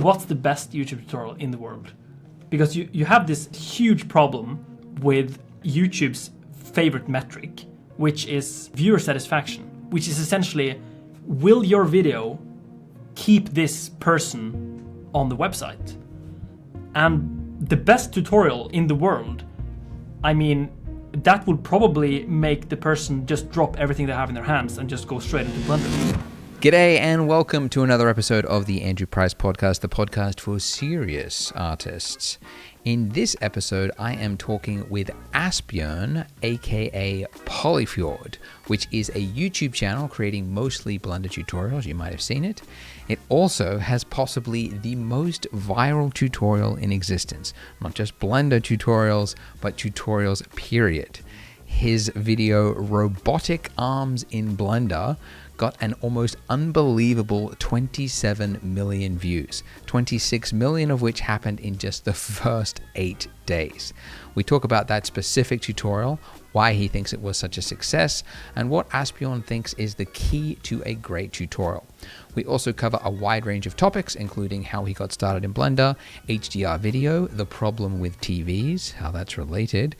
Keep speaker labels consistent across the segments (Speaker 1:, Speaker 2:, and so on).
Speaker 1: what's the best YouTube tutorial in the world? Because you have this huge problem with YouTube's favorite metric, which is viewer satisfaction, which is essentially, will your video keep this person on the website? And the best tutorial in the world, I mean, that would probably make the person just drop everything they have in their hands and just go straight into Blender.
Speaker 2: G'day and welcome to another episode of the Andrew Price Podcast, the podcast for serious artists. In this episode, I am talking with Asbjørn, aka Polyfjord, which is a YouTube channel creating mostly Blender tutorials. You might have seen it. It also has possibly the most viral tutorial in existence. Not just Blender tutorials, but tutorials, period. His video, Robotic Arms in Blender, got an almost unbelievable 27 million views, 26 million of which happened in just the first 8 days. We talk about that specific tutorial, why he thinks it was such a success, and what Asbjørn thinks is the key to a great tutorial. We also cover a wide range of topics, including how he got started in Blender, HDR video, the problem with TVs, how that's related,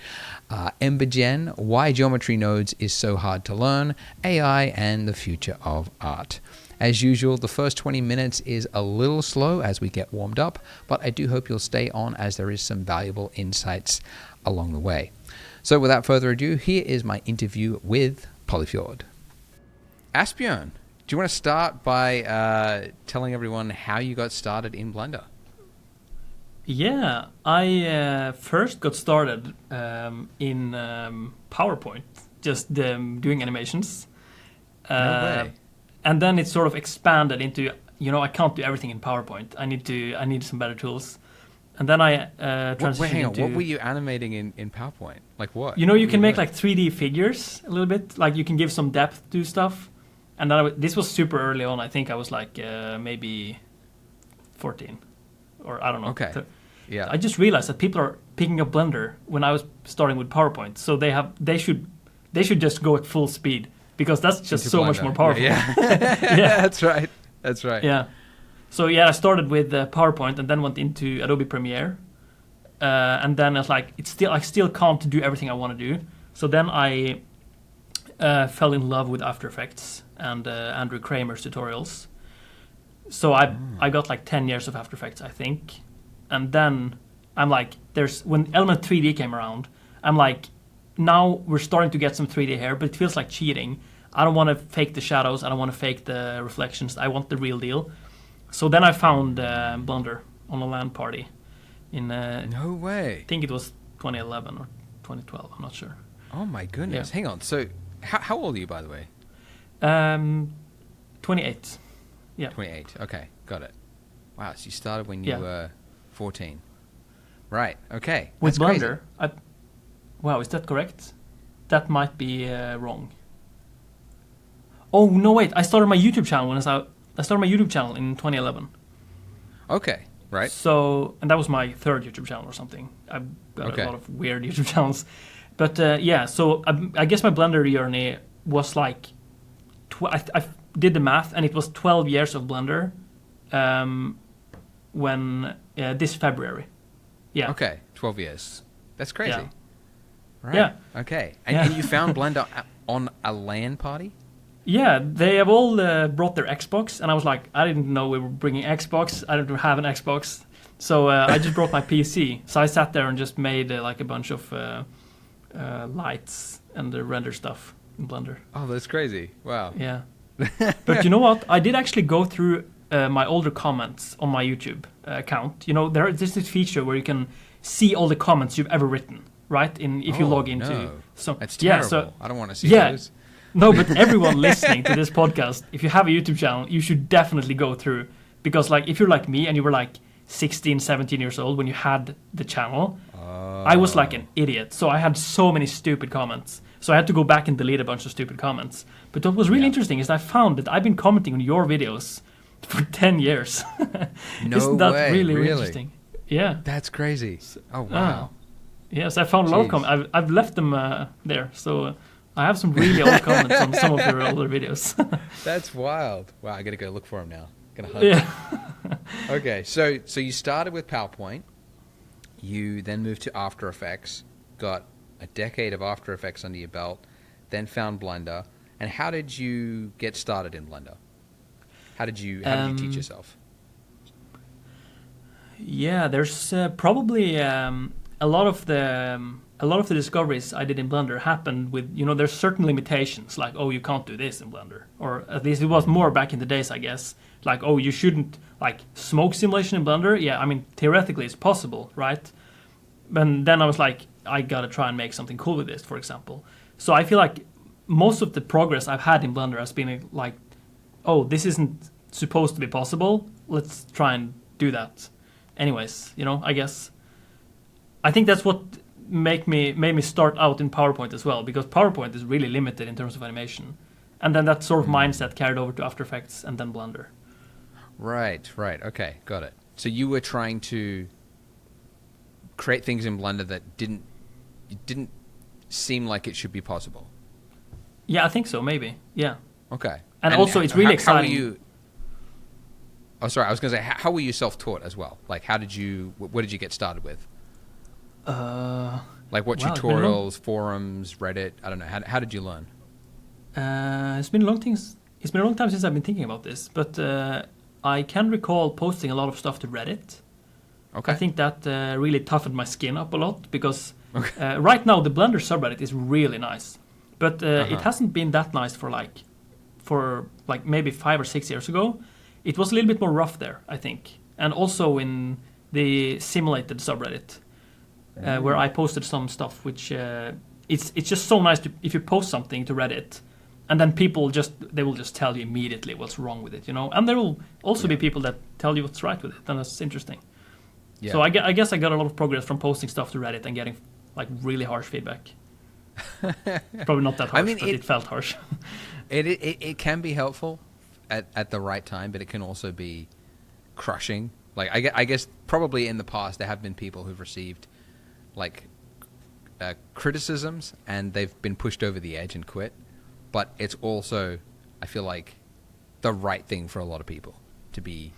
Speaker 2: Embergen, why geometry nodes is so hard to learn, AI, and the future of art. As usual, the first 20 minutes is a little slow as we get warmed up, but I do hope you'll stay on as there is some valuable insights along the way. So without further ado, here is my interview with Polyfjord. Asbjørn, do you want to start by telling everyone how you got started in Blender?
Speaker 1: Yeah, I first got started in PowerPoint, just doing animations.
Speaker 2: No way.
Speaker 1: And then it sort of expanded into, I can't do everything in PowerPoint. I need some better tools. And then I transitioned
Speaker 2: hang on.
Speaker 1: into...
Speaker 2: What were you animating in PowerPoint? Like what?
Speaker 1: You can make like 3D figures a little bit. Like you can give some depth to stuff. And then this was super early on. I think I was like maybe 14 or I don't know.
Speaker 2: Okay. Yeah.
Speaker 1: I just realized that people are picking up Blender when I was starting with PowerPoint. So they should just go at full speed because that's just so much more powerful.
Speaker 2: Yeah.
Speaker 1: Yeah.
Speaker 2: That's right.
Speaker 1: Yeah. So yeah, I started with PowerPoint and then went into Adobe Premiere. And then it's like I still can't do everything I want to do. So then I fell in love with After Effects and Andrew Kramer's tutorials. So I got like 10 years of After Effects, I think. And then I'm like, when Element 3D came around, I'm like, now we're starting to get some 3D here, but it feels like cheating. I don't want to fake the shadows. I don't want to fake the reflections. I want the real deal. So then I found Blender on a LAN party in...
Speaker 2: no way.
Speaker 1: I think it was 2011 or 2012. I'm not sure.
Speaker 2: Oh my goodness.
Speaker 1: Yeah.
Speaker 2: Hang on. So how old are you, by the way?
Speaker 1: 28. Yeah.
Speaker 2: 28. Okay. Got it. Wow. So you started when you were 14. Right. Okay.
Speaker 1: With
Speaker 2: That's
Speaker 1: Blender. Wow, is that correct? That might be wrong. Oh, no, wait. I started my YouTube channel I started my YouTube channel in 2011.
Speaker 2: Okay, right.
Speaker 1: So, and that was my third YouTube channel or something. I've got a lot of weird YouTube channels. But so I guess my Blender journey was like, I did the math and it was 12 years of Blender when this February. Yeah.
Speaker 2: Okay, 12 years. That's crazy.
Speaker 1: Yeah.
Speaker 2: Right.
Speaker 1: Yeah.
Speaker 2: Okay. And you found Blender on a LAN party?
Speaker 1: Yeah, they have all brought their Xbox, and I was like, I didn't know we were bringing Xbox. I didn't have an Xbox, so I just brought my PC. So I sat there and just made like a bunch of lights and the render stuff in Blender.
Speaker 2: Oh, that's crazy! Wow.
Speaker 1: Yeah, but you know what? I did actually go through my older comments on my YouTube account. There's this feature where you can see all the comments you've ever written, right? If you log into.
Speaker 2: No.
Speaker 1: So
Speaker 2: that's terrible.
Speaker 1: Yeah, so,
Speaker 2: I don't want to see those.
Speaker 1: No, but everyone listening to this podcast, if you have a YouTube channel, you should definitely go through. Because like if you're like me and you were like 16, 17 years old when you had the channel, I was like an idiot. So I had so many stupid comments. So I had to go back and delete a bunch of stupid comments. But what was really interesting is I found that I've been commenting on your videos for 10 years.
Speaker 2: No
Speaker 1: Isn't that
Speaker 2: way,
Speaker 1: really interesting? Yeah.
Speaker 2: That's crazy. Oh, wow.
Speaker 1: Yes, I found a lot of comments. I've left them there. So... I have some really old comments on some of your older videos.
Speaker 2: That's wild. Wow, I gotta go look for them now. Gonna hug.
Speaker 1: Yeah.
Speaker 2: Okay, so you started with PowerPoint. You then moved to After Effects, got a decade of After Effects under your belt, then found Blender. And how did you get started in Blender? How did you teach yourself?
Speaker 1: Yeah, there's probably a lot of the discoveries I did in Blender happened with, you know, there's certain limitations, like, oh, you can't do this in Blender, or at least it was more back in the days, I guess, like, oh, you shouldn't, like, smoke simulation in Blender. Yeah, I mean, theoretically it's possible, right? And then I was like, I gotta try and make something cool with this, for example. So I feel like most of the progress I've had in Blender has been like, oh, this isn't supposed to be possible, let's try and do that. Anyways, you know, I guess I think that's what made me start out in PowerPoint as well, because PowerPoint is really limited in terms of animation, and then that sort of mindset carried over to After Effects and then Blender.
Speaker 2: Right. Okay, got it. So you were trying to create things in Blender that didn't seem like it should be possible.
Speaker 1: Yeah, I think so. Maybe. Yeah.
Speaker 2: Okay.
Speaker 1: And also, it's really exciting.
Speaker 2: How were you? Oh, sorry. I was going to say, how were you self-taught as well? Like, what did you get started with? Like, what tutorials, forums, Reddit? I don't know. How did you learn?
Speaker 1: It's been a long time since I've been thinking about this, but I can recall posting a lot of stuff to Reddit.
Speaker 2: Okay.
Speaker 1: I think that really toughened my skin up a lot, because right now the Blender subreddit is really nice, but it hasn't been that nice for maybe 5 or 6 years ago. It was a little bit more rough there, I think, and also in the simulated subreddit, where I posted some stuff, which it's just so nice if you post something to Reddit, and then people they will just tell you immediately what's wrong with it, you know, and there will also be people that tell you what's right with it, and that's interesting. Yeah. So I guess I got a lot of progress from posting stuff to Reddit and getting like really harsh feedback. Probably not that harsh, but it felt harsh.
Speaker 2: It can be helpful at the right time, but it can also be crushing. Like I guess probably in the past there have been people who've received like criticisms and they've been pushed over the edge and quit. But it's also, I feel like, the right thing for a lot of people to be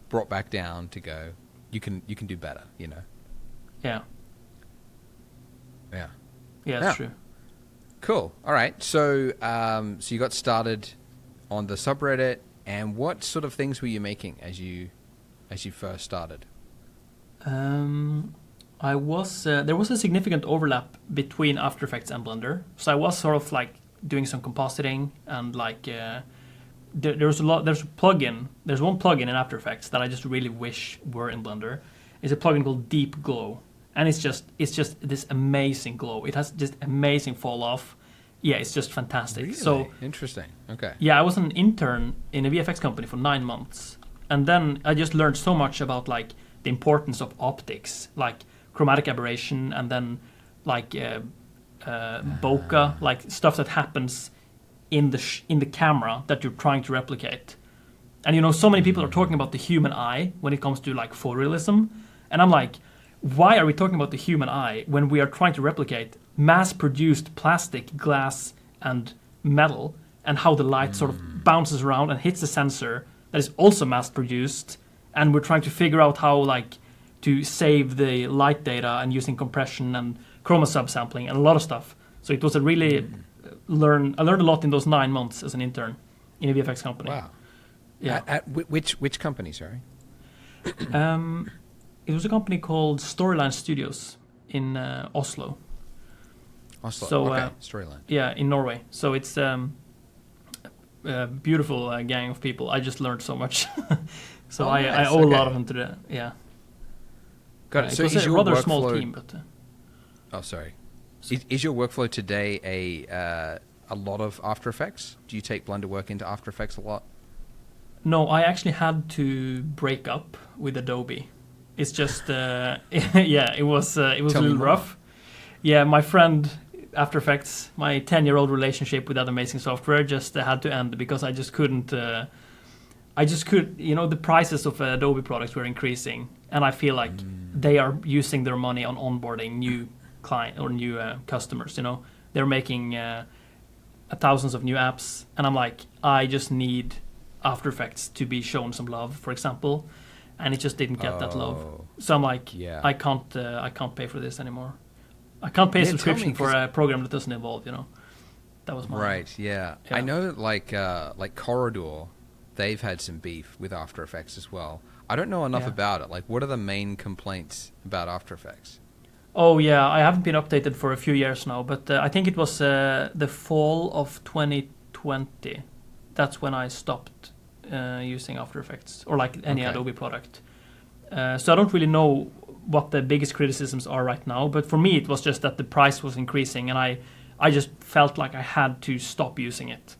Speaker 2: brought back down to go, you can do better, you know.
Speaker 1: Yeah.
Speaker 2: Yeah.
Speaker 1: Yeah, that's true.
Speaker 2: Cool. All right. So so you got started on the subreddit, and what sort of things were you making as you first started?
Speaker 1: I was there was a significant overlap between After Effects and Blender, so I was sort of like doing some compositing, and like there's one plugin in After Effects that I just really wish were in Blender. It's a plugin called Deep Glow, and it's just this amazing glow. It has just amazing fall off. Yeah, it's just fantastic.
Speaker 2: Really?
Speaker 1: So
Speaker 2: interesting. Okay.
Speaker 1: Yeah, I was an intern in a VFX company for 9 months, and then I just learned so much about like the importance of optics, like chromatic aberration, and then like bokeh, like stuff that happens in the camera that you're trying to replicate. And you know, so many people are talking about the human eye when it comes to like photorealism, and I'm like, why are we talking about the human eye when we are trying to replicate mass-produced plastic, glass, and metal, and how the light sort of bounces around and hits the sensor that is also mass-produced, and we're trying to figure out how like to save the light data and using compression and chroma subsampling and a lot of stuff. So it was a really I learned a lot in those 9 months as an intern in a VFX company.
Speaker 2: Wow.
Speaker 1: Yeah.
Speaker 2: At which company, sorry?
Speaker 1: It was a company called Storyline Studios in Oslo.
Speaker 2: Oslo,
Speaker 1: so,
Speaker 2: okay, Storyline.
Speaker 1: Yeah, in Norway. So it's a beautiful gang of people. I just learned so much. So nice. I owe a lot of them to the, yeah.
Speaker 2: Got it. So
Speaker 1: it was a rather small team, but...
Speaker 2: oh, sorry. Is your workflow today a lot of After Effects? Do you take Blender work into After Effects a lot?
Speaker 1: No, I actually had to break up with Adobe. It's just, yeah, it was a little rough. Yeah, my friend, After Effects, my 10-year-old relationship with that amazing software just had to end because I just couldn't, you know, the prices of Adobe products were increasing, and I feel like they are using their money on onboarding new client or new customers, you know. They're making thousands of new apps, and I'm like, I After Effects to be shown some love, for example, and it just didn't get that love. So I'm like, I can't pay for this anymore. I can't pay a subscription for a program that doesn't evolve. That was my
Speaker 2: right. Yeah, I know. Like Corridor, they've had some beef with After Effects as well. I don't know enough about it. Like, what are the main complaints about After Effects?
Speaker 1: Oh yeah, I haven't been updated for a few years now, but I think it was the fall of 2020. That's when I stopped using After Effects or like any Adobe product. So I don't really know what the biggest criticisms are right now, but for me it was just that the price was increasing, and I just felt like I had to stop using it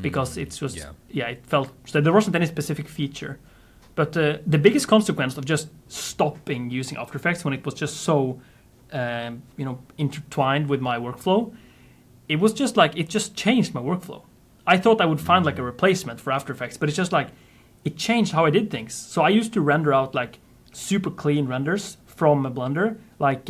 Speaker 1: because it's just it felt so there wasn't any specific feature. But the biggest consequence of just stopping using After Effects when it was just so intertwined with my workflow, it was just like it just changed my workflow. I thought I would find like a replacement for After Effects, but it's just like it changed how I did things. So I used to render out like super clean renders from a Blender, like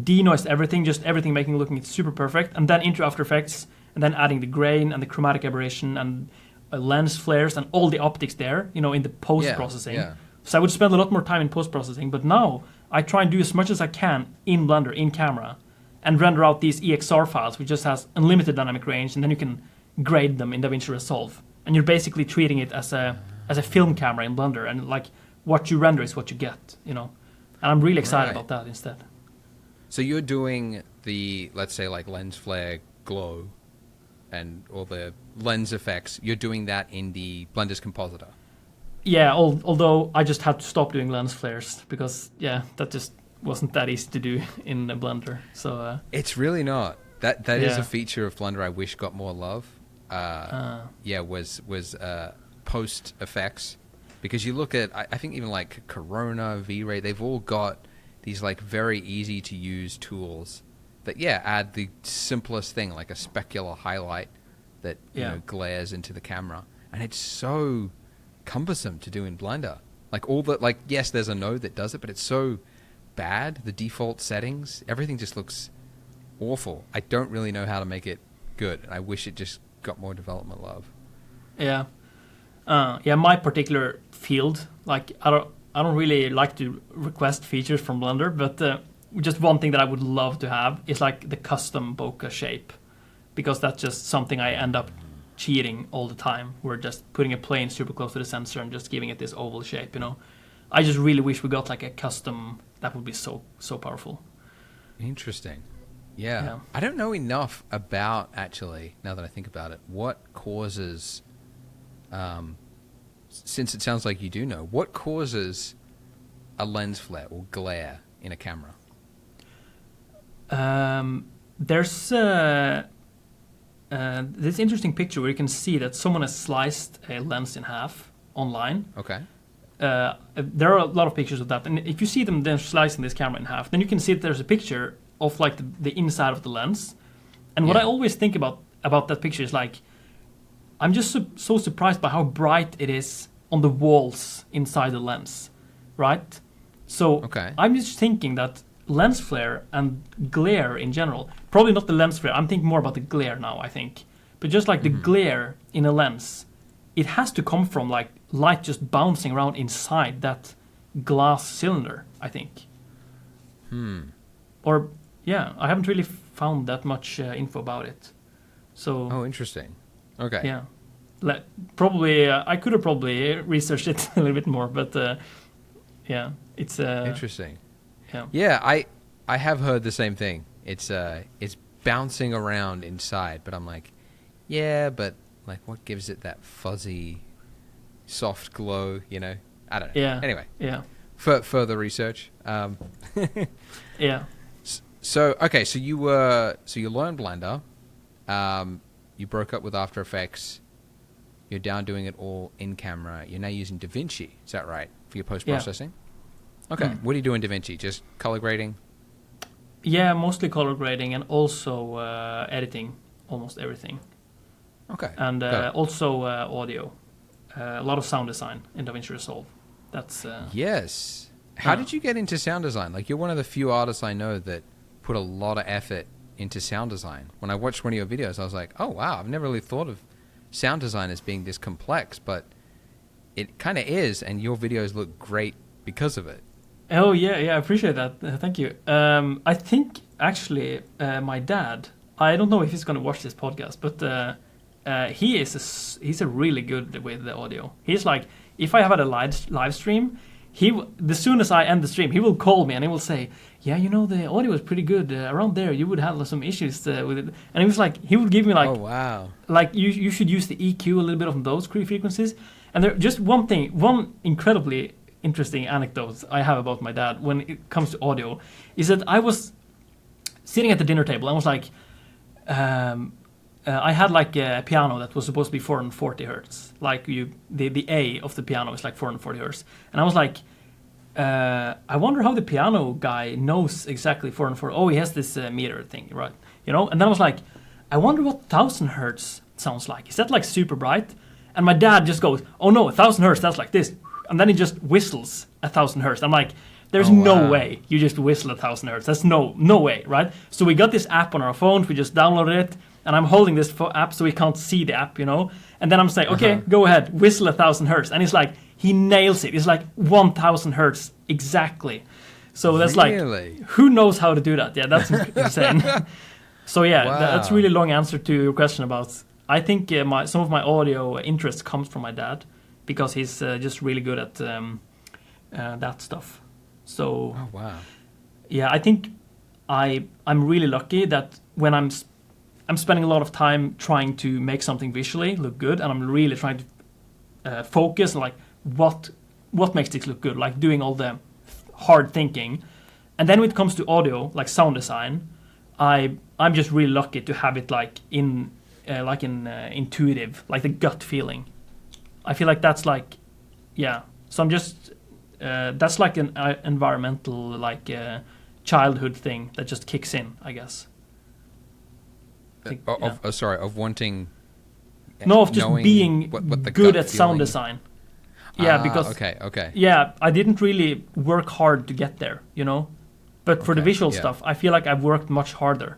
Speaker 1: denoise everything, just everything making looking super perfect, and then into After Effects, and then adding the grain and the chromatic aberration and lens flares and all the optics there, in the post-processing. Yeah. So I would spend a lot more time in post-processing, but now I try and do as much as I can in Blender, in camera, and render out these EXR files, which just has unlimited dynamic range, and then you can grade them in DaVinci Resolve. And you're basically treating it as a film camera in Blender, and like what you render is what you get, And I'm really excited about that instead.
Speaker 2: So you're doing the, let's say, like lens flare, glow, and all the lens effects, you're doing that in the Blender's compositor.
Speaker 1: Yeah, although I just had to stop doing lens flares because, that just wasn't that easy to do in the Blender. So
Speaker 2: it's really not. That is a feature of Blender I wish got more love. Was post effects, because you look at I think even like Corona, V-Ray, they've all got these like very easy to use tools that add the simplest thing, like a specular highlight that glares into the camera, and it's so cumbersome to do in Blender. Like all the yes, there's a node that does it, but it's so bad. The default settings, everything just looks awful. I don't really know how to make it good, and I wish it just got more development love.
Speaker 1: Yeah, my particular field, like I don't really like to request features from Blender, but just one thing that I would love to have is like the custom bokeh shape, because that's just something I end up cheating all the time. We're just putting a plane super close to the sensor and just giving it this oval shape, I just really wish we got like a custom. That would be so powerful.
Speaker 2: Interesting. Yeah. I don't know enough about, actually, now that I think about it, what causes, since it sounds like you do know, what causes a lens flare or glare in a camera?
Speaker 1: There's this interesting picture where you can see that someone has sliced a lens in half online.
Speaker 2: Okay.
Speaker 1: There are a lot of pictures of that, and if you see them then slicing this camera in half, then you can see that there's a picture of like the inside of the lens. And what I always think about that picture is like, I'm just so surprised by how bright it is on the walls inside the lens, right? So I'm just thinking that lens flare and glare in general, probably not the lens flare, I'm thinking more about the glare now, I think. But just like the glare in a lens, it has to come from like light just bouncing around inside that glass cylinder, I think. Or, I haven't really found that much info about it. So.
Speaker 2: Oh, interesting. Okay.
Speaker 1: Yeah. Probably, I could have probably researched it a little bit more, but it's
Speaker 2: interesting.
Speaker 1: Yeah.
Speaker 2: Yeah, I have heard the same thing. It's bouncing around inside, but I'm like, but like what gives it that fuzzy, soft glow? I don't know.
Speaker 1: Yeah.
Speaker 2: Anyway.
Speaker 1: Yeah.
Speaker 2: For further research.
Speaker 1: Yeah.
Speaker 2: So you learned Blender. You broke up with After Effects. You're down doing it all in camera. You're now using DaVinci. Is that right? For your post-processing? Yeah. Okay. What do you do in DaVinci? Just color grading?
Speaker 1: Yeah, mostly color grading and also editing almost everything.
Speaker 2: Okay.
Speaker 1: And also audio. A lot of sound design in DaVinci Resolve. That's...
Speaker 2: yes. How did you get into sound design? Like, you're one of the few artists I know that put a lot of effort into sound design. When I watched one of your videos, I was like, oh, wow, I've never really thought of sound design as being this complex, but it kind of is, and your videos look great because of it.
Speaker 1: Oh yeah, I appreciate that. Thank you. I think actually my dad. I don't know if he's going to watch this podcast, but he's a really good with the audio. He's like, if I have had a live stream, as soon as I end the stream, he will call me and he will say, yeah, the audio is pretty good around there. You would have some issues with it. And he was like, he would give me like,
Speaker 2: oh wow,
Speaker 1: like you should use the EQ a little bit of those frequencies. And there just one incredibly interesting anecdote I have about my dad when it comes to audio is that I was sitting at the dinner table and was like, I had like a piano that was supposed to be 440 hertz. Like the A of the piano is like 440 hertz. And I was like, I wonder how the piano guy knows exactly 440. Oh, he has this meter thing, right? And then I was like, I wonder what 1000 hertz sounds like. Is that like super bright? And my dad just goes, oh no, 1000 hertz, that's like this. And then he just whistles 1000 hertz. I'm like, there's no way you just whistle 1000 hertz. That's no way, right? So we got this app on our phones. We just downloaded it. And I'm holding this app so we can't see the app, And then I'm saying, okay, go ahead, whistle 1000 hertz. And it's like, he nails it. It's like 1000 hertz exactly. So that's
Speaker 2: really?
Speaker 1: Like, who knows how to do that? Yeah, that's insane. So yeah, that's a really long answer to your question about, I think some of my audio interest comes from my dad because he's just really good at that stuff. So, yeah, I think I'm really lucky that when I'm spending a lot of time trying to make something visually look good, and I'm really trying to focus on like what makes this look good, like doing all the hard thinking. And then when it comes to audio, like sound design, I'm just really lucky to have it like intuitive, like the gut feeling. I feel like that's like, yeah. So I'm just that's like an environmental like childhood thing that just kicks in, I guess.
Speaker 2: Of wanting.
Speaker 1: No, of just being
Speaker 2: what the
Speaker 1: good
Speaker 2: gut
Speaker 1: at sound
Speaker 2: feeling.
Speaker 1: design. Yeah, because
Speaker 2: okay.
Speaker 1: Yeah, I didn't really work hard to get there, But for the visual stuff, I feel like I've worked much harder.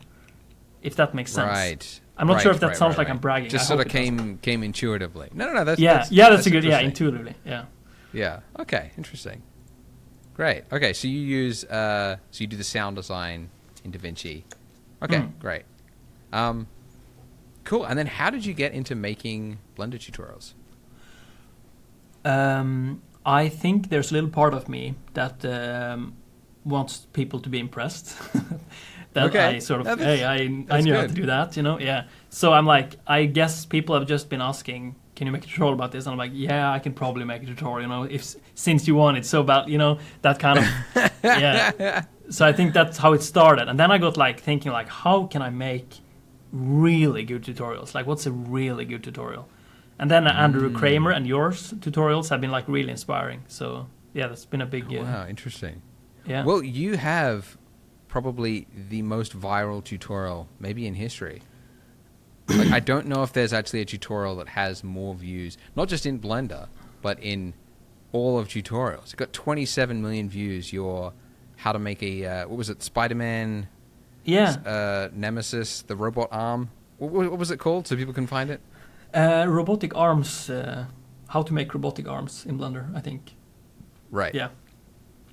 Speaker 1: If that makes sense.
Speaker 2: Right.
Speaker 1: I'm not sure if that sounds like I'm bragging.
Speaker 2: Just sort of came intuitively. No. That's
Speaker 1: that's a good. Yeah, intuitively. Yeah.
Speaker 2: Yeah. Okay. Interesting. Great. Okay. So you use so you do the sound design in DaVinci. Okay. Great. Cool. And then how did you get into making Blender tutorials?
Speaker 1: I think there's a little part of me that wants people to be impressed. I sort of, I knew how to do that, Yeah. So I'm like, I guess people have just been asking, can you make a tutorial about this? And I'm like, yeah, I can probably make a tutorial, since you want it so bad, that kind of, yeah. So I think that's how it started. And then I got like thinking like, how can I make really good tutorials? Like, what's a really good tutorial? And then Andrew Kramer and yours tutorials have been like really inspiring. So yeah, that's been a big.
Speaker 2: Wow, interesting.
Speaker 1: Yeah.
Speaker 2: Well, you have probably the most viral tutorial maybe in history. Like, I don't know if there's actually a tutorial that has more views, not just in Blender, but in all of tutorials. It got 27 million views. Your how to make a what was it, Spider-Man?
Speaker 1: Yeah.
Speaker 2: Nemesis, the robot arm. What was it called, so people can find it?
Speaker 1: Robotic arms. How to make robotic arms in Blender, I think.
Speaker 2: Right.
Speaker 1: Yeah.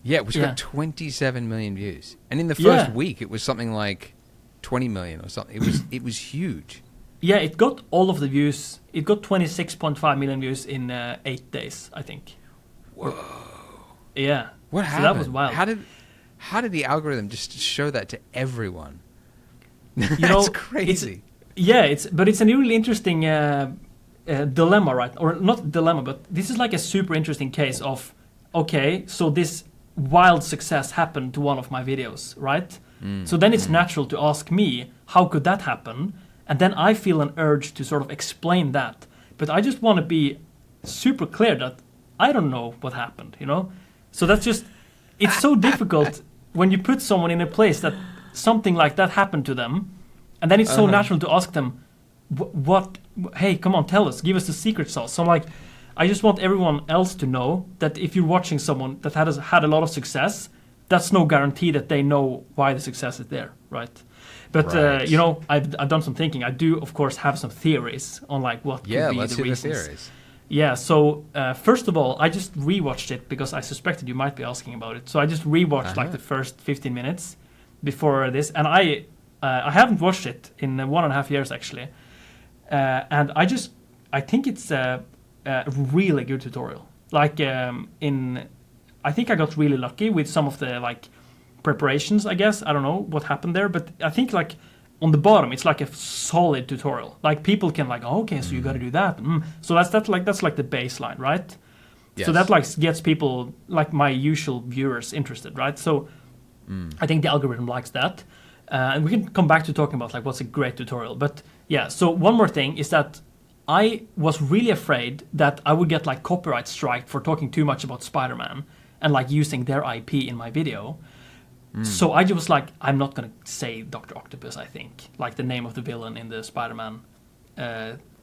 Speaker 2: Yeah, which got 27 million views, and in the first week, it was something like 20 million or something. It was huge.
Speaker 1: Yeah, it got all of the views. It got 26.5 million views in 8 days, I think.
Speaker 2: Whoa.
Speaker 1: Yeah.
Speaker 2: What happened?
Speaker 1: That was wild.
Speaker 2: How did the algorithm just show that to everyone? That's crazy.
Speaker 1: But it's a really interesting dilemma, right? Or not dilemma, but this is like a super interesting case of, okay, so this wild success happened to one of my videos, right? So then it's natural to ask me, how could that happen? And then I feel an urge to sort of explain that. But I just want to be super clear that I don't know what happened, So that's just, it's so difficult when you put someone in a place that something like that happened to them. And then it's so natural to ask them, hey, come on, tell us, give us the secret sauce. So I'm like, I just want everyone else to know that if you're watching someone that has had a lot of success, that's no guarantee that they know why the success is there, right? But
Speaker 2: Right.
Speaker 1: you know, I've done some thinking. I do, of course, have some theories on like what
Speaker 2: Yeah,
Speaker 1: could be
Speaker 2: let's
Speaker 1: the
Speaker 2: hear the
Speaker 1: reasons.
Speaker 2: theories.
Speaker 1: Yeah. So first of all, I just rewatched it because I suspected you might be asking about it. So I just rewatched like the first 15 minutes before this, and I haven't watched it in 1.5 years actually, and I think it's a really good tutorial. Like I think I got really lucky with some of the like preparations, I guess. I don't know what happened there, but I think like on the bottom it's like a solid tutorial. Like people can like, oh, okay, so you got to do that. So that's like the baseline, right?
Speaker 2: Yes.
Speaker 1: So that like gets people like my usual viewers interested, right? So I think the algorithm likes that. And we can come back to talking about like what's a great tutorial. But yeah, so one more thing is that I was really afraid that I would get like copyright strike for talking too much about Spider-Man and like using their IP in my video. So I was like, I'm not gonna say Dr. Octopus, I think, like the name of the villain in the Spider-Man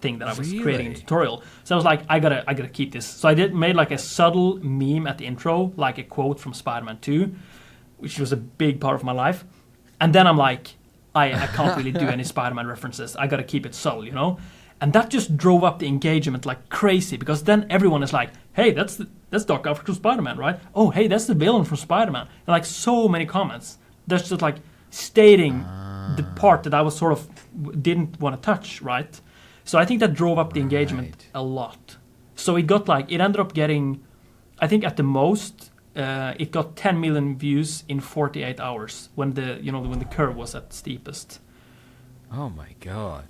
Speaker 1: thing that I was creating in the tutorial. So I was like, I gotta keep this. So I made like a subtle meme at the intro, like a quote from Spider-Man 2, which was a big part of my life. And then I'm like, I can't really do any Spider-Man references. I gotta keep it subtle, you know? And that just drove up the engagement like crazy, because then everyone is like, hey, that's Doc Ock from Spider-Man, right? Oh, hey, that's the villain from Spider-Man. And like so many comments. That's just like stating the part that I was sort of didn't want to touch, right? So I think that drove up the engagement a lot. So it ended up getting, I think at the most, it got 10 million views in 48 hours when the curve was at steepest.
Speaker 2: Oh my god.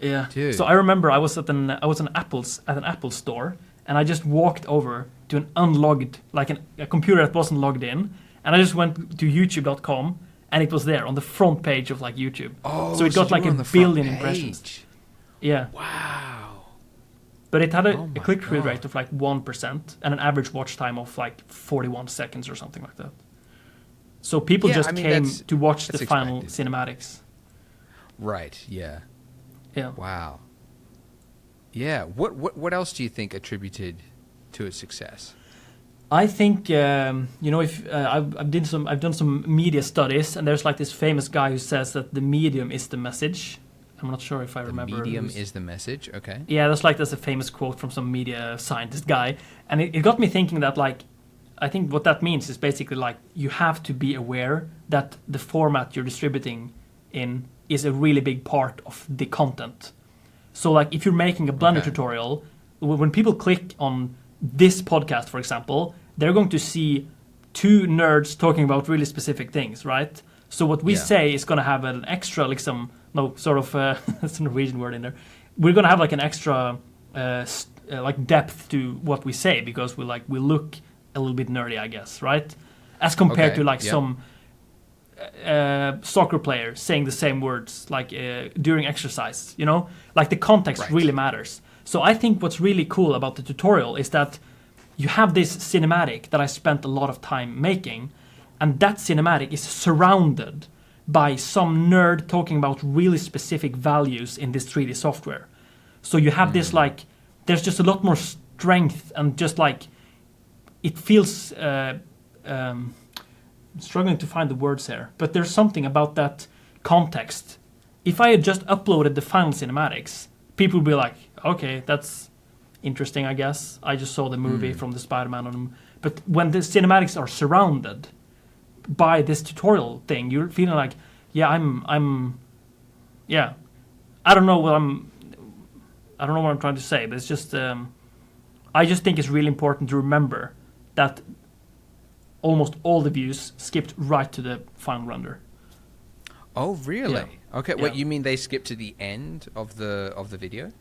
Speaker 1: Yeah.
Speaker 2: Dude.
Speaker 1: So I remember I was at an Apple store, and I just walked over to an unlogged, like a computer that wasn't logged in, and I just went to YouTube.com, and it was there on the front page of like YouTube.
Speaker 2: Oh,
Speaker 1: so it got like a billion impressions. Yeah.
Speaker 2: Wow.
Speaker 1: But it had a
Speaker 2: my
Speaker 1: click-through
Speaker 2: God.
Speaker 1: rate of like 1% and an average watch time of like 41 seconds or something like that. So people
Speaker 2: Yeah,
Speaker 1: just
Speaker 2: I mean,
Speaker 1: came
Speaker 2: that's-
Speaker 1: to watch the
Speaker 2: that's
Speaker 1: final
Speaker 2: expected.
Speaker 1: cinematics.
Speaker 2: Right. Yeah.
Speaker 1: Yeah.
Speaker 2: Wow. Yeah. What else do you think attributed to its success?
Speaker 1: I think if I've done some media studies, and there's like this famous guy who says that the medium is the message. I'm not sure if I remember.
Speaker 2: The medium is the message. Okay.
Speaker 1: Yeah, that's a famous quote from some media scientist guy, and it got me thinking that like, I think what that means is basically like you have to be aware that the format you're distributing in is a really big part of the content. So like if you're making a Blender tutorial, when people click on this podcast, for example, they're going to see two nerds talking about really specific things, right? So what we say is going to have an extra, like that's a Norwegian word in there. We're going to have like an extra, like depth to what we say, because we look a little bit nerdy, I guess, right? As compared to like some soccer player saying the same words like during exercise, you know, like the context really matters. So I think what's really cool about the tutorial is that you have this cinematic that I spent a lot of time making, and that cinematic is surrounded by some nerd talking about really specific values in this 3D software. So you have this like, there's just a lot more strength, and just like it feels I'm struggling to find the words here, but there's something about that context. If I had just uploaded the final cinematics, people would be like, okay, that's interesting, I guess. I just saw the movie from the Spider-Man on them. But when the cinematics are surrounded by this tutorial thing, you're feeling like, yeah, I don't know what I'm trying to say, but it's just, I just think it's really important to remember that almost all the views skipped right to the final render.
Speaker 2: Oh, really?
Speaker 1: Yeah.
Speaker 2: Okay.
Speaker 1: Yeah.
Speaker 2: What you mean? They skip to the end of the video?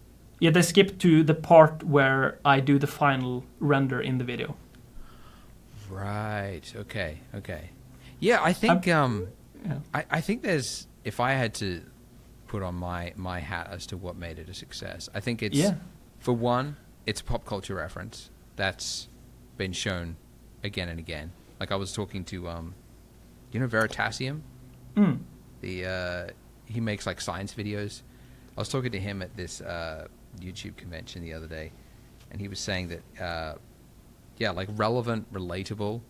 Speaker 1: Yeah, they skip to the part where I do the final render in the video.
Speaker 2: Right. Okay. Yeah, I think I think there's, if I had to put on my hat as to what made it a success, I think it's for one, it's a pop culture reference that's been shown again and again. Like I was talking to Veritasium? He makes like science videos. I was talking to him at this YouTube convention the other day, and he was saying that like relevant, relatable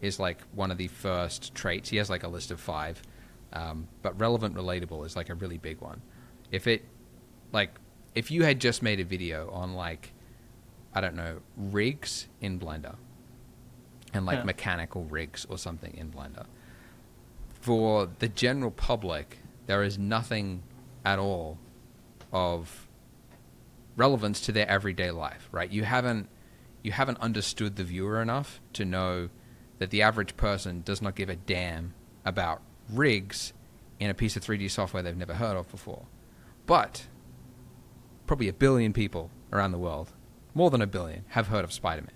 Speaker 2: is like one of the first traits. He has like a list of 5, but relevant relatable is like a really big one. If you had just made a video on like, I don't know, rigs in Blender and like mechanical rigs or something in Blender, for the general public, there is nothing at all of relevance to their everyday life, right? You haven't understood the viewer enough to know that the average person does not give a damn about rigs in a piece of 3D software they've never heard of before. But probably 1 billion people around the world, more than 1 billion, have heard of Spider-Man.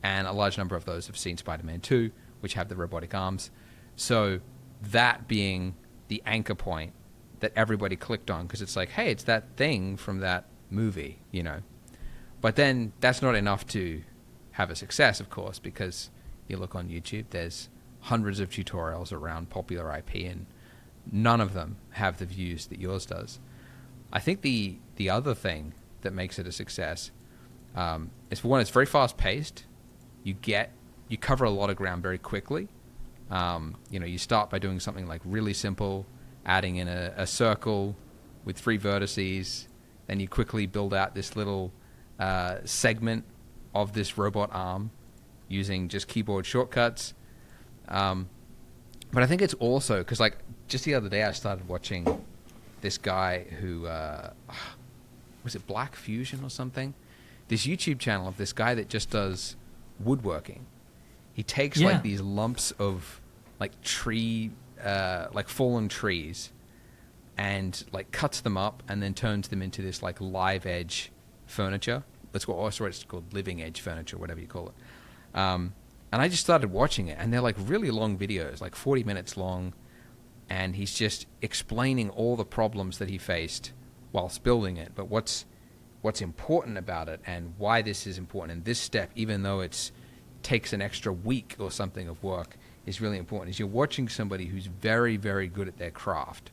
Speaker 2: And a large number of those have seen Spider-Man 2, which have the robotic arms. So that being the anchor point that everybody clicked on, because it's like, hey, it's that thing from that movie, you know. But then that's not enough to have a success, of course, because you look on YouTube, there's hundreds of tutorials around popular IP, and none of them have the views that yours does. I think the other thing that makes it a success is, for one, it's very fast-paced. You cover a lot of ground very quickly. You start by doing something like really simple, adding in a circle with 3 vertices, then you quickly build out this little segment of this robot arm using just keyboard shortcuts. But I think it's also because, like, just the other day I started watching this guy who was it Black Fusion or something? This YouTube channel of this guy that just does woodworking. He takes like these lumps of like tree, like fallen trees, and like cuts them up and then turns them into this like live edge furniture. It's called living edge furniture, whatever you call it. And I just started watching it, and they're like really long videos, like 40 minutes long, and he's just explaining all the problems that he faced whilst building it, but what's important about it and why this is important. And this step, even though it takes an extra week or something of work, is really important. Is you're watching somebody who's very, very good at their craft,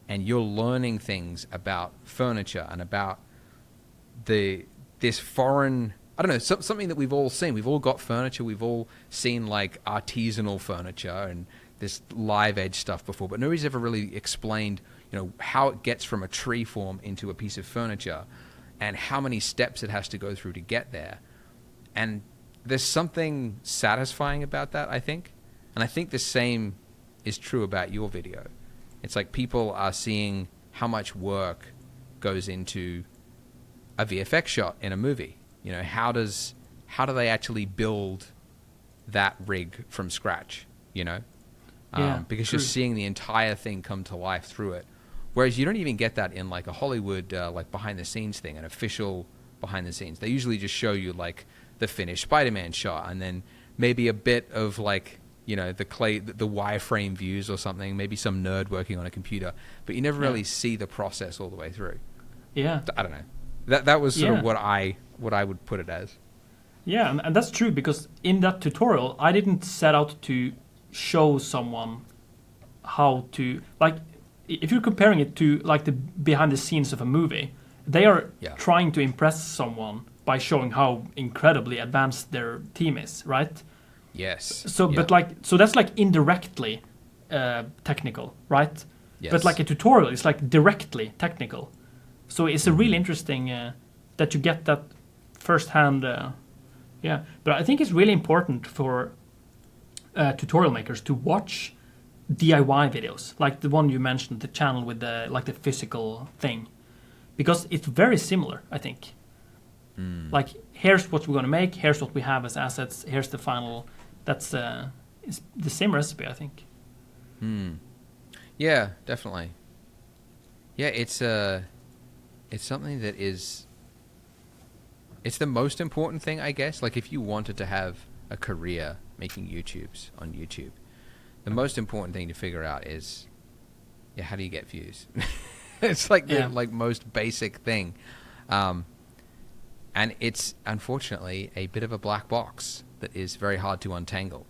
Speaker 2: and you're learning things about furniture and about this foreign, I don't know, something that we've all seen. We've all got furniture. We've all seen like artisanal furniture and this live edge stuff before, but nobody's ever really explained, how it gets from a tree form into a piece of furniture and how many steps it has to go through to get there. And there's something satisfying about that, I think. And I think the same is true about your video. It's like people are seeing how much work goes into a VFX shot in a movie. How do they actually build that rig from scratch, because
Speaker 1: true.
Speaker 2: you're seeing the entire thing come to life through it. Whereas you don't even get that in like a Hollywood like behind the scenes thing, an official behind the scenes. They usually just show you like the finished Spider-Man shot, and then maybe a bit of like, the wireframe views or something, maybe some nerd working on a computer, but you never really see the process all the way through. Yeah. I don't know. That was sort of what I would put it as.
Speaker 1: Yeah, and that's true, because in that tutorial, I didn't set out to show someone how to, like, if you're comparing it to like the behind the scenes of a movie, they are trying to impress someone by showing how incredibly advanced their team is, right?
Speaker 2: Yes.
Speaker 1: But so that's like indirectly technical, right?
Speaker 2: Yes.
Speaker 1: But like a tutorial is like directly technical. So it's a really interesting that you get that firsthand. But I think it's really important for tutorial makers to watch DIY videos, like the one you mentioned, the channel with the physical thing, because it's very similar, I think. Like, here's what we're going to make, here's what we have as assets, here's the final. That's it's the same recipe, I think.
Speaker 2: Yeah, definitely. Yeah, it's something that is, it's the most important thing, I guess. Like, if you wanted to have a career making YouTubes on YouTube, the most important thing to figure out is, how do you get views? It's like the most basic thing. And it's unfortunately a bit of a black box that is very hard to untangle,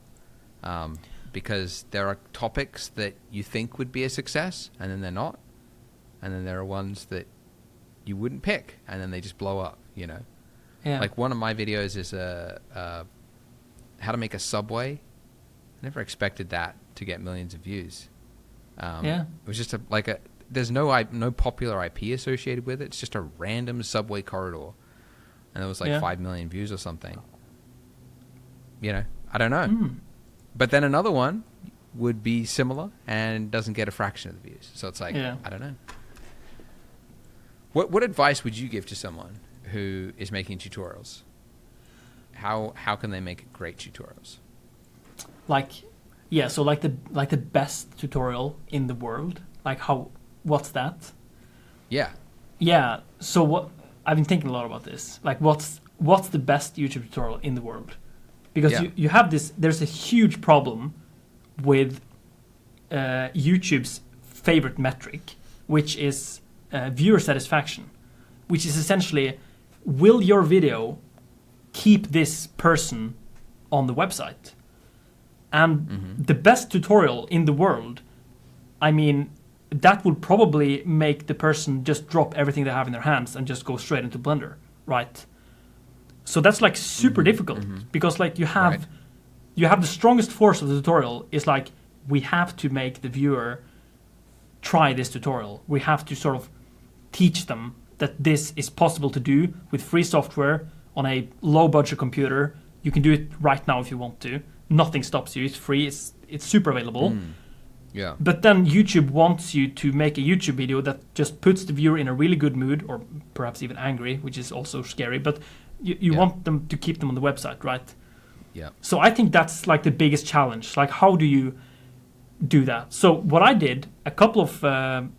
Speaker 2: because there are topics that you think would be a success, and then they're not. And then there are ones that you wouldn't pick, and then they just blow up, Yeah. Like, one of my videos is how to make a subway never expected that to get millions of views.
Speaker 1: Yeah.
Speaker 2: It was just there's no popular IP associated with it. It's just a random subway corridor. And it was like 5 million views or something. You know, I don't know. But then another one would be similar and doesn't get a fraction of the views. So it's like, I don't know. What advice would you give to someone who is making tutorials? How can they make great tutorials?
Speaker 1: So the best tutorial in the world. What's that?
Speaker 2: Yeah.
Speaker 1: Yeah. So what I've been thinking a lot about this. Like, what's the best YouTube tutorial in the world? Because you have this. There's a huge problem with YouTube's favorite metric, which is viewer satisfaction, which is essentially, will your video keep this person on the website? And the best tutorial in the world, I mean, that would probably make the person just drop everything they have in their hands and just go straight into Blender, right? So that's like super difficult because like you have the strongest force of the tutorial is like, we have to make the viewer try this tutorial. We have to sort of teach them that this is possible to do with free software on a low budget computer. You can do it right now if you want to. Nothing stops you. It's free. It's super available.
Speaker 2: Yeah.
Speaker 1: But then YouTube wants you to make a YouTube video that just puts the viewer in a really good mood, or perhaps even angry, which is also scary. But you want them to keep them on the website, right?
Speaker 2: Yeah.
Speaker 1: So I think that's like the biggest challenge. Like, how do you do that? So what I did, a couple of, I'm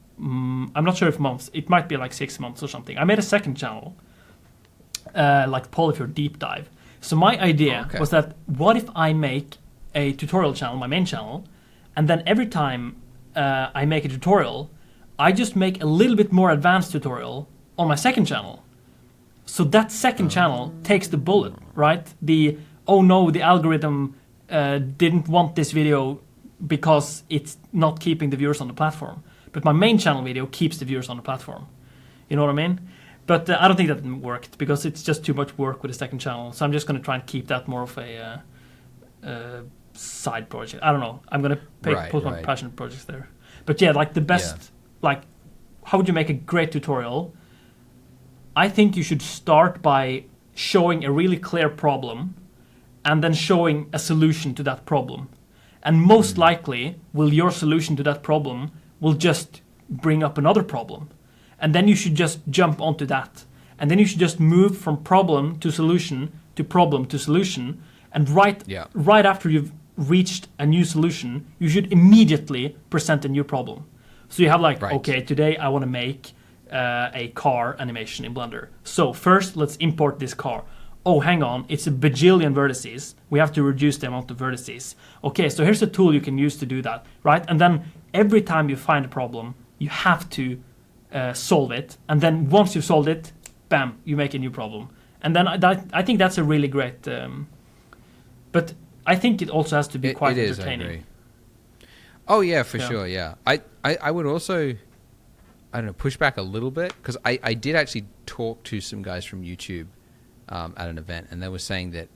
Speaker 1: not sure if months, it might be like 6 months or something. I made a second channel, like Polyfjord Deep Dive. So my idea was that, what if I make a tutorial channel, my main channel, and then every time I make a tutorial, I just make a little bit more advanced tutorial on my second channel. So that second channel takes the bullet, right? Oh no, the algorithm didn't want this video because it's not keeping the viewers on the platform. But my main channel video keeps the viewers on the platform. You know what I mean? But I don't think that worked because it's just too much work with the second channel. So I'm just going to try and keep that more of a side project. I don't know. I'm going to put my passion projects there. But yeah, like the best, like how would you make a great tutorial? I think you should start by showing a really clear problem and then showing a solution to that problem. And most likely, your solution to that problem will just bring up another problem. And then you should just jump onto that. And then you should just move from problem to solution to problem to solution. And right after you've reached a new solution, you should immediately present a new problem. So you have like, okay, today I want to make a car animation in Blender. So first, let's import this car. Oh, hang on, it's a bajillion vertices. We have to reduce the amount of vertices. Okay, so here's a tool you can use to do that, right? And then every time you find a problem, you have to solve it. And then once you've solved it, bam, you make a new problem. And then I think that's a really great... but I think it also has to be quite entertaining.
Speaker 2: I agree. Oh, yeah, for sure, yeah. I would also... I don't know, push back a little bit, because I did actually talk to some guys from YouTube at an event, and they were saying that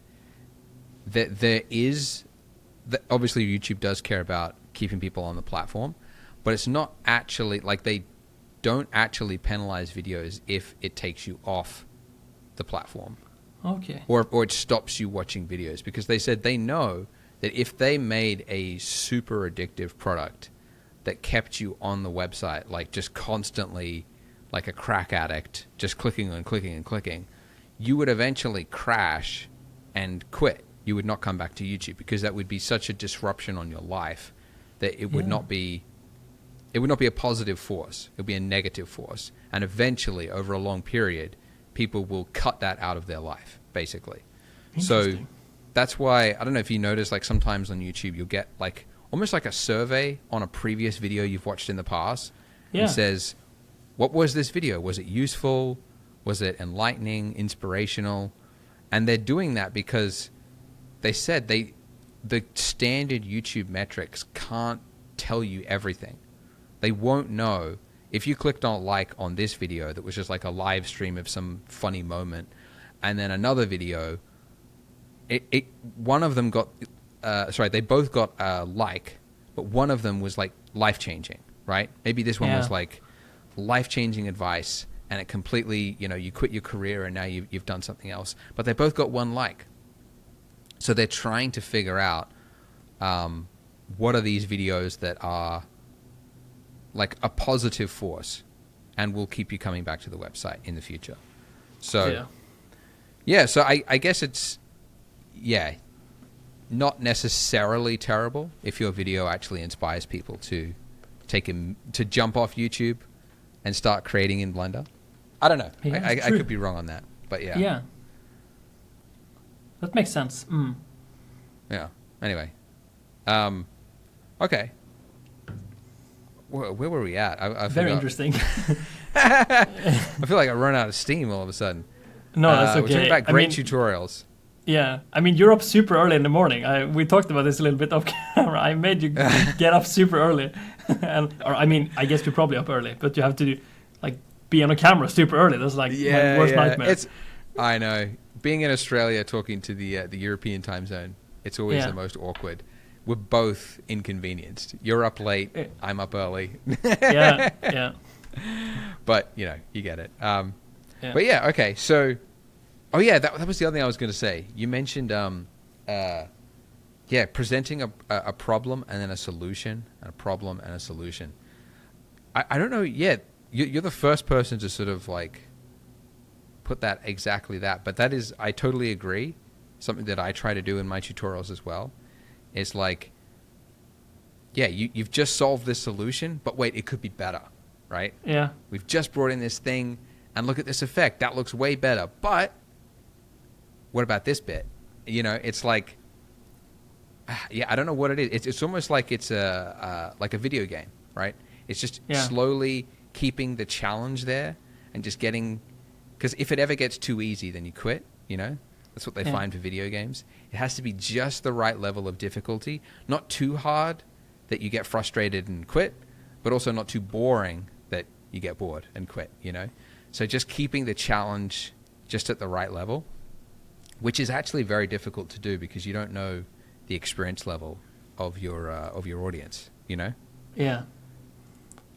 Speaker 2: there is... obviously, YouTube does care about keeping people on the platform, but it's not actually... like, they don't actually penalize videos if it takes you off the platform.
Speaker 1: Okay.
Speaker 2: Or it stops you watching videos, because they said they know that if they made a super addictive product that kept you on the website, like just constantly like a crack addict, just clicking and clicking and clicking, you would eventually crash and quit. You would not come back to YouTube, because that would be such a disruption on your life that it would not be a positive force. It would be a negative force. And eventually, over a long period, people will cut that out of their life, basically. So that's why, I don't know if you notice, like sometimes on YouTube, you'll get like almost like a survey on a previous video you've watched in the past. It says, what was this video? Was it useful? Was it enlightening, inspirational? And they're doing that because they said the standard YouTube metrics can't tell you everything. They won't know if you clicked on like on this video that was just like a live stream of some funny moment, and then another video, one of them got they both got a like, but one of them was like life-changing, right? Maybe this one was like life-changing advice, and it completely, you quit your career and now you've done something else. But they both got one like. So they're trying to figure out what are these videos that are like a positive force and will keep you coming back to the website in the future. So, so I guess it's, not necessarily terrible if your video actually inspires people to jump off YouTube and start creating in Blender. I don't know. I could be wrong on that, but yeah.
Speaker 1: Yeah. That makes sense.
Speaker 2: Yeah. Anyway. Okay. Where were we at? I
Speaker 1: Very interesting.
Speaker 2: I feel like I run out of steam all of a sudden.
Speaker 1: No, that's okay.
Speaker 2: We're talking about great tutorials.
Speaker 1: Yeah. I mean, you're up super early in the morning. We talked about this a little bit off camera. I made you get up super early. I guess you're probably up early, but you have to be on a camera super early. That's my worst nightmare.
Speaker 2: I know. Being in Australia, talking to the European time zone, it's always the most awkward. We're both inconvenienced. You're up late. I'm up early. Yeah. But you get it. But okay. So, that was the other thing I was going to say. You mentioned, presenting a problem and then a solution, and a problem and a solution. I don't know yet. You're the first person to sort of put that exactly that, but that is, I totally agree. Something that I try to do in my tutorials as well. It's you've just solved this solution, but wait, it could be better, right?
Speaker 1: Yeah. We've
Speaker 2: just brought in this thing, and look at this effect. That looks way better. But what about this bit? It's I don't know what it is. It's almost like it's a video game, right? It's just slowly keeping the challenge there and just getting, because if it ever gets too easy, then you quit. That's what they find for video games. It has to be just the right level of difficulty, not too hard that you get frustrated and quit, but also not too boring that you get bored and quit, So just keeping the challenge just at the right level, which is actually very difficult to do because you don't know the experience level of your audience,
Speaker 1: Yeah.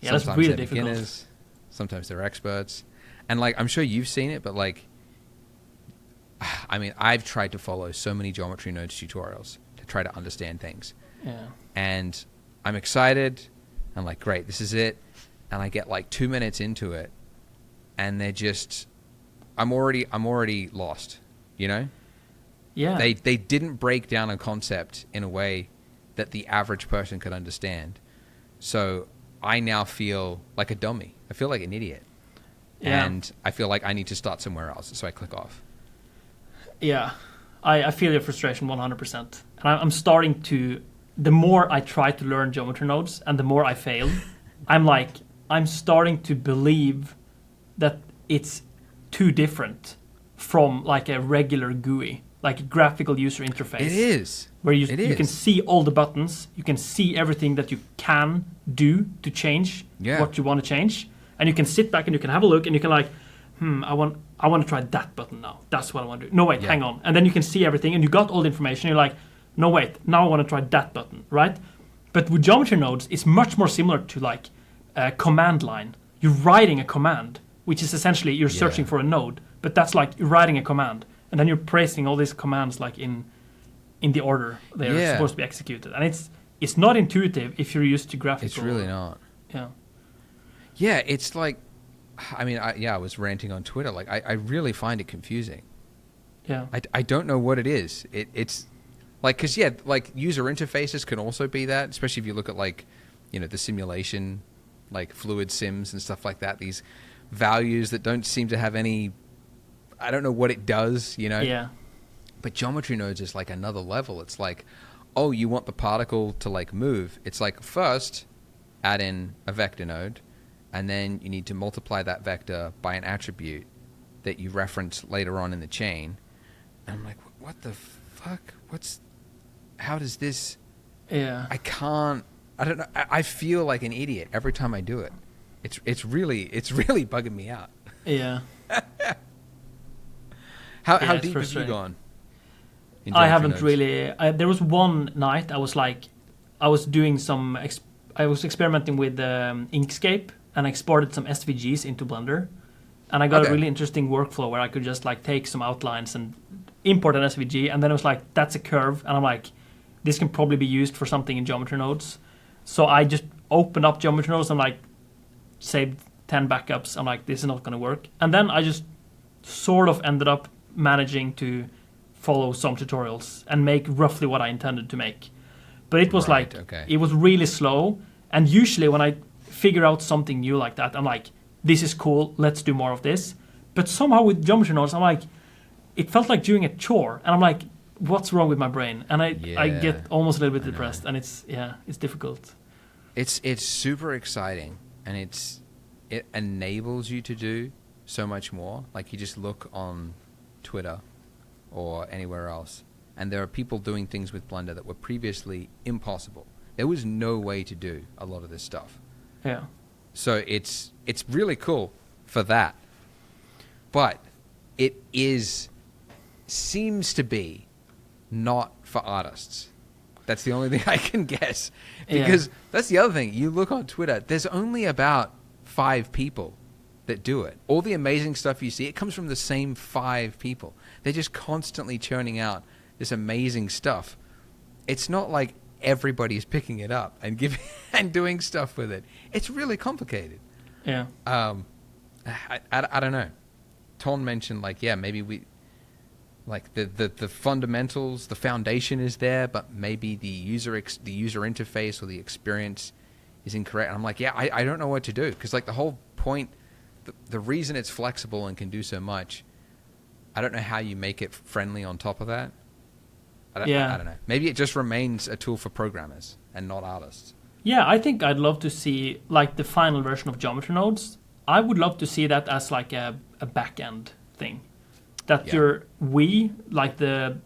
Speaker 1: Yeah,
Speaker 2: sometimes
Speaker 1: that's really
Speaker 2: they're
Speaker 1: difficult.
Speaker 2: Beginners, sometimes they're experts. And I'm sure you've seen it, but I've tried to follow so many Geometry Nodes tutorials to try to understand things.
Speaker 1: Yeah.
Speaker 2: And I'm excited. I'm great, this is it. And I get 2 minutes into it, and they're just, I'm already lost, Yeah. They didn't break down a concept in a way that the average person could understand. So I now feel like a dummy. I feel like an idiot. Yeah. And I feel like I need to start somewhere else. So I click off.
Speaker 1: Yeah. I feel your frustration 100%. And I'm starting to, the more I try to learn Geometry Nodes and the more I fail, I'm starting to believe that it's too different from a regular GUI, a graphical user interface.
Speaker 2: It is.
Speaker 1: Where you can see all the buttons, you can see everything that you can do to change what you want to change, and you can sit back and you can have a look and you can I want to try that button now. That's what I want to do. No, wait, hang on. And then you can see everything and you got all the information. You're no, wait, now I want to try that button, right? But with Geometry Nodes, it's much more similar to a command line. You're writing a command, which is essentially you're searching for a node, but that's you're writing a command. And then you're placing all these commands in the order they're supposed to be executed. And it's not intuitive if you're used to graphical.
Speaker 2: It's really not.
Speaker 1: Yeah.
Speaker 2: Yeah, it's I was ranting on Twitter. I really find it confusing.
Speaker 1: Yeah.
Speaker 2: I don't know what it is. It's because user interfaces can also be that, especially if you look at the simulation, fluid sims and stuff like that. These values that don't seem to have any, I don't know what it does,
Speaker 1: Yeah.
Speaker 2: But Geometry Nodes is another level. It's oh, you want the particle to move. It's first add in a vector node, and then you need to multiply that vector by an attribute that you reference later on in the chain. And I'm what the fuck? How does this?
Speaker 1: Yeah.
Speaker 2: I don't know. I feel like an idiot every time I do it. It's really bugging me out.
Speaker 1: Yeah.
Speaker 2: How deep have you gone
Speaker 1: I haven't really. There was one night I was experimenting with Inkscape and I exported some SVGs into Blender, and I got a really interesting workflow where I could just like take some outlines and import an SVG, and then it was like, that's a curve, and I'm like, this can probably be used for something in geometry nodes. So I just opened up geometry nodes and like saved 10 backups. I'm like, this is not going to work. And then I just sort of ended up managing to follow some tutorials and make roughly what I intended to make. But it was it was really slow. And usually when I figure out something new like that, I'm like, this is cool, let's do more of this. But somehow with geometry nodes, I'm like, it felt like doing a chore. And I'm like, what's wrong with my brain? And I get almost a little bit depressed. And it's difficult.
Speaker 2: It's super exciting, and it enables you to do so much more. Like, you just look on Twitter or anywhere else, and there are people doing things with Blender that were previously impossible. There was no way to do a lot of this stuff.
Speaker 1: Yeah.
Speaker 2: So it's really cool for that. But it seems to be not for artists. That's the only thing I can guess. Because that's the other thing. You look on Twitter, there's only about 5 people that do it. All the amazing stuff you see, it comes from the same 5 people. They're just constantly churning out this amazing stuff. It's not like everybody's picking it up and giving and doing stuff with it. It's really complicated.
Speaker 1: Yeah.
Speaker 2: I don't know. Ton mentioned maybe we the fundamentals, the foundation is there, but maybe the user interface or the experience is incorrect. And I'm like, I don't know what to do, because like the whole point, the reason it's flexible and can do so much, I don't know how you make it friendly on top of that. I don't know. Maybe it just remains a tool for programmers and not artists.
Speaker 1: Yeah, I think I'd love to see like the final version of geometry nodes. I would love to see that as like a back-end thing. That we, like the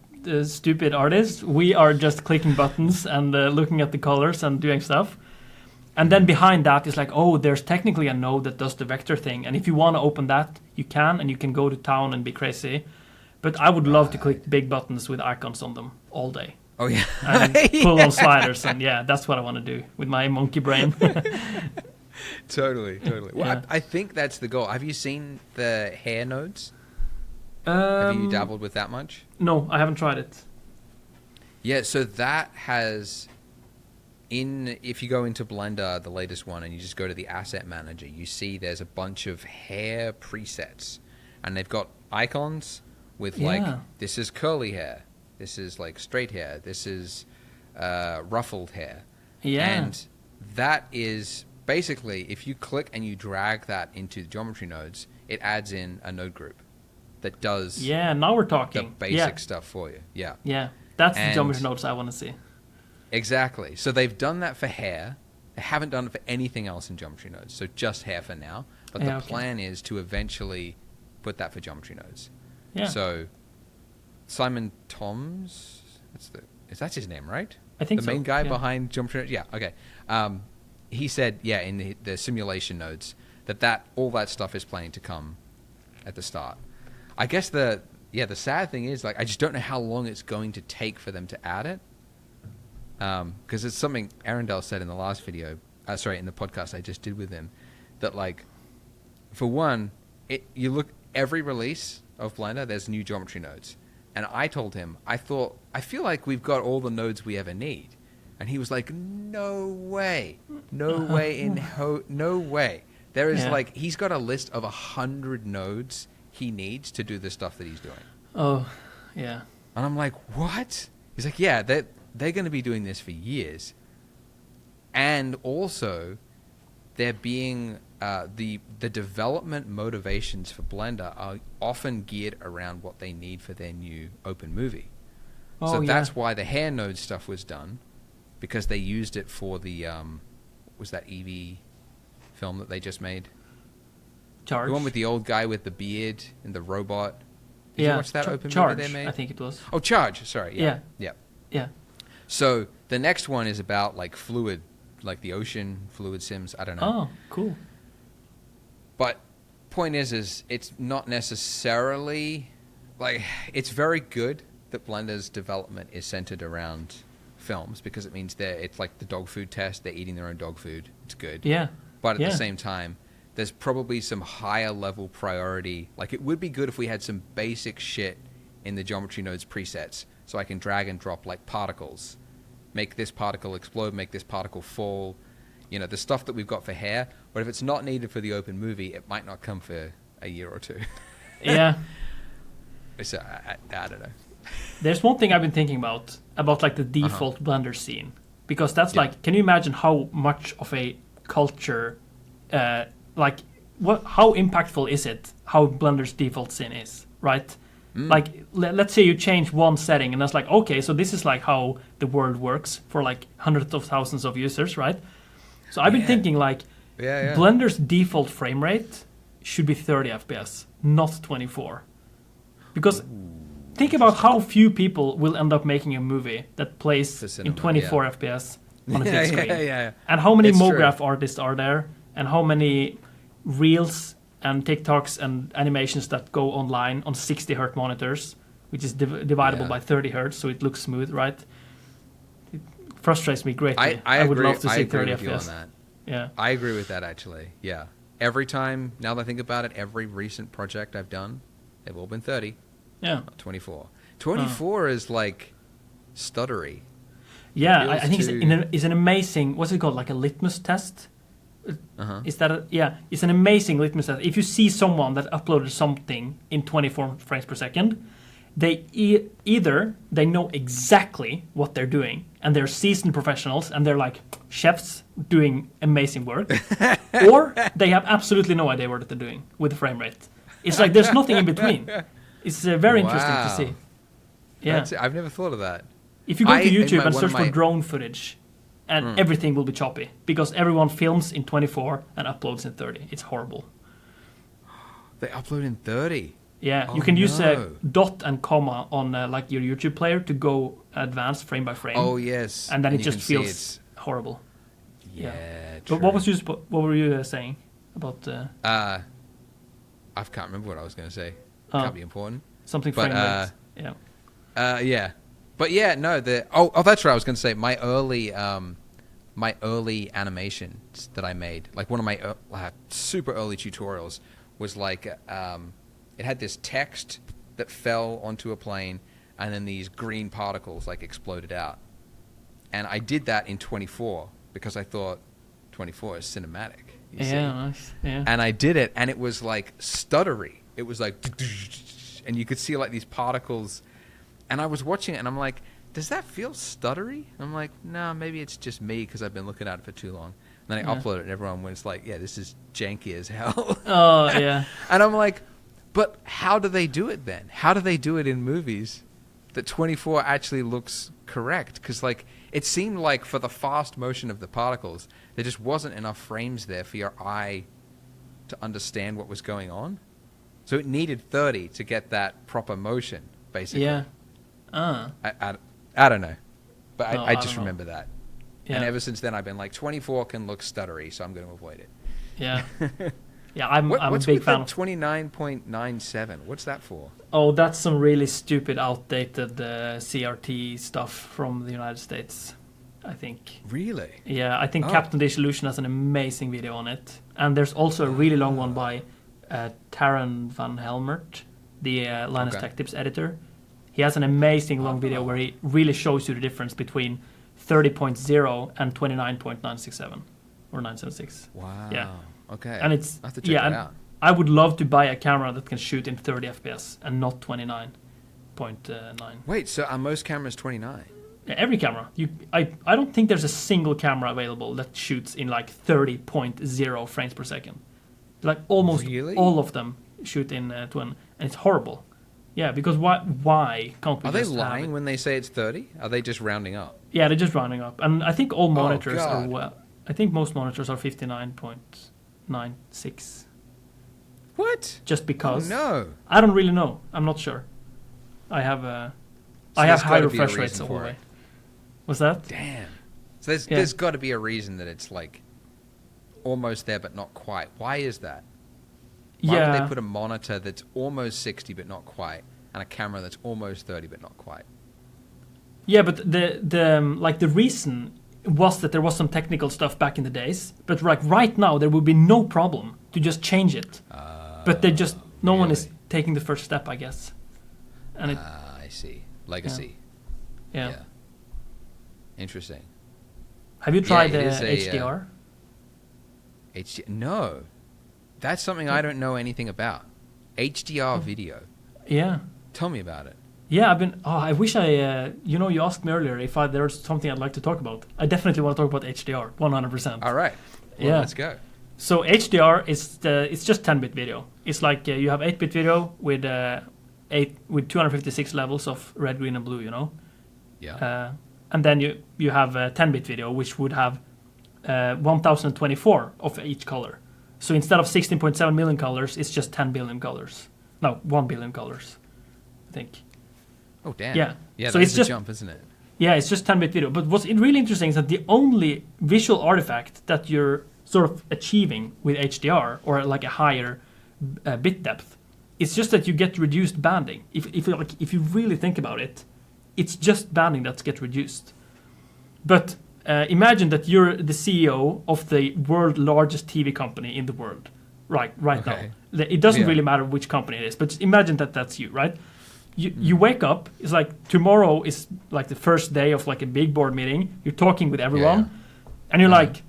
Speaker 1: stupid artists, we are just clicking buttons and looking at the colors and doing stuff. And then behind that is like, oh, there's technically a node that does the vector thing. And if you want to open that, you can, and you can go to town and be crazy. But I would love to click big buttons with icons on them all day.
Speaker 2: Oh, yeah.
Speaker 1: And pull on sliders. And that's what I want to do with my monkey brain.
Speaker 2: Totally. Well, I think that's the goal. Have you seen the hair nodes? Have you dabbled with that much?
Speaker 1: No, I haven't tried it.
Speaker 2: Yeah, so that has... if you go into Blender, the latest one, and you just go to the asset manager, you see there's a bunch of hair presets, and they've got icons with this is curly hair, this is like straight hair, this is ruffled hair. Yeah. And that is basically, if you click and you drag that into the geometry nodes, it adds in a node group that does
Speaker 1: now we're talking.
Speaker 2: The basic stuff for you. Yeah.
Speaker 1: Yeah. That's the geometry nodes I want to see.
Speaker 2: Exactly. So they've done that for hair. They haven't done it for anything else in geometry nodes. So just hair for now. But the plan is to eventually put that for geometry nodes. Yeah. So Simon Toms, that's his name, right?
Speaker 1: I think so.
Speaker 2: The main guy behind geometry nodes? Yeah, okay. He said, in the simulation nodes, that all that stuff is planning to come at the start. I guess the sad thing is, like, I just don't know how long it's going to take for them to add it. Because it's something Arundel said in the last video, in the podcast I just did with him, that like, for one, you look every release of Blender, there's new geometry nodes, and I told him I feel like we've got all the nodes we ever need, and he was like, no way. There is like, he's got a list of 100 nodes he needs to do the stuff that he's doing.
Speaker 1: Oh, yeah.
Speaker 2: And I'm like, what? He's like, yeah, they're going to be doing this for years. And also, they're being... the development motivations for Blender are often geared around what they need for their new open movie. That's why the hair node stuff was done, because they used it for the... was that Eevee film that they just made?
Speaker 1: Charge?
Speaker 2: The one with the old guy with the beard and the robot. Did you watch that open movie they made?
Speaker 1: I think it was.
Speaker 2: Oh, Charge. Sorry.
Speaker 1: Yeah.
Speaker 2: So the next one is about like fluid, like the ocean, fluid sims. I don't know.
Speaker 1: Oh, cool.
Speaker 2: But point is it's not necessarily like, it's very good that Blender's development is centered around films because it means it's like the dog food test. They're eating their own dog food. It's good.
Speaker 1: Yeah.
Speaker 2: But at the same time, there's probably some higher level priority. Like it would be good if we had some basic shit in the geometry nodes presets, so I can drag and drop like particles, make this particle explode, make this particle fall. You know, the stuff that we've got for hair. But if it's not needed for the open movie, it might not come for a year or two.
Speaker 1: Yeah.
Speaker 2: So I don't know.
Speaker 1: There's one thing I've been thinking about like the default Blender scene, because that's like, can you imagine how much of a culture, like how impactful is it? How Blender's default scene is, right? Like let's say you change one setting, and that's like, okay, so this is like how the world works for like hundreds of thousands of users, right? So I've been thinking like, Blender's default frame rate should be 30 FPS, not 24, because. Think about how few people will end up making a movie that plays in 24 FPS on a big screen. And how many MoGraph artists are there, and how many reels and TikToks and animations that go online on 60 Hz monitors, which is dividable by 30 Hz, so it looks smooth, right? It frustrates me greatly. I would love to see 30 FPS. On that. Yeah, I
Speaker 2: agree with that actually. Yeah, every time, now that I think about it, every recent project I've done, they've all been 30.
Speaker 1: Yeah.
Speaker 2: Not 24. 24 is like stuttery.
Speaker 1: Yeah, I think it's an amazing, what's it called, like a litmus test? Is that it's an amazing litmus test. If you see someone that uploaded something in 24 frames per second, they either they know exactly what they're doing, and they're seasoned professionals, and they're like chefs doing amazing work, or they have absolutely no idea what they're doing with the frame rate. It's like there's nothing in between. It's very interesting to see. Yeah,
Speaker 2: I've never thought of that.
Speaker 1: If you go to YouTube and search for drone footage, and everything will be choppy because everyone films in 24 and uploads in 30. It's horrible.
Speaker 2: They upload in 30.
Speaker 1: Yeah, you can use a dot and comma on like your YouTube player to go advanced frame by frame.
Speaker 2: Oh yes,
Speaker 1: and then it just feels horrible.
Speaker 2: Yeah.
Speaker 1: But what were you saying about?
Speaker 2: I can't remember what I was going to say. Can't be important.
Speaker 1: Something frame rate.
Speaker 2: Yeah. But yeah, no. That's right. I was going to say my early animations that I made, like one of my super early tutorials, was like it had this text that fell onto a plane, and then these green particles like exploded out, and I did that in 24 because I thought 24 is cinematic.
Speaker 1: Nice. Yeah.
Speaker 2: And I did it, and it was like stuttery. It was like, and you could see like these particles, and I was watching it, and I'm like, does that feel stuttery? I'm like, no, maybe it's just me because I've been looking at it for too long. And then I upload it, and everyone was like, yeah, this is janky as hell.
Speaker 1: Oh, yeah.
Speaker 2: And I'm like, but how do they do it then? How do they do it in movies that 24 actually looks correct? Because like it seemed like for the fast motion of the particles, there just wasn't enough frames there for your eye to understand what was going on. So it needed 30 to get that proper motion, basically.
Speaker 1: Yeah.
Speaker 2: I don't know. But
Speaker 1: No,
Speaker 2: I just
Speaker 1: don't know.
Speaker 2: remember that.
Speaker 1: Yeah.
Speaker 2: And ever since then, I've been like, 24 can look stuttery, so I'm going to avoid it.
Speaker 1: Yeah. Yeah, I'm a
Speaker 2: What's
Speaker 1: big
Speaker 2: with
Speaker 1: fan
Speaker 2: the
Speaker 1: of
Speaker 2: 29.97? What's that for?
Speaker 1: Oh, that's some really stupid, outdated CRT stuff from the United States, I think.
Speaker 2: Really?
Speaker 1: Yeah, I think Captain Disillusion has an amazing video on it. And there's also a really long one by Taran van Helmert, the Linus Tech Tips editor. He has an amazing long video where he really shows you the difference between 30.0 and 29.967 or 976.
Speaker 2: Wow.
Speaker 1: Yeah.
Speaker 2: Okay.
Speaker 1: And it's
Speaker 2: I have to check that out.
Speaker 1: I would love to buy a camera that can shoot in 30 FPS and not 29.9.
Speaker 2: Wait, so are most cameras 29?
Speaker 1: Yeah, every camera. I don't think there's a single camera available that shoots in like 30.0 frames per second. Like almost all of them shoot in twin, and it's horrible. Yeah, because why can't we?
Speaker 2: Are they lying when they say it's 30? Are they just rounding up?
Speaker 1: Yeah, they're just rounding up, and I think all monitors are. Well, I think most monitors are 59.96.
Speaker 2: What?
Speaker 1: Just because?
Speaker 2: Oh, no.
Speaker 1: I don't really know. I'm not sure. I have high refresh rates all the way. What's that?
Speaker 2: Damn. So there's got to be a reason that it's like almost there but not quite. Why is that? Why would they put a monitor that's almost 60 but not quite and a camera that's almost 30 but not quite.
Speaker 1: Yeah, but the reason was that there was some technical stuff back in the days, but like right now there would be no problem to just change it. But they just no one is taking the first step, I guess. And
Speaker 2: I see. Legacy.
Speaker 1: Yeah.
Speaker 2: Interesting.
Speaker 1: Have you tried HDR?
Speaker 2: No. That's something I don't know anything about. HDR video.
Speaker 1: Yeah.
Speaker 2: Tell me about it.
Speaker 1: Yeah, I wish you asked me earlier if there was something I'd like to talk about. I definitely want to talk about HDR, 100%.
Speaker 2: All right. Well, let's go.
Speaker 1: So HDR it's just 10-bit video. It's like you have 8-bit video with 256 levels of red, green, and blue.
Speaker 2: Yeah.
Speaker 1: And then you have 10-bit video, which would have 1024 of each color. So instead of 16.7 million colors, it's just 10 billion colors. No, 1 billion colors, I think.
Speaker 2: Oh, damn.
Speaker 1: Yeah.
Speaker 2: Yeah,
Speaker 1: so
Speaker 2: that's a jump, isn't it?
Speaker 1: Yeah, it's just 10-bit video. But what's really interesting is that the only visual artifact that you're sort of achieving with HDR, or like a higher bit depth, it's just that you get reduced banding. If you really think about it, it's just banding that gets reduced. But imagine that you're the CEO of the world's largest TV company in the world, right now. It doesn't really matter which company it is, but imagine that that's you, right? You wake up, it's like tomorrow is like the first day of like a big board meeting. You're talking with everyone, and you're like,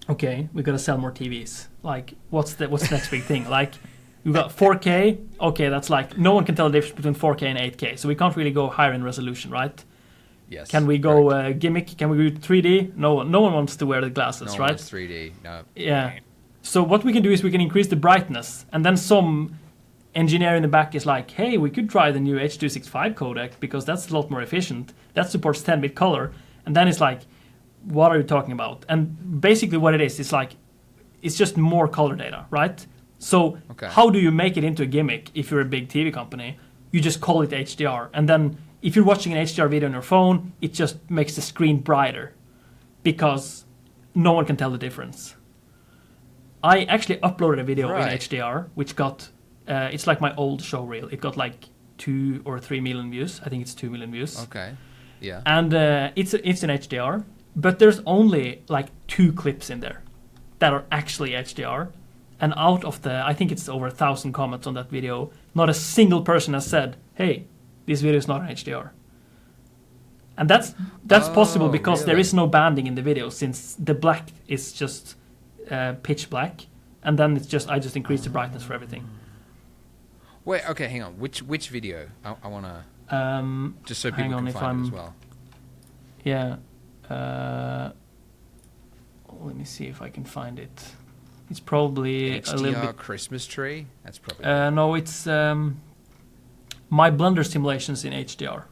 Speaker 1: okay, we gotta sell more TVs. Like, what's the next big thing? Like, you got 4K. Okay, that's like no one can tell the difference between 4K and 8K, so we can't really go higher in resolution, right?
Speaker 2: Yes.
Speaker 1: Can we go gimmick? Can we go 3D? No one wants to wear the glasses,
Speaker 2: right?
Speaker 1: No one
Speaker 2: wants 3D. No.
Speaker 1: Yeah. So what we can do is we can increase the brightness, and then some engineer in the back is like, hey, we could try the new H.265 codec because that's a lot more efficient. That supports 10-bit color. And then it's like, what are you talking about? And basically what it is like, it's just more color data, right? So how do you make it into a gimmick if you're a big TV company? You just call it HDR. And then if you're watching an HDR video on your phone, it just makes the screen brighter because no one can tell the difference. I actually uploaded a video in HDR, which got... it's like my old show reel. It got like 2 or 3 million views. I think it's 2 million views.
Speaker 2: Okay. Yeah.
Speaker 1: And it's in HDR, but there's only like 2 clips in there that are actually HDR. And out of I think it's over 1,000 comments on that video, not a single person has said, hey, this video is not in HDR. And that's possible because there is no banding in the video, since the black is just pitch black. And then I just increase the brightness for everything.
Speaker 2: Wait, okay, hang on. Which video? I want to... just so people can find it as well.
Speaker 1: Yeah. Let me see if I can find it. It's probably
Speaker 2: HDR
Speaker 1: a little bit...
Speaker 2: Christmas tree? That's probably...
Speaker 1: no, it's my Blender simulations in HDR.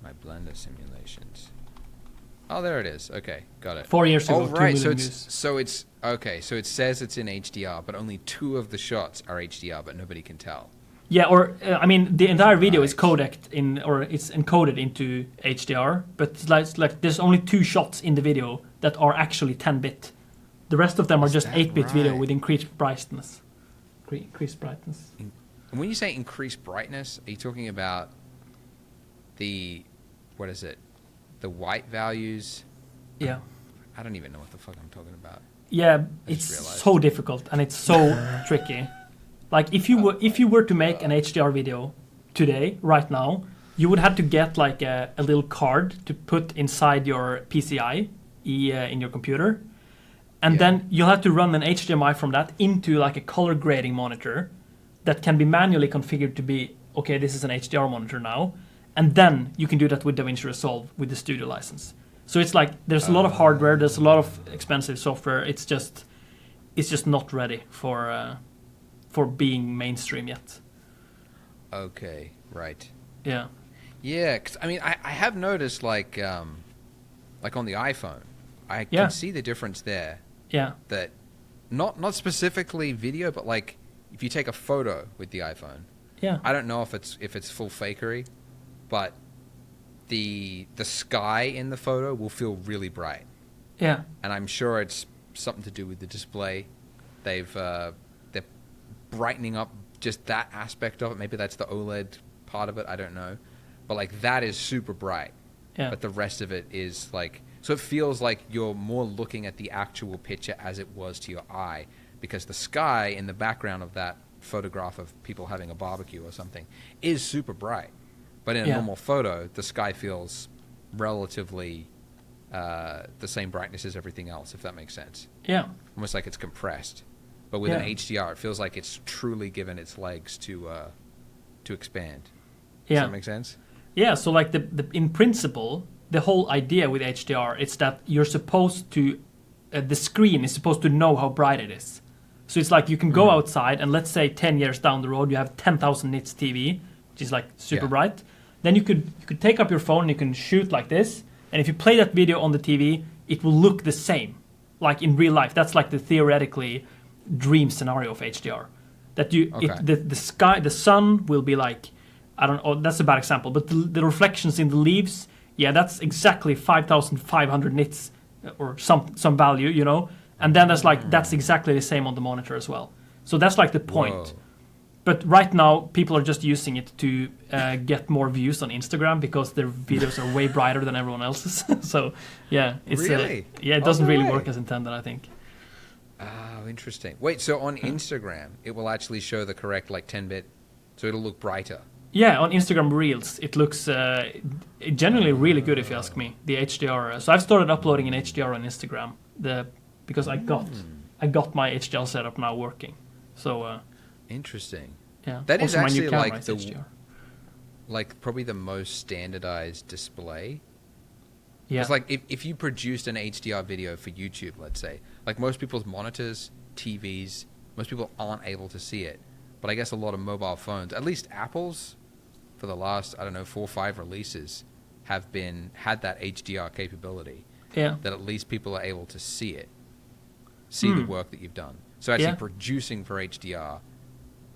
Speaker 2: My Blender simulations. Oh, there it is. Okay, got it.
Speaker 1: 4 years ago,
Speaker 2: oh, right. So
Speaker 1: it's
Speaker 2: okay. So it says it's in HDR, but only 2 of the shots are HDR, but nobody can tell.
Speaker 1: Yeah, or I mean, the entire video is codeced or it's encoded into HDR, but it's like there's only 2 shots in the video that are actually 10-bit. The rest of them are just 8-bit video with increased brightness. Increased brightness.
Speaker 2: And when you say increased brightness, are you talking about what is it? The white values?
Speaker 1: Yeah.
Speaker 2: I don't even know what the fuck I'm talking about.
Speaker 1: Yeah, it's so difficult and it's so tricky. Like if you were to make an HDR video today, right now, you would have to get like a little card to put inside your PCI in your computer. And then you'll have to run an HDMI from that into like a color grading monitor that can be manually configured to be, okay, this is an HDR monitor now. And then you can do that with DaVinci Resolve with the studio license. So it's like there's a lot of hardware, there's a lot of expensive software. It's just not ready for being mainstream yet.
Speaker 2: Okay, right.
Speaker 1: Yeah.
Speaker 2: Yeah, 'cause, I mean, I have noticed like on the iPhone, I can see the difference there.
Speaker 1: Yeah.
Speaker 2: That not specifically video, but like if you take a photo with the iPhone.
Speaker 1: Yeah.
Speaker 2: I don't know if it's full fakery, but the sky in the photo will feel really bright.
Speaker 1: Yeah.
Speaker 2: And I'm sure it's something to do with the display. They're brightening up just that aspect of it, maybe that's the OLED part of it, I don't know. But like that is super bright.
Speaker 1: Yeah.
Speaker 2: But the rest of it is like, so it feels like you're more looking at the actual picture as it was to your eye, because the sky in the background of that photograph of people having a barbecue or something is super bright. But in a normal photo, the sky feels relatively the same brightness as everything else, if that makes sense.
Speaker 1: Yeah.
Speaker 2: Almost like it's compressed. But with an HDR, it feels like it's truly given its legs to expand. Does that make sense?
Speaker 1: Yeah, so like the in principle, the whole idea with HDR is that you're supposed to, the screen is supposed to know how bright it is. So it's like you can go outside and let's say 10 years down the road you have 10,000 nits TV, which is like super bright. Then you could take up your phone and you can shoot like this. And if you play that video on the TV, it will look the same, like in real life. That's like the theoretically dream scenario of HDR. That the sky, the sun will be like, I don't know, that's a bad example, but the reflections in the leaves, that's exactly 5,500 nits or some value, you know. And then that's exactly the same on the monitor as well. So that's like the point.
Speaker 2: Whoa.
Speaker 1: But right now, people are just using it to get more views on Instagram because their videos are way brighter than everyone else's. So, it's
Speaker 2: really?
Speaker 1: It doesn't really work as intended, I think.
Speaker 2: Oh, interesting. Wait, so on Instagram, it will actually show the correct like 10-bit, so it'll look brighter.
Speaker 1: Yeah, on Instagram Reels, it looks generally really good if you ask me. The HDR. So I've started uploading in HDR on Instagram because I got my HDR setup now working. So.
Speaker 2: Interesting.
Speaker 1: Yeah.
Speaker 2: That is
Speaker 1: also
Speaker 2: actually
Speaker 1: my new
Speaker 2: like
Speaker 1: HDR.
Speaker 2: Like probably the most standardized display.
Speaker 1: Yeah.
Speaker 2: It's like if you produced an HDR video for YouTube, let's say, like most people's monitors, TVs, most people aren't able to see it. But I guess a lot of mobile phones, at least Apple's, for the last, 4 or 5 releases, had that HDR capability.
Speaker 1: Yeah.
Speaker 2: That at least people are able to see it, see the work that you've done. So actually producing for HDR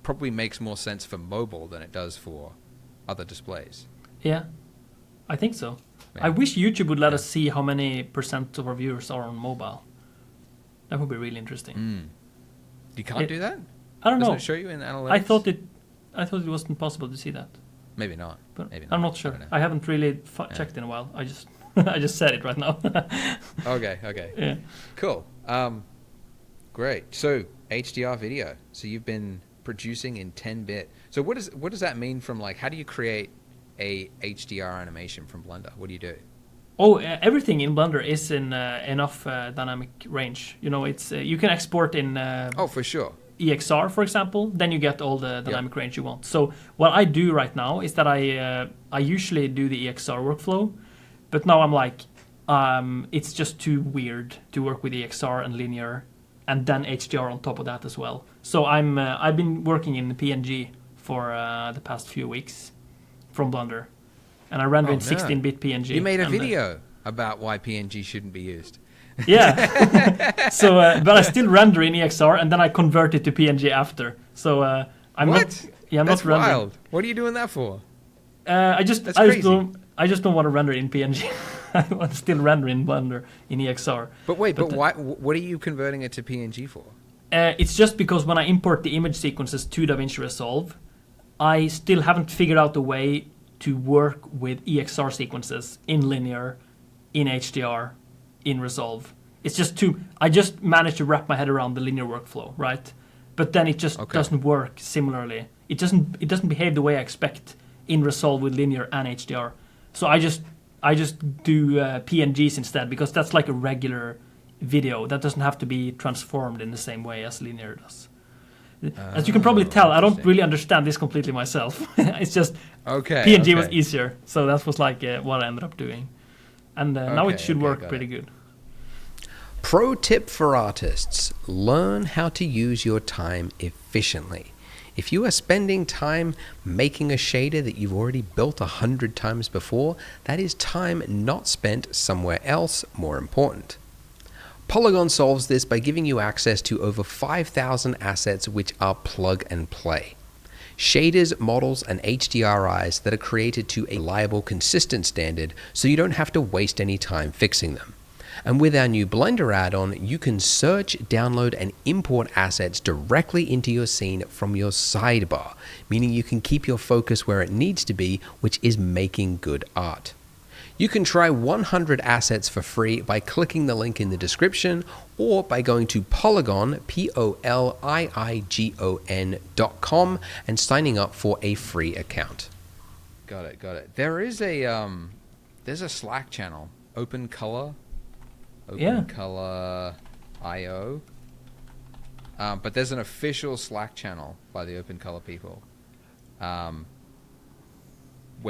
Speaker 2: probably makes more sense for mobile than it does for other displays.
Speaker 1: Yeah, I think so.
Speaker 2: Yeah.
Speaker 1: I wish YouTube would let us see how many % of our viewers are on mobile. That would be really interesting.
Speaker 2: You can't do that?
Speaker 1: I don't know.
Speaker 2: Doesn't it show you in analytics?
Speaker 1: I thought it wasn't possible to see that.
Speaker 2: Maybe not.
Speaker 1: But
Speaker 2: Maybe not.
Speaker 1: I'm not sure. I haven't really checked in a while. I just I just said it right now.
Speaker 2: Okay.
Speaker 1: Yeah.
Speaker 2: Cool. Great. So HDR video. So you've been producing in 10-bit. So what does that mean from like, how do you create a HDR animation from Blender? What do you do?
Speaker 1: Oh, everything in Blender is in enough dynamic range. You know, it's you can export in.
Speaker 2: For sure.
Speaker 1: EXR, for example, then you get all the dynamic range you want. So what I do right now is that I usually do the EXR workflow, but now I'm like, it's just too weird to work with EXR and linear, and then HDR on top of that as well. So I've been working in PNG for the past few weeks from Blender, and I render in 16-bit PNG.
Speaker 2: You made a video about why PNG shouldn't be used.
Speaker 1: Yeah. So, but I still render in EXR, and then I convert it to PNG after. So I'm
Speaker 2: what?
Speaker 1: I'm
Speaker 2: That's
Speaker 1: not rendering.
Speaker 2: wild. What are you doing that for?
Speaker 1: I just don't want to render in PNG. I want to still render in Blender in EXR.
Speaker 2: But wait, but why? What are you converting it to PNG for?
Speaker 1: It's just because when I import the image sequences to DaVinci Resolve, I still haven't figured out a way to work with EXR sequences in linear, in HDR, in Resolve. It's just I just managed to wrap my head around the linear workflow, right? But then it just doesn't work similarly. It doesn't behave the way I expect in Resolve with linear and HDR. So I just do PNGs instead, because that's like a regular video that doesn't have to be transformed in the same way as linear does. As you can probably tell, I don't really understand this completely myself. It's just PNG was easier, so that was like what I ended up doing. And now it should work pretty good.
Speaker 2: Pro tip for artists: learn how to use your time efficiently. If you are spending time making a shader that you've already built 100 times before, that is time not spent somewhere else more important. Poliigon solves this by giving you access to over 5,000 assets which are plug and play. Shaders, models, and HDRIs that are created to a reliable, consistent standard, so you don't have to waste any time fixing them. And with our new Blender add-on, you can search, download, and import assets directly into your scene from your sidebar, meaning you can keep your focus where it needs to be, which is making good art. You can try 100 assets for free by clicking the link in the description or by going to Poliigon, Poliigon.com and signing up for a free account. Got it. There is there's a Slack channel, Open Color IO. But there's an official Slack channel by the Open Color people, where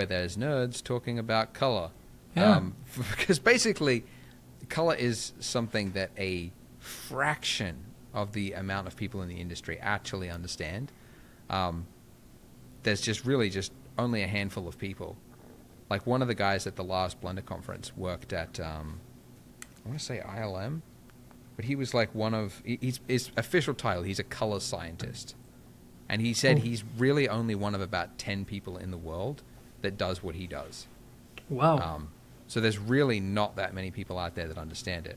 Speaker 2: there's nerds talking about color.
Speaker 1: Yeah.
Speaker 2: Because basically, color is something that a fraction of the amount of people in the industry actually understand. There's just only a handful of people. Like one of the guys at the last Blender conference worked at, I want to say ILM, but he was like his official title, he's a color scientist. And he said he's really only one of about 10 people in the world that does what he does.
Speaker 1: Wow.
Speaker 2: So there's really not that many people out there that understand it.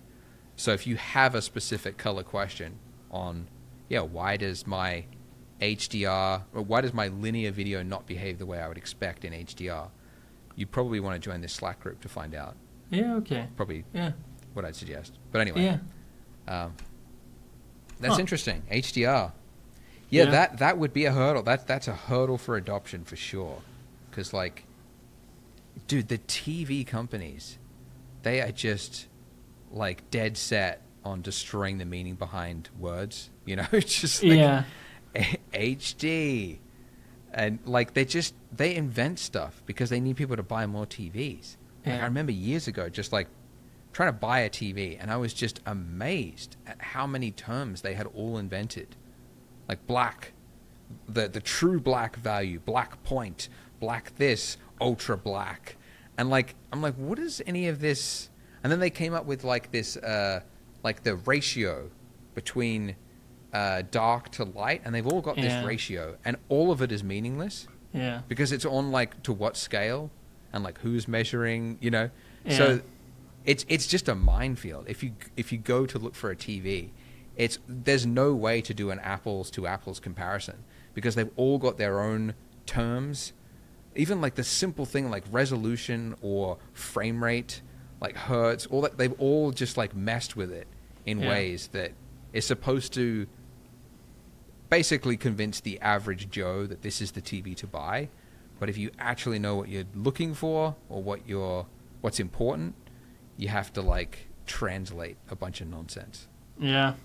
Speaker 2: So if you have a specific color question on, why does my HDR, or why does my linear video not behave the way I would expect in HDR, you probably want to join this Slack group to find out.
Speaker 1: Yeah, okay.
Speaker 2: Probably what I'd suggest. But anyway.
Speaker 1: Yeah.
Speaker 2: That's interesting. HDR. Yeah, that would be a hurdle. That's a hurdle for adoption for sure. Because, like, dude, the TV companies, they are just, like, dead set on destroying the meaning behind words. You know, just like HD. And, like, they invent stuff because they need people to buy more TVs.
Speaker 1: Yeah.
Speaker 2: Like, I remember years ago just, like, trying to buy a TV, and I was just amazed at how many terms they had all invented. Like black, the true black value, black point, black this, ultra black. And like, I'm like, what is any of this? And then they came up with like this, like the ratio between dark to light, and they've all got this ratio, and all of it is meaningless.
Speaker 1: Yeah. Because
Speaker 2: it's on like to what scale, and like who's measuring, you know. Yeah. So it's just a minefield. If you go to look for a TV, there's no way to do an apples to apples comparison because they've all got their own terms. Even like the simple thing like resolution or frame rate, like hertz, all that, they've all just like messed with it in ways that is supposed to basically convince the average Joe that this is the TV to buy. But if you actually know what you're looking for or what's important, you have to like translate a bunch of nonsense.
Speaker 1: Yeah.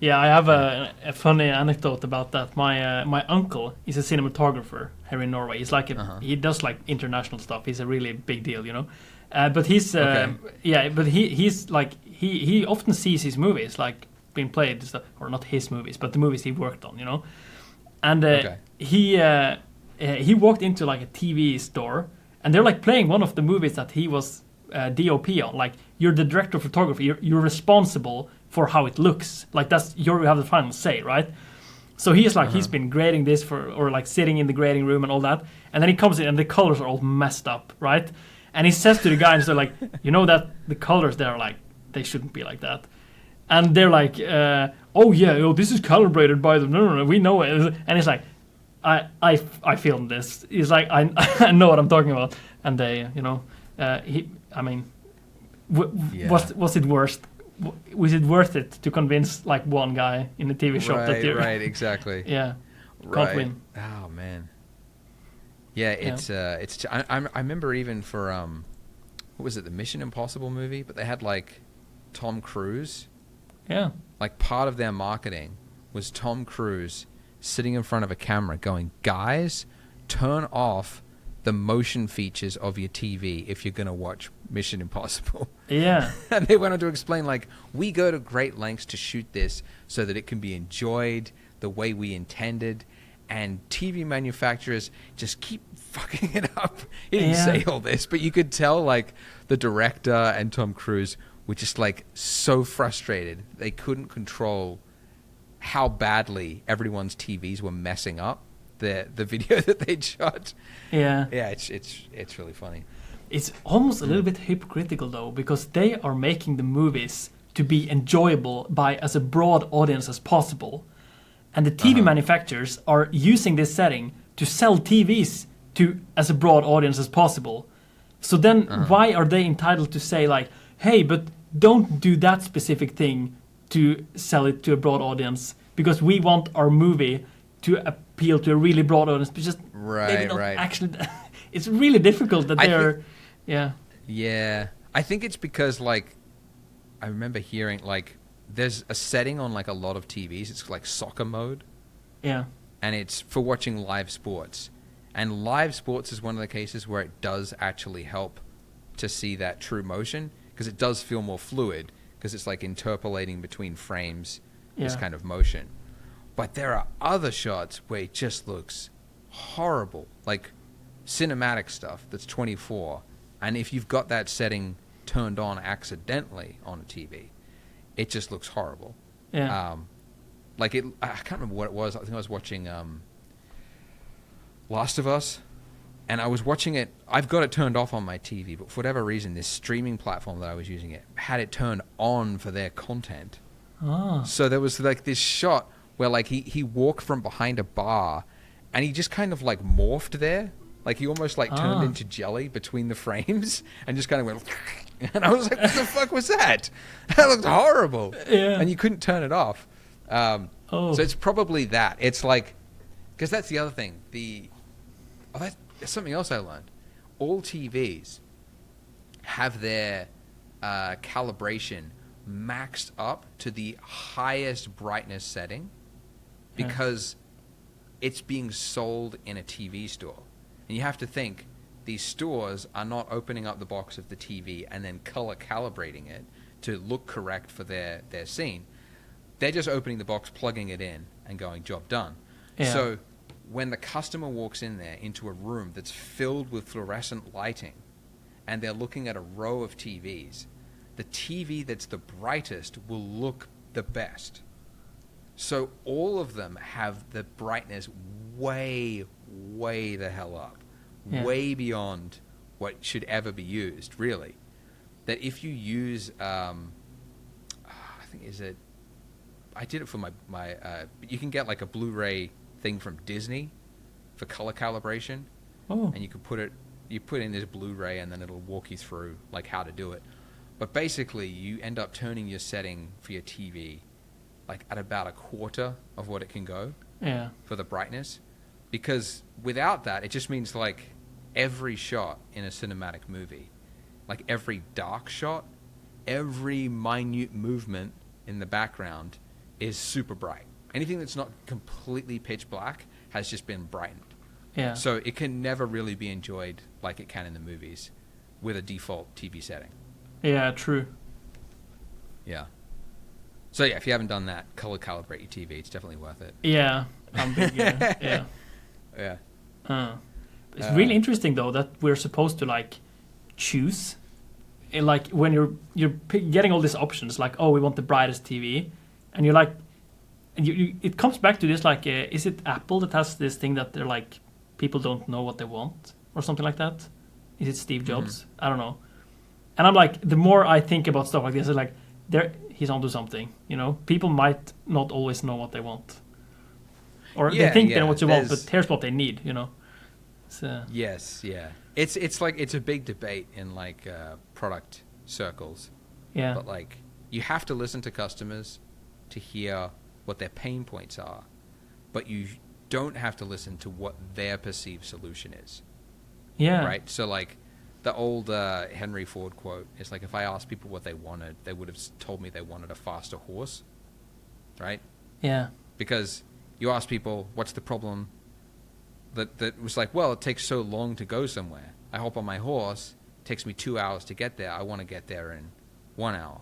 Speaker 1: Yeah, I have a funny anecdote about that. My uncle is a cinematographer here in Norway. He's like he does like international stuff. He's a really big deal, you know. But he's he's like he often sees his movies like being played, or not his movies, but the movies he worked on, you know. And he walked into like a TV store, and they're like playing one of the movies that he was DOP on. Like, you're the director of photography. You're responsible for how it looks. Like, you have the final say, right? So he's like, he's been grading this or like sitting in the grading room and all that. And then he comes in and the colors are all messed up, right? And he says to the guys, they're like, you know that the colors there are like, they shouldn't be like that. And they're like, this is calibrated by the, no, we know it. And he's like, I filmed this. He's like, I know what I'm talking about. And they, you know, was it worth? Was it worth it to convince like one guy in the TV shop that you
Speaker 2: right, exactly.
Speaker 1: Yeah,
Speaker 2: right.
Speaker 1: Can't win.
Speaker 2: Oh man. Yeah, it's I remember even for what was it, the Mission Impossible movie? But they had like Tom Cruise.
Speaker 1: Yeah. Like
Speaker 2: part of their marketing was Tom Cruise sitting in front of a camera going, "Guys, turn off the motion features of your TV if you're going to watch Mission Impossible."
Speaker 1: Yeah.
Speaker 2: And they went on to explain, like, we go to great lengths to shoot this so that it can be enjoyed the way we intended, and TV manufacturers just keep fucking it up. He didn't say all this, but you could tell, like, the director and Tom Cruise were just, like, so frustrated. They couldn't control how badly everyone's TVs were messing up the video that they'd shot.
Speaker 1: Yeah.
Speaker 2: Yeah, it's really funny.
Speaker 1: it's almost a little bit hypocritical though, because they are making the movies to be enjoyable by as a broad audience as possible. And the TV manufacturers are using this setting to sell TVs to as a broad audience as possible. So then why are they entitled to say like, hey, but don't do that specific thing to sell it to a broad audience, because we want our movie to appeal to a really broad audience, but just maybe not actually. It's really difficult that they're,
Speaker 2: Yeah, I think it's because like, I remember hearing like, there's a setting on like a lot of TVs. It's like soccer mode.
Speaker 1: Yeah.
Speaker 2: And it's for watching live sports. And live sports is one of the cases where it does actually help to see that true motion, because it does feel more fluid, because it's like interpolating between frames, this kind of motion. But there are other shots where it just looks horrible, like cinematic stuff that's 24. And if you've got that setting turned on accidentally on a TV, it just looks horrible.
Speaker 1: Yeah.
Speaker 2: Like it, I can't remember what it was. I think I was watching Last of Us, and I was watching it. I've got it turned off on my TV, but for whatever reason, this streaming platform that I was using it had it turned on for their content.
Speaker 1: Oh.
Speaker 2: So there was like this shot where like he walked from behind a bar, and he just kind of like morphed there. Like he almost like turned into jelly between the frames, and just kind of went. And I was like, "What the fuck was that? That looked horrible."
Speaker 1: Yeah.
Speaker 2: And you couldn't turn it off. So it's probably that. It's like, because that's the other thing. That's something else I learned. All TVs have their calibration maxed up to the highest brightness setting, because it's being sold in a TV store. And you have to think, these stores are not opening up the box of the TV and then color calibrating it to look correct for their scene. They're just opening the box, plugging it in, and going, job done.
Speaker 1: Yeah.
Speaker 2: So when the customer walks in there into a room that's filled with fluorescent lighting, and they're looking at a row of TVs, the TV that's the brightest will look the best. So all of them have the brightness way, way the hell up. Way beyond what should ever be used, really. That if you use, I think I did it for my you can get like a Blu-ray thing from Disney for color calibration. And you put in this Blu-ray, and then it'll walk you through like how to do it. But basically you end up turning your setting for your TV like at about a quarter of what it can go for the brightness. Because without that, it just means like every shot in a cinematic movie, like every dark shot, every minute movement in the background is super bright. Anything that's not completely pitch black has just been brightened.
Speaker 1: Yeah.
Speaker 2: So it can never really be enjoyed like it can in the movies with a default TV setting.
Speaker 1: Yeah, true.
Speaker 2: Yeah. So yeah, if you haven't done that, color calibrate your TV. It's definitely worth it.
Speaker 1: Yeah, I'm big. Yeah.
Speaker 2: Yeah.
Speaker 1: It's really interesting though that we're supposed to like choose, and like when you're getting all these options, like we want the brightest TV, and you're like, and it comes back to this like, is it Apple that has this thing that they're like, people don't know what they want or something like that? Is it Steve Jobs? I don't know. And I'm like, the more I think about stuff like this, it's like, he's onto something. You know, people might not always know what they want, or they think they know what you want, but here's what they need. You know.
Speaker 2: Yes, yeah. It's like it's a big debate in like product circles.
Speaker 1: Yeah.
Speaker 2: But like you have to listen to customers to hear what their pain points are, but you don't have to listen to what their perceived solution is.
Speaker 1: Yeah.
Speaker 2: Right? So like the old Henry Ford quote is like, if I asked people what they wanted, they would have told me they wanted a faster horse. Right?
Speaker 1: Yeah.
Speaker 2: Because you ask people, what's the problem? That was like, well, it takes so long to go somewhere. I hop on my horse, it takes me 2 hours to get there. I want to get there in 1 hour.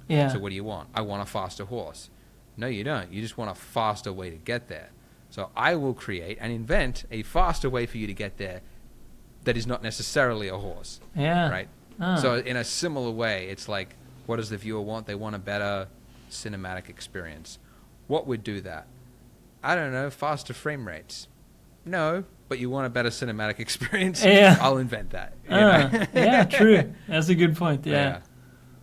Speaker 1: Yeah.
Speaker 2: So what do you want? I want a faster horse. No, you don't. You just want a faster way to get there. So I will create and invent a faster way for you to get there that is not necessarily a horse.
Speaker 1: Yeah.
Speaker 2: Right? So in a similar way, it's like, what does the viewer want? They want a better cinematic experience. What would do that? I don't know, faster frame rates. No, but you want a better cinematic experience?
Speaker 1: Yeah.
Speaker 2: I'll invent that. You know?
Speaker 1: Yeah, true. That's a good point.
Speaker 2: Yeah.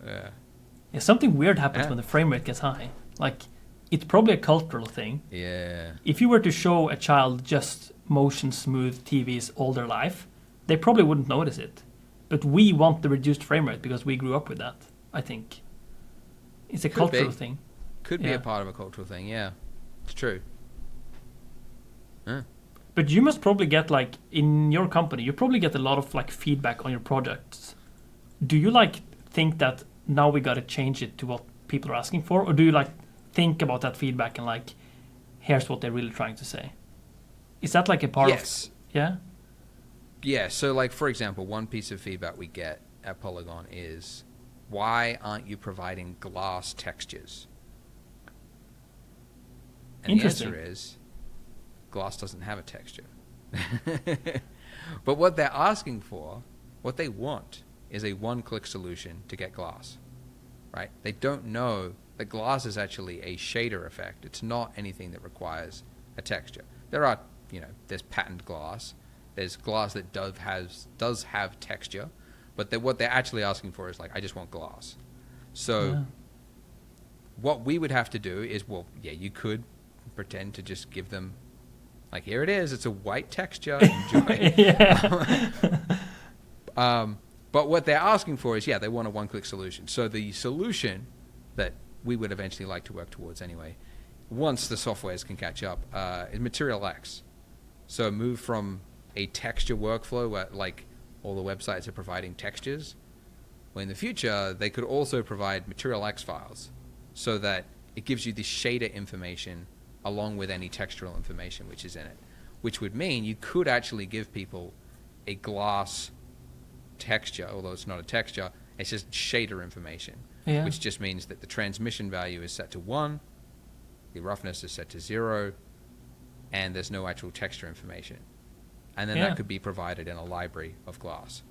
Speaker 1: Yeah, something weird happens when the frame rate gets high. Like, it's probably a cultural thing.
Speaker 2: Yeah.
Speaker 1: If you were to show a child just motion smooth TVs all their life, they probably wouldn't notice it. But we want the reduced frame rate because we grew up with that, I think. It's a cultural thing.
Speaker 2: Could be a part of a cultural thing, yeah. It's true.
Speaker 1: But you must probably get, like, in your company, you probably get a lot of, like, feedback on your projects. Do you, like, think that now we got to change it to what people are asking for? Or do you, like, think about that feedback and, like, here's what they're really trying to say? Is that, like, a part of... Yeah?
Speaker 2: Yeah, so, like, for example, one piece of feedback we get at Poliigon is, why aren't you providing glass textures? And the answer is, glass doesn't have a texture. But what they're asking for, what they want, is a one-click solution to get glass, right? They don't know that glass is actually a shader effect. It's not anything that requires a texture. There are, there's patterned glass. There's glass that does have texture, but what they're actually asking for is, like, I just want glass. So what we would have to do is, you could pretend to just give them, like, here it is, it's a white texture, enjoy. But what they're asking for is, they want a one-click solution. So the solution that we would eventually like to work towards anyway, once the softwares can catch up, is Material X. So move from a texture workflow where, like, all the websites are providing textures. Well, in the future, they could also provide Material X files so that it gives you the shader information along with any textural information which is in it, which would mean you could actually give people a glass texture, although it's not a texture, it's just shader information, which just means that the transmission value is set to 1, the roughness is set to 0, and there's no actual texture information. And then that could be provided in a library of glass.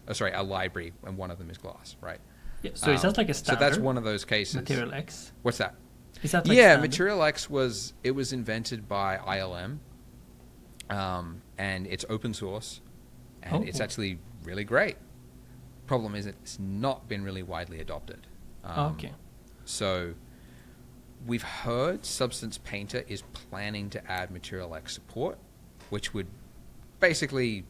Speaker 2: A library, and one of them is glass, right?
Speaker 1: Yeah, so is that like a standard?
Speaker 2: So that's one of those cases.
Speaker 1: Material X?
Speaker 2: What's that?
Speaker 1: Is that like standard?
Speaker 2: Material X was invented by ILM, and it's open source, and it's actually really great. Problem is it's not been really widely adopted. So we've heard Substance Painter is planning to add Material X support, which would basically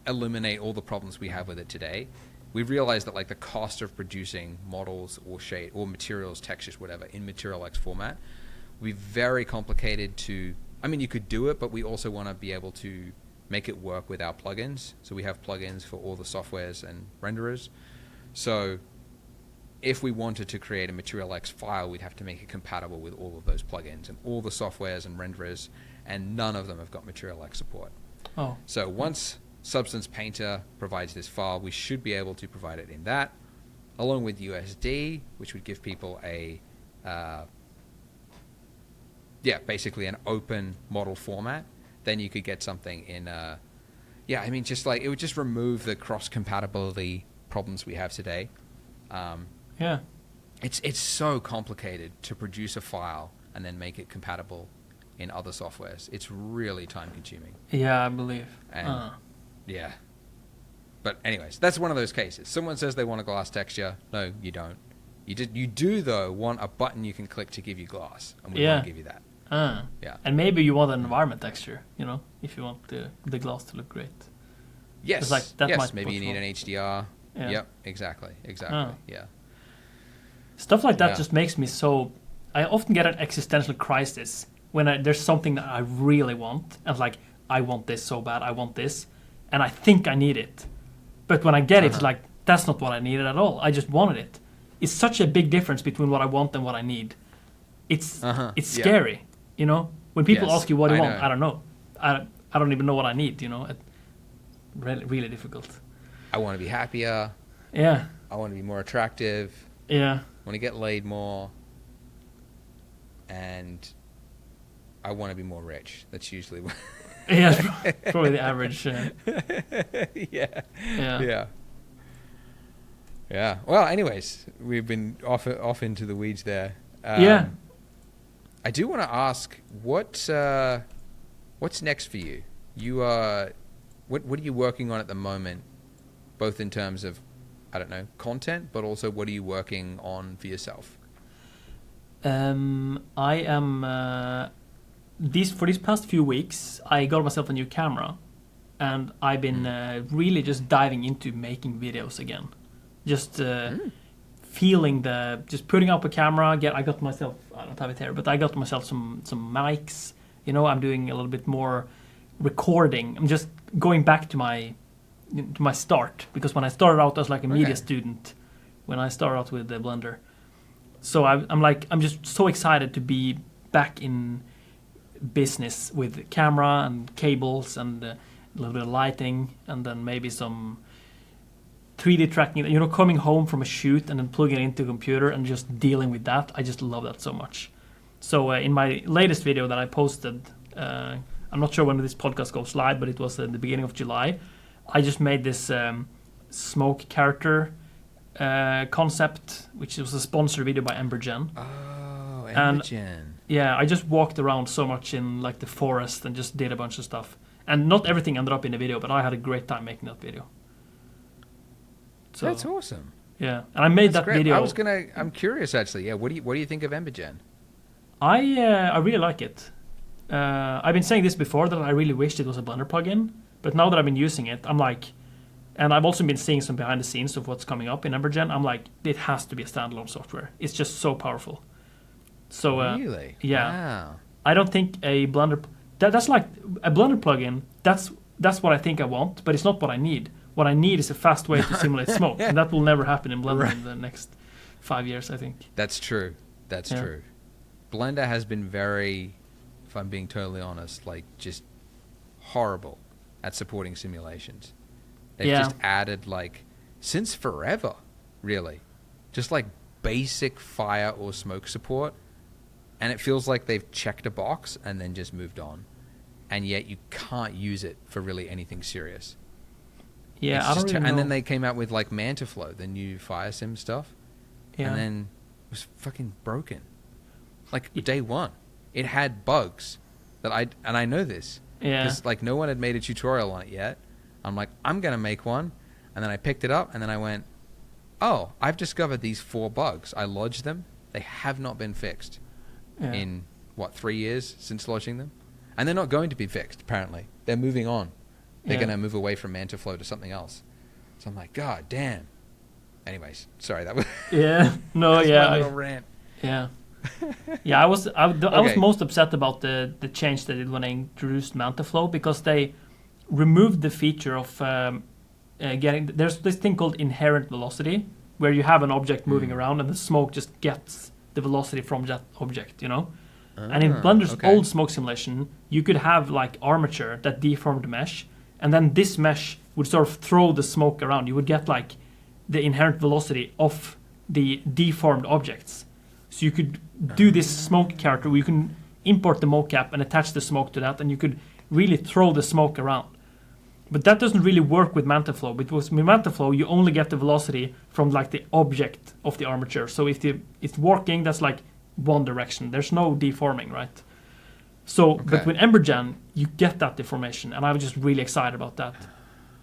Speaker 2: eliminate all the problems we have with it today. We've realized that, like, the cost of producing models or shade or materials, textures, whatever, in Material X format would be very complicated to... I mean, you could do it, but we also want to be able to make it work with our plugins. So we have plugins for all the softwares and renderers. So if we wanted to create a Material X file, we'd have to make it compatible with all of those plugins and all the softwares and renderers, and none of them have got Material X support. So once Substance Painter provides this file, we should be able to provide it in that, along with USD, which would give people a, basically an open model format. Then you could get something in, just like, it would just remove the cross-compatibility problems we have today. It's so complicated to produce a file and then make it compatible in other softwares. It's really time-consuming.
Speaker 1: Yeah, I believe.
Speaker 2: And yeah. But anyways, that's one of those cases. Someone says they want a glass texture. No, you don't. You do, though, want a button you can click to give you glass. And we want to give you that. And
Speaker 1: maybe you want an environment texture, if you want the glass to look great.
Speaker 2: Yes.
Speaker 1: Like, that might
Speaker 2: maybe you need an HDR.
Speaker 1: Yeah.
Speaker 2: Yep, exactly. Yeah.
Speaker 1: Stuff like that just makes me so... I often get an existential crisis when there's something that I really want, and like, I want this so bad, I want this, and I think I need it. But when I get it, it's like, that's not what I needed at all. I just wanted it. It's such a big difference between what I want and what I need. It's scary, When people ask you what you want, I don't know. I don't even know what I need, Really, really difficult.
Speaker 2: I want to be happier.
Speaker 1: Yeah.
Speaker 2: I want to be more attractive.
Speaker 1: Yeah.
Speaker 2: I want to get laid more. And I want to be more rich. That's usually what...
Speaker 1: probably the average.
Speaker 2: Yeah. Well, anyways, we've been off into the weeds there.
Speaker 1: I
Speaker 2: do want to ask, what's next for you? You are, what are you working on at the moment, both in terms of, I don't know, content, but also what are you working on for yourself?
Speaker 1: I am for these past few weeks, I got myself a new camera, and I've been really just diving into making videos again. Just feeling just putting up a camera. I got myself, I don't have it here, but I got myself some mics. You know, I'm doing a little bit more recording. I'm just going back to my start, because when I started out as like a media student, when I started out with the Blender. So I'm just so excited to be back in business with camera and cables and a little bit of lighting, and then maybe some 3D tracking. You know, coming home from a shoot and then plugging it into a computer and just dealing with that. I just love that so much. So in my latest video that I posted, I'm not sure when this podcast goes live, but it was at the beginning of July. I just made this smoke character concept, which was a sponsored video by Asbjørn.
Speaker 2: Oh, Asbjørn.
Speaker 1: Yeah, I just walked around so much in like the forest and just did a bunch of stuff. And not everything ended up in the video, but I had a great time making that video. So,
Speaker 2: that's awesome.
Speaker 1: Yeah, and I made that
Speaker 2: great.
Speaker 1: video.
Speaker 2: I'm curious actually. Yeah, what do you think of Asbjørn?
Speaker 1: I really like it. I've been saying this before, that I really wished it was a Blender plugin, but now that I've been using it, I'm like, and I've also been seeing some behind the scenes of what's coming up in Asbjørn. I'm like, it has to be a standalone software. It's just so powerful. So
Speaker 2: really,
Speaker 1: yeah.
Speaker 2: Wow.
Speaker 1: I don't think a Blender that's like a Blender plugin. That's what I think I want, but it's not what I need. What I need is a fast way to simulate smoke, and that will never happen in Blender in the next 5 years, I think.
Speaker 2: That's true. That's true. Blender has been very, if I'm being totally honest, like just horrible at supporting simulations. They've just added like, since forever, really, just like basic fire or smoke support. And it feels like they've checked a box and then just moved on. And yet you can't use it for really anything serious.
Speaker 1: Yeah, I don't really know.
Speaker 2: And then they came out with like Mantaflow, the new fire sim stuff.
Speaker 1: Yeah.
Speaker 2: And then it was fucking broken. Like day one. It had bugs that I know this.
Speaker 1: Yeah.
Speaker 2: Because like no one had made a tutorial on it yet. I'm like, I'm going to make one. And then I picked it up and then I went, oh, I've discovered these 4 bugs. I lodged them. They have not been fixed in, 3 years since lodging them? And they're not going to be fixed, apparently. They're moving on. They're going to move away from Mantaflow to something else. So I'm like, God damn. Anyways, sorry, that was...
Speaker 1: Yeah, no,
Speaker 2: my
Speaker 1: yeah.
Speaker 2: little rant.
Speaker 1: Yeah. Yeah, I was most upset about the change they did when I introduced Mantaflow, because they removed the feature of there's this thing called inherent velocity, where you have an object moving around and the smoke just gets the velocity from that object, you know? And in Blender's old smoke simulation, you could have like armature that deformed mesh, and then this mesh would sort of throw the smoke around. You would get like the inherent velocity of the deformed objects. So you could do this smoke character where you can import the mocap and attach the smoke to that, and you could really throw the smoke around. But that doesn't really work with Mantaflow, because with Mantaflow you only get the velocity from like the object of the armature. So if it's working, that's like one direction. There's no deforming, right? So, but with Asbjørn, you get that deformation, and I was just really excited about that.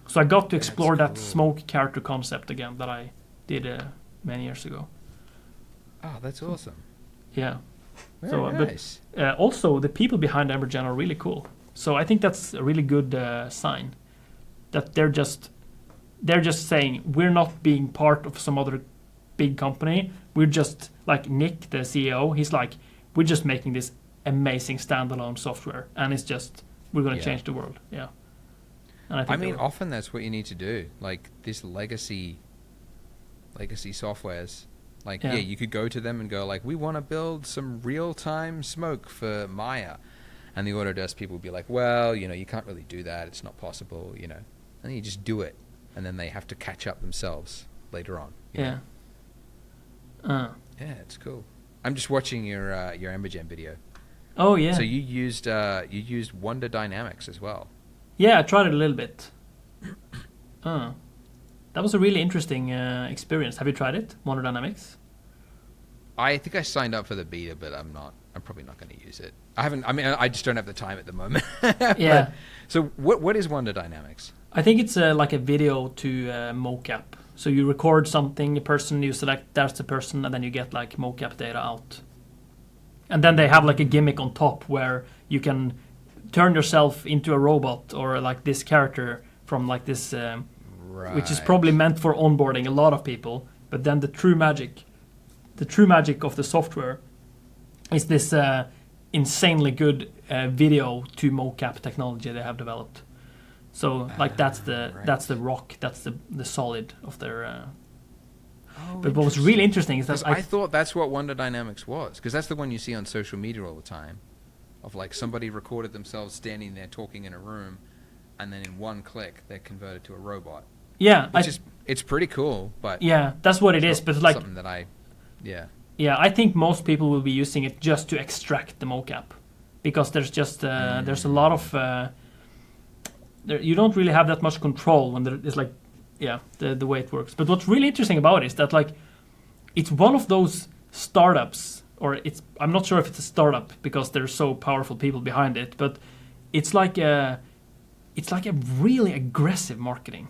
Speaker 1: So I got to explore that smoke character concept again that I did many years ago.
Speaker 2: Oh, that's awesome.
Speaker 1: Yeah.
Speaker 2: Very nice.
Speaker 1: But also the people behind Asbjørn are really cool. So I think that's a really good sign that they're just saying, we're not being part of some other big company. We're just like Nick, the CEO. He's like, we're just making this amazing standalone software, and it's just, we're going to change the world. Yeah. And I mean,
Speaker 2: often that's what you need to do. Like this legacy softwares. Like, you could go to them and go like, we want to build some real-time smoke for Maya. And the Autodesk people would be like, well, you can't really do that. It's not possible, And then you just do it. And then they have to catch up themselves later on.
Speaker 1: Yeah.
Speaker 2: Yeah, it's cool. I'm just watching your Asbjørn video.
Speaker 1: Oh, yeah.
Speaker 2: So you used Wonder Dynamics as well.
Speaker 1: Yeah, I tried it a little bit. That was a really interesting experience. Have you tried it, Wonder Dynamics?
Speaker 2: I think I signed up for the beta, but I'm probably not going to use it. I just don't have the time at the moment.
Speaker 1: Yeah.
Speaker 2: So what is Wonder Dynamics?
Speaker 1: I think it's like a video to mocap. So you record something, a person, you select that's the person, and then you get like mocap data out. And then they have like a gimmick on top where you can turn yourself into a robot or like this character from like this, which is probably meant for onboarding a lot of people. But then the true magic of the software is this insanely good video to mocap technology they have developed. So like that's the rock, that's the solid of their. But what was really interesting is that
Speaker 2: I thought that's what Wonder Dynamics was, because that's the one you see on social media all the time, of like somebody recorded themselves standing there talking in a room, and then in one click they're converted to a robot.
Speaker 1: Yeah,
Speaker 2: it's pretty cool, but
Speaker 1: yeah, that's what it is. But like
Speaker 2: something that
Speaker 1: yeah, I think most people will be using it just to extract the mocap, because there's just there's a lot of you don't really have that much control when there is like the way it works. But what's really interesting about it is that like it's one of those startups, or I'm not sure if it's a startup because there's so powerful people behind it, but it's like a really aggressive marketing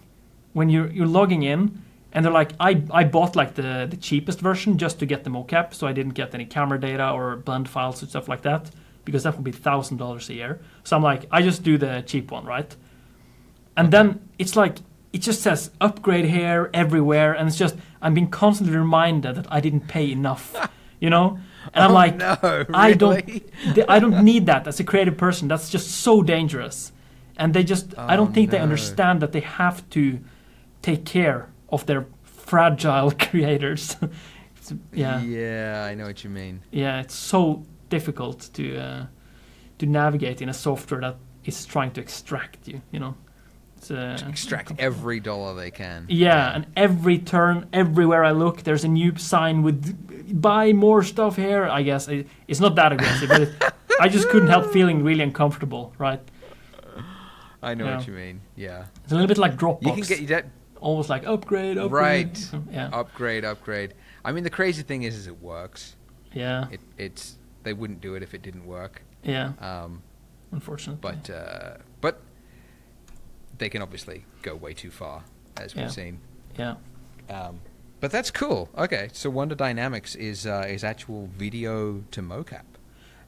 Speaker 1: when you're logging in. And they're like, I bought like the cheapest version just to get the mocap, so I didn't get any camera data or blend files and stuff like that, because that would be $1,000 a year. So I'm like, I just do the cheap one, right? And then it's like, it just says upgrade here, everywhere, and it's just, I'm being constantly reminded that I didn't pay enough, you know? And I'm like,
Speaker 2: no, really?
Speaker 1: I don't need that as a creative person. That's just so dangerous. And they just, I don't think they understand that they have to take care of their fragile creators.
Speaker 2: Yeah, I know what you mean.
Speaker 1: Yeah, it's so difficult to navigate in a software that is trying to extract you, you know.
Speaker 2: Extract every dollar they can.
Speaker 1: Yeah, and every turn, everywhere I look, there's a new sign with buy more stuff here. I guess it's not that aggressive, but I just couldn't help feeling really uncomfortable, right?
Speaker 2: I know what you mean. Yeah,
Speaker 1: it's a little bit like Dropbox.
Speaker 2: You can get that
Speaker 1: almost like upgrade.
Speaker 2: Right.
Speaker 1: Yeah.
Speaker 2: Upgrade. I mean, the crazy thing is it works.
Speaker 1: Yeah.
Speaker 2: It's they wouldn't do it if it didn't work.
Speaker 1: Yeah. Unfortunately.
Speaker 2: But they can obviously go way too far, as we've seen.
Speaker 1: Yeah.
Speaker 2: But that's cool. Okay, so Wonder Dynamics is actual video to mocap.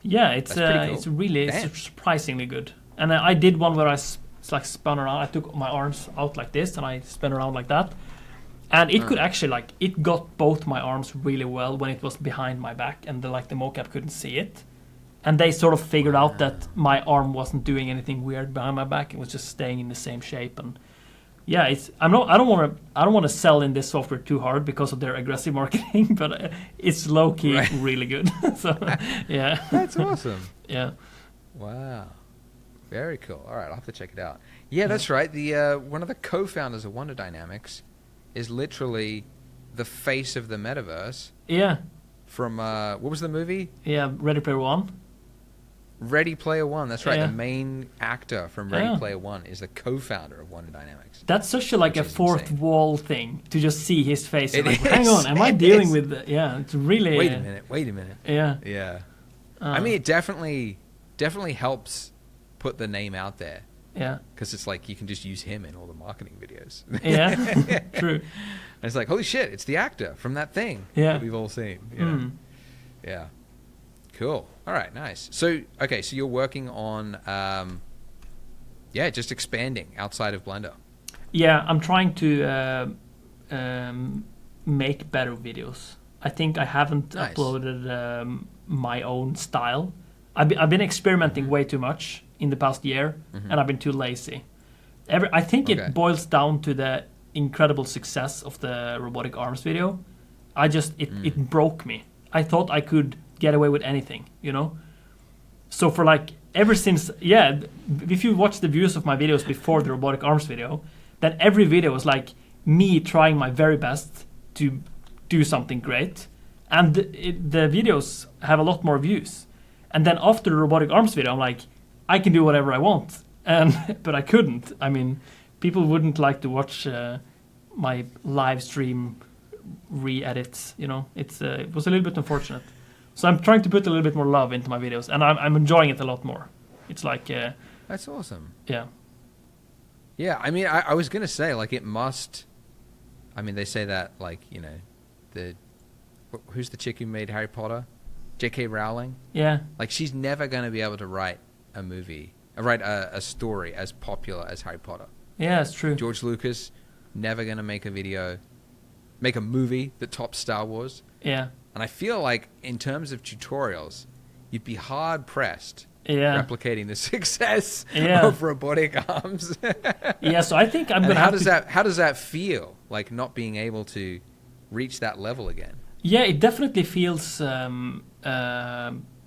Speaker 1: Yeah, it's
Speaker 2: cool.
Speaker 1: It's really surprisingly good. And I did one where I spun around. I took my arms out like this and I spun around like that. And it could actually it got both my arms really well when it was behind my back, and the mocap couldn't see it. And they sort of figured out that my arm wasn't doing anything weird behind my back; it was just staying in the same shape. And yeah, I don't want to sell in this software too hard because of their aggressive marketing, but it's low key really good. So yeah,
Speaker 2: that's awesome.
Speaker 1: Yeah.
Speaker 2: Wow. Very cool. All right, I'll have to check it out. Yeah, that's right. The one of the co-founders of Wonder Dynamics is literally the face of the metaverse.
Speaker 1: Yeah.
Speaker 2: From what was the movie?
Speaker 1: Yeah, Ready Player One.
Speaker 2: Ready Player One. That's right.
Speaker 1: Yeah.
Speaker 2: The main actor from Ready Player One is the co-founder of Wonder Dynamics.
Speaker 1: That's such a fourth insane. Wall thing to just see his face. Hang on, am I dealing with? It's really.
Speaker 2: Wait a minute.
Speaker 1: Yeah.
Speaker 2: Yeah. I mean, it definitely helps put the name out there.
Speaker 1: Yeah.
Speaker 2: Because it's like you can just use him in all the marketing videos.
Speaker 1: Yeah. True.
Speaker 2: And it's like, holy shit, it's the actor from that thing that we've all seen. You know? Yeah. Cool. All right, nice. So, okay, so you're working on, just expanding outside of Blender.
Speaker 1: Yeah, I'm trying to make better videos. I think I haven't uploaded my own style. I've been experimenting way too much in the past year, and I've been too lazy. I think it boils down to the incredible success of the robotic arms video. It broke me. I thought I could get away with anything, you know? So for ever since, if you watch the views of my videos before the robotic arms video, then every video was like me trying my very best to do something great. And the videos have a lot more views. And then after the robotic arms video, I'm like, I can do whatever I want. But I couldn't. I mean, people wouldn't like to watch my live stream re-edits. You know, it was a little bit unfortunate. So I'm trying to put a little bit more love into my videos, and I'm enjoying it a lot more. It's like
Speaker 2: that's awesome.
Speaker 1: Yeah.
Speaker 2: Yeah, I mean, I was gonna say like it must. I mean, they say that like who's the chick who made Harry Potter? J.K. Rowling.
Speaker 1: Yeah.
Speaker 2: Like she's never gonna be able to write a movie, write a story as popular as Harry Potter.
Speaker 1: Yeah, it's true.
Speaker 2: George Lucas never gonna make a movie that tops Star Wars.
Speaker 1: Yeah.
Speaker 2: And I feel like in terms of tutorials, you'd be hard pressed replicating the success of robotic arms.
Speaker 1: Yeah, so I think I'm gonna.
Speaker 2: How does that feel? Like not being able to reach that level again?
Speaker 1: Yeah, it definitely feels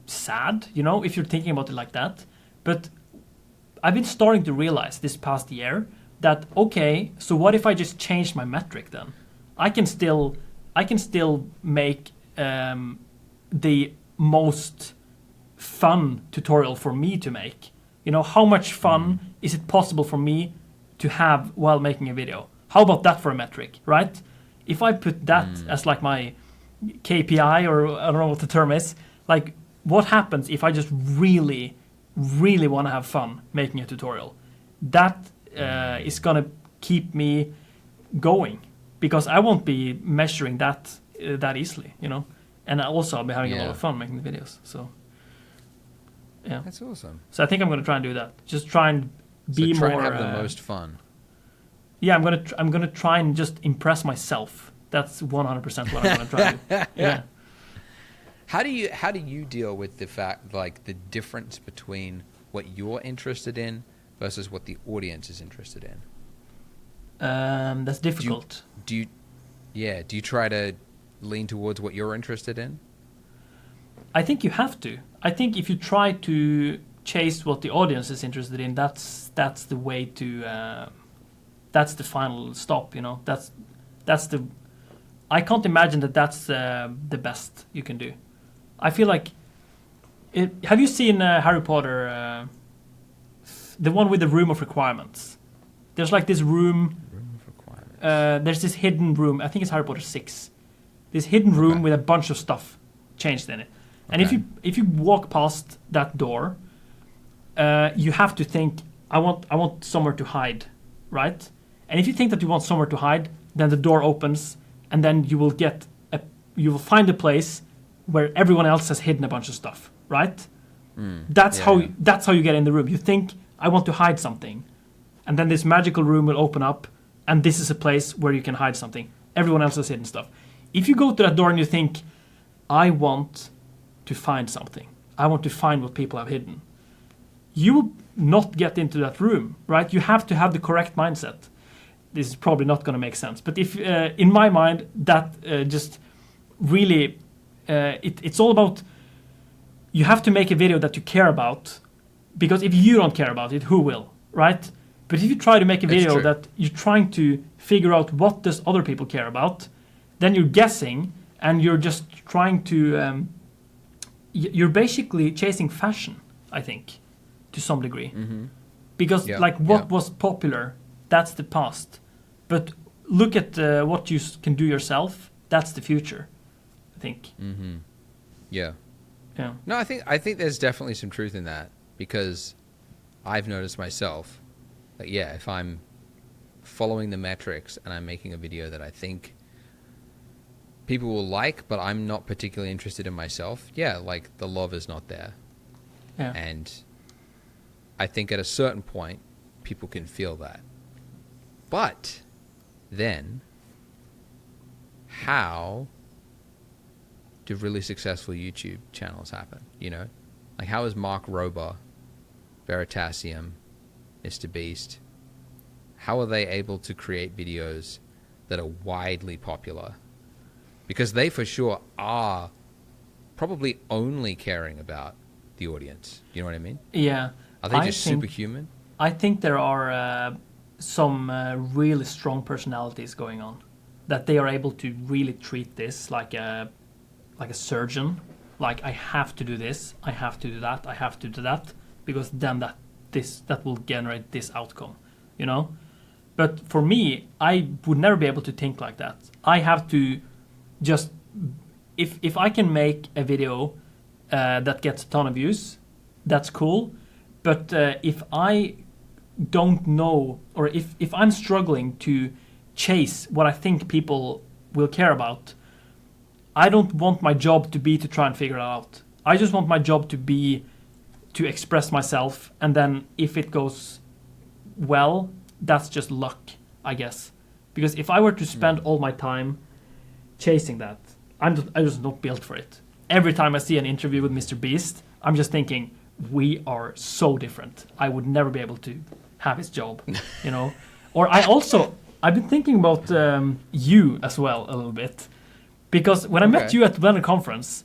Speaker 1: sad, you know, if you're thinking about it like that. But I've been starting to realize this past year that okay, so what if I just change my metric then? I can still make the most fun tutorial for me to make. You know, how much fun is it possible for me to have while making a video? How about that for a metric, right? If I put that as like my KPI, or I don't know what the term is, like what happens if I just really, really want to have fun making a tutorial? That is gonna keep me going, because I won't be measuring that easily, you know. And also I'll be having a lot of fun making the videos. So yeah,
Speaker 2: that's awesome.
Speaker 1: So I think I'm gonna try and do that. Just try and be more.
Speaker 2: And have the most fun.
Speaker 1: Yeah, I'm gonna try and just impress myself. That's 100% what I'm gonna try to do. Yeah.
Speaker 2: How do you deal with the fact, like the difference between what you're interested in versus what the audience is interested in?
Speaker 1: That's difficult.
Speaker 2: Do you try to lean towards what you're interested in?
Speaker 1: I think you have to. I think if you try to chase what the audience is interested in, that's the way to. That's the final stop. You know, that's the. I can't imagine that's the best you can do. I feel like. Have you seen Harry Potter? The one with the room of requirements. There's like this room. Room of requirements. There's this hidden room. I think it's Harry Potter 6. This hidden room with a bunch of stuff changed in it. And if you walk past that door, you have to think, I want somewhere to hide, right? And if you think that you want somewhere to hide, then the door opens, and then you will find a place where everyone else has hidden a bunch of stuff, right? That's how you get in the room. You think, I want to hide something, and then this magical room will open up, and this is a place where you can hide something. Everyone else has hidden stuff. If you go to that door and you think, I want to find something, I want to find what people have hidden, you will not get into that room, right? You have to have the correct mindset. This is probably not going to make sense, but if in my mind that just really it's all about, you have to make a video that you care about, because if you don't care about it, who will, right? But if you try to make a video that you're trying to figure out what does other people care about, then you're guessing, and you're just trying to you're basically chasing fashion, I think, to some degree. Because what was popular, that's the past. But look at what you can do yourself, that's the future, I think.
Speaker 2: Yeah. No, I think there's definitely some truth in that, because I've noticed myself that if I'm following the metrics and I'm making a video that I think people will like, but I'm not particularly interested in myself, like the love is not there. And I think at a certain point people can feel that. But then how do really successful YouTube channels happen? You know, like how is Mark Rober, Veritasium, Mr. Beast, how are they able to create videos that are widely popular? Because they for sure are probably only caring about the audience. You know what I mean?
Speaker 1: Yeah.
Speaker 2: Are they just superhuman?
Speaker 1: I think there are some really strong personalities going on, that they are able to really treat this like a surgeon. Like, I have to do this, I have to do that, I have to do that, because then that will generate this outcome, you know? But for me, I would never be able to think like that. I have to just if I can make a video that gets a ton of views, that's cool. But if I don't know, or if I'm struggling to chase what I think people will care about, I don't want my job to be to try and figure it out. I just want my job to be to express myself, and then if it goes well, that's just luck, I guess. Because if I were to spend all my time chasing that, I'm just not built for it. Every time I see an interview with Mr. Beast, I'm just thinking, we are so different. I would never be able to have his job, you know. Or I've been thinking about you as well a little bit, because when I met you at the Blender conference,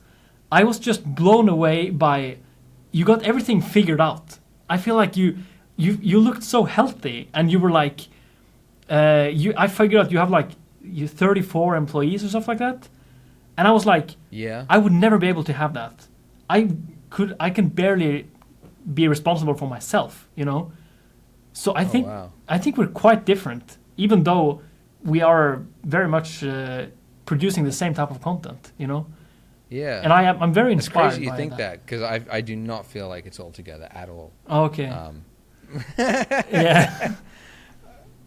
Speaker 1: I was just blown away by you got everything figured out. I feel like you looked so healthy, and you were like, I figured out you have like 34 employees or stuff like that, and I was like,
Speaker 2: yeah,
Speaker 1: I would never be able to have that. I can barely be responsible for myself, you know. So I think we're quite different, even though we are very much producing the same type of content, you know.
Speaker 2: Yeah.
Speaker 1: And I'm very inspired.
Speaker 2: It's crazy you
Speaker 1: by
Speaker 2: think that, because I do not feel like it's all together at all.
Speaker 1: Oh, okay. Yeah.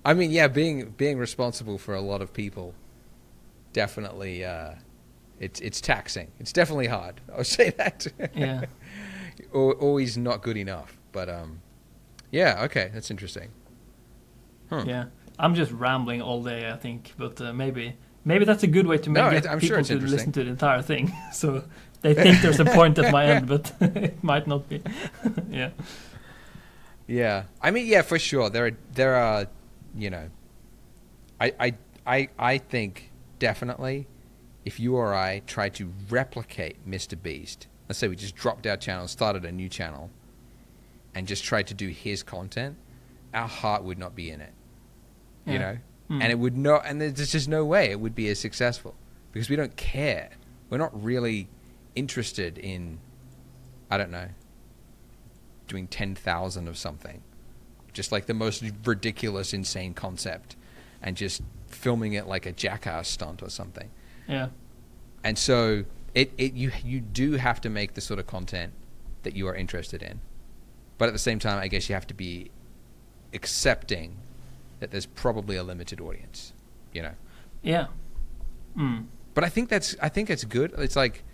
Speaker 2: I mean, yeah, being responsible for a lot of people, definitely, it's taxing. It's definitely hard. I would say that.
Speaker 1: Yeah.
Speaker 2: Always not good enough, but yeah, okay, that's interesting. Huh.
Speaker 1: Yeah, I'm just rambling all day, I think, but maybe that's a good way to get
Speaker 2: I'm
Speaker 1: people
Speaker 2: sure it's
Speaker 1: to
Speaker 2: interesting.
Speaker 1: listen to the entire thing, so they think there's a point at my end, but it might not be. Yeah.
Speaker 2: Yeah, I mean, yeah, for sure. There are, you know, I think definitely, if you or I tried to replicate Mr. Beast, let's say we just dropped our channel, started a new channel, and just tried to do his content, our heart would not be in it, you know? And it would not, and there's just no way it would be as successful, because we don't care. We're not really interested in, I don't know, doing 10,000 of something, just like the most ridiculous, insane concept, and just filming it like a jackass stunt or something.
Speaker 1: Yeah.
Speaker 2: And so you do have to make the sort of content that you are interested in, but at the same time, I guess you have to be accepting that there's probably a limited audience, you know.
Speaker 1: Yeah.
Speaker 2: But I think it's good. It's like,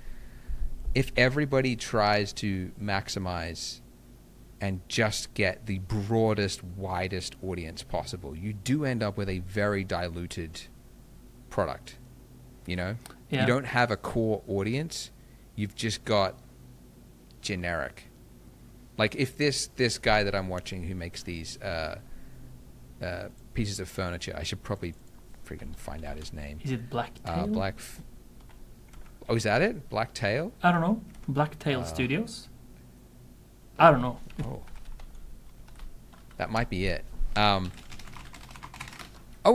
Speaker 2: if everybody tries to maximize and just get the broadest, widest audience possible, you do end up with a very diluted product, you know.
Speaker 1: Yeah.
Speaker 2: You don't have a core audience. You've just got generic. Like, if this guy that I'm watching who makes these pieces of furniture, I should probably freaking find out his name.
Speaker 1: Is it Blacktail?
Speaker 2: Oh, is that it? Blacktail?
Speaker 1: I don't know. Blacktail Studios? I don't know.
Speaker 2: Oh. That might be it. Oh,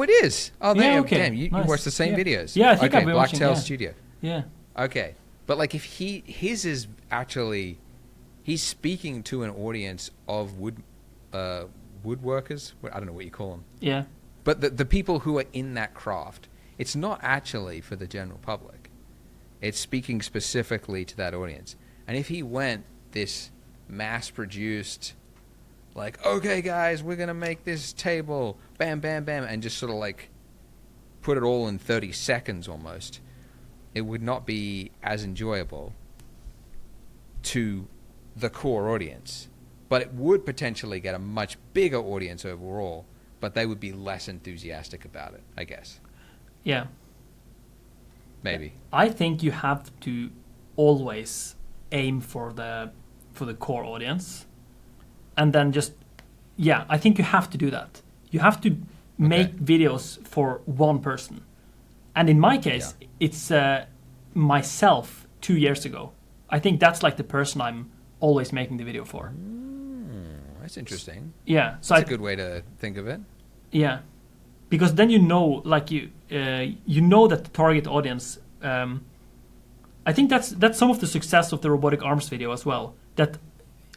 Speaker 2: it is. Oh, there you go. Damn, you watch the same videos.
Speaker 1: Yeah, I think I've been watching,
Speaker 2: Blacktail Studio.
Speaker 1: Yeah.
Speaker 2: Okay. But like, if his is actually, he's speaking to an audience of woodworkers. I don't know what you call them.
Speaker 1: Yeah.
Speaker 2: But the people who are in that craft, it's not actually for the general public. It's speaking specifically to that audience. And if he went this mass-produced, like, okay, guys, we're going to make this table, bam, bam, bam, and just sort of like put it all in 30 seconds almost, it would not be as enjoyable to the core audience. But it would potentially get a much bigger audience overall, but they would be less enthusiastic about it, I guess.
Speaker 1: Yeah.
Speaker 2: Maybe.
Speaker 1: I think you have to always aim for the core audience, and then just, yeah, I think you have to do that. You have to make videos for one person. And in my case, it's myself 2 years ago. I think that's like the person I'm always making the video for.
Speaker 2: That's interesting.
Speaker 1: Yeah, so
Speaker 2: that's a good way to think of it.
Speaker 1: Yeah, because then you know, like you know that the target audience. I think that's some of the success of the robotic arms video as well. That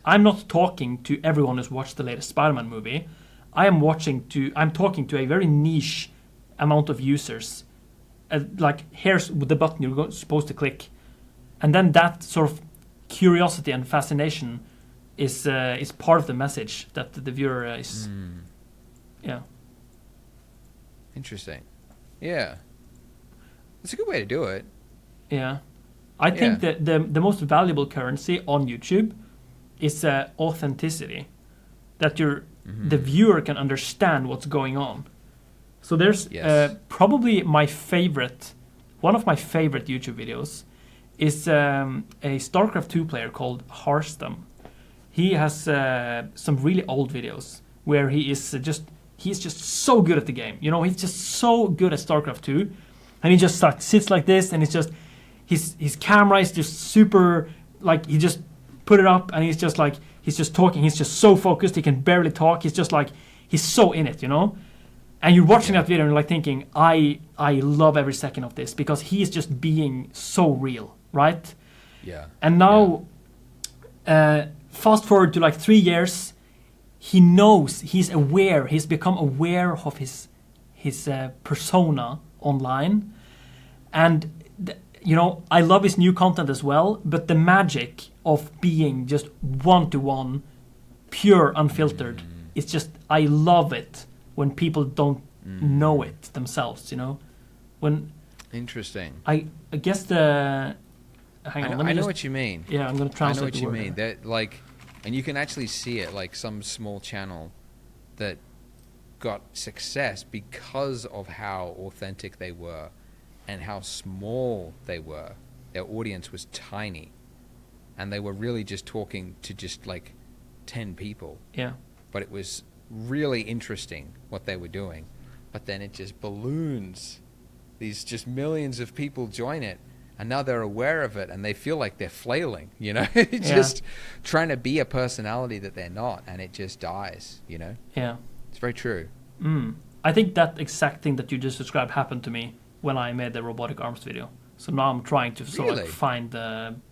Speaker 1: I'm not talking to everyone who's watched the latest Spider-Man movie. I'm talking to a very niche amount of users like here's the button you're supposed to click, and then that sort of curiosity and fascination is part of the message that the viewer is. Yeah.
Speaker 2: Interesting. Yeah. It's a good way to do it.
Speaker 1: Yeah. I think that the most valuable currency on YouTube is authenticity. That the viewer can understand what's going on. So there's probably one of my favorite YouTube videos is a StarCraft 2 player called Harstam. He has some really old videos where he's just so good at the game. You know, he's just so good at StarCraft 2, and he just sits like this, and it's just his camera is just super, like, he just put it up, and he's just talking. He's just so focused, he can barely talk. He's just like, he's so in it, you know. And you're watching that video and you're like thinking, I love every second of this because he's just being so real, right?
Speaker 2: Yeah.
Speaker 1: And now, fast forward to like 3 years, he knows, he's aware, he's become aware of his persona online. And, you know, I love his new content as well, but the magic of being just one-to-one, pure, unfiltered, it's just, I love it. When people don't know it themselves, you know,
Speaker 2: Interesting.
Speaker 1: I guess hang on.
Speaker 2: I know what you mean.
Speaker 1: Yeah, I'm gonna translate.
Speaker 2: I know what you mean. That, like, and you can actually see it, like some small channel that got success because of how authentic they were and how small they were. Their audience was tiny, and they were really just talking to just like 10 people.
Speaker 1: Yeah.
Speaker 2: But it was really interesting what they were doing, but then it just balloons. These just millions of people join it, and now they're aware of it, and they feel like they're flailing, you know. Just trying to be a personality that they're not, and it just dies, you know.
Speaker 1: Yeah,
Speaker 2: it's very true.
Speaker 1: I think that exact thing that you just described happened to me when I made the robotic arms video. So now I'm trying to sort of find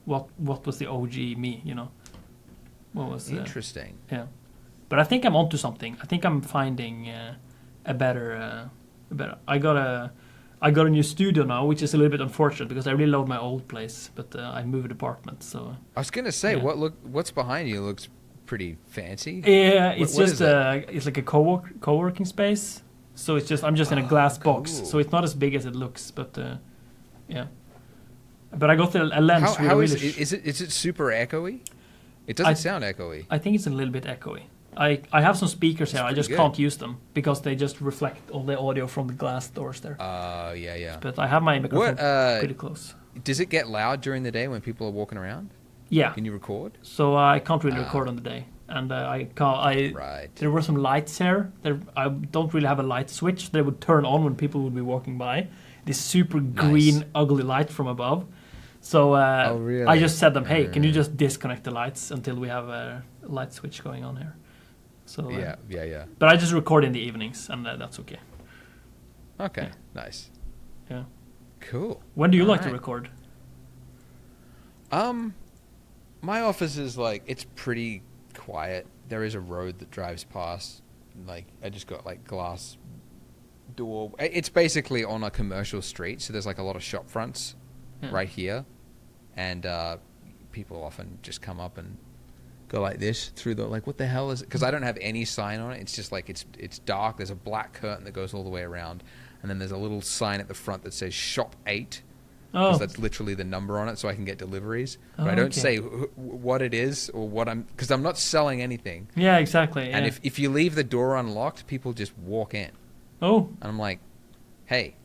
Speaker 1: what was the OG me, you know. What was
Speaker 2: interesting?
Speaker 1: Yeah. But I think I'm onto something. I think I'm finding a better. I got a new studio now, which is a little bit unfortunate because I really love my old place, but I moved apartment. So
Speaker 2: I was gonna say, what's behind you looks pretty fancy.
Speaker 1: Yeah, it's it's like a co-working space. So I'm just in a glass box, so it's not as big as it looks. But yeah. But I got a lens.
Speaker 2: How is it super echoey? It doesn't sound echoey.
Speaker 1: I think it's a little bit echoey. I have some speakers here. I just can't use them because they just reflect all the audio from the glass doors there.
Speaker 2: Yeah.
Speaker 1: But I have my microphone pretty close.
Speaker 2: Does it get loud during the day when people are walking around?
Speaker 1: Yeah.
Speaker 2: Can you record?
Speaker 1: So I can't really record on the day, and there were some lights here. I don't really have a light switch. They would turn on when people would be walking by. This super green, ugly light from above. So
Speaker 2: really?
Speaker 1: I just said them, hey, can you just disconnect the lights until we have a light switch going on here? So
Speaker 2: yeah.
Speaker 1: But I just record in the evenings, and that's okay.
Speaker 2: Okay, nice.
Speaker 1: Yeah.
Speaker 2: Cool.
Speaker 1: When do you like to record?
Speaker 2: My office is it's pretty quiet. There is a road that drives past. I just got glass door. It's basically on a commercial street, so there's a lot of shop fronts right here, and people often just come up and go like this through the what the hell is it? Because I don't have any sign on it. It's just it's dark. There's a black curtain that goes all the way around, and then there's a little sign at the front that says Shop 8. Because that's literally the number on it, so I can get deliveries. But I don't say what it is or what because I'm not selling anything.
Speaker 1: Yeah, exactly. Yeah.
Speaker 2: And if you leave the door unlocked, people just walk in.
Speaker 1: Oh.
Speaker 2: And I'm like, hey,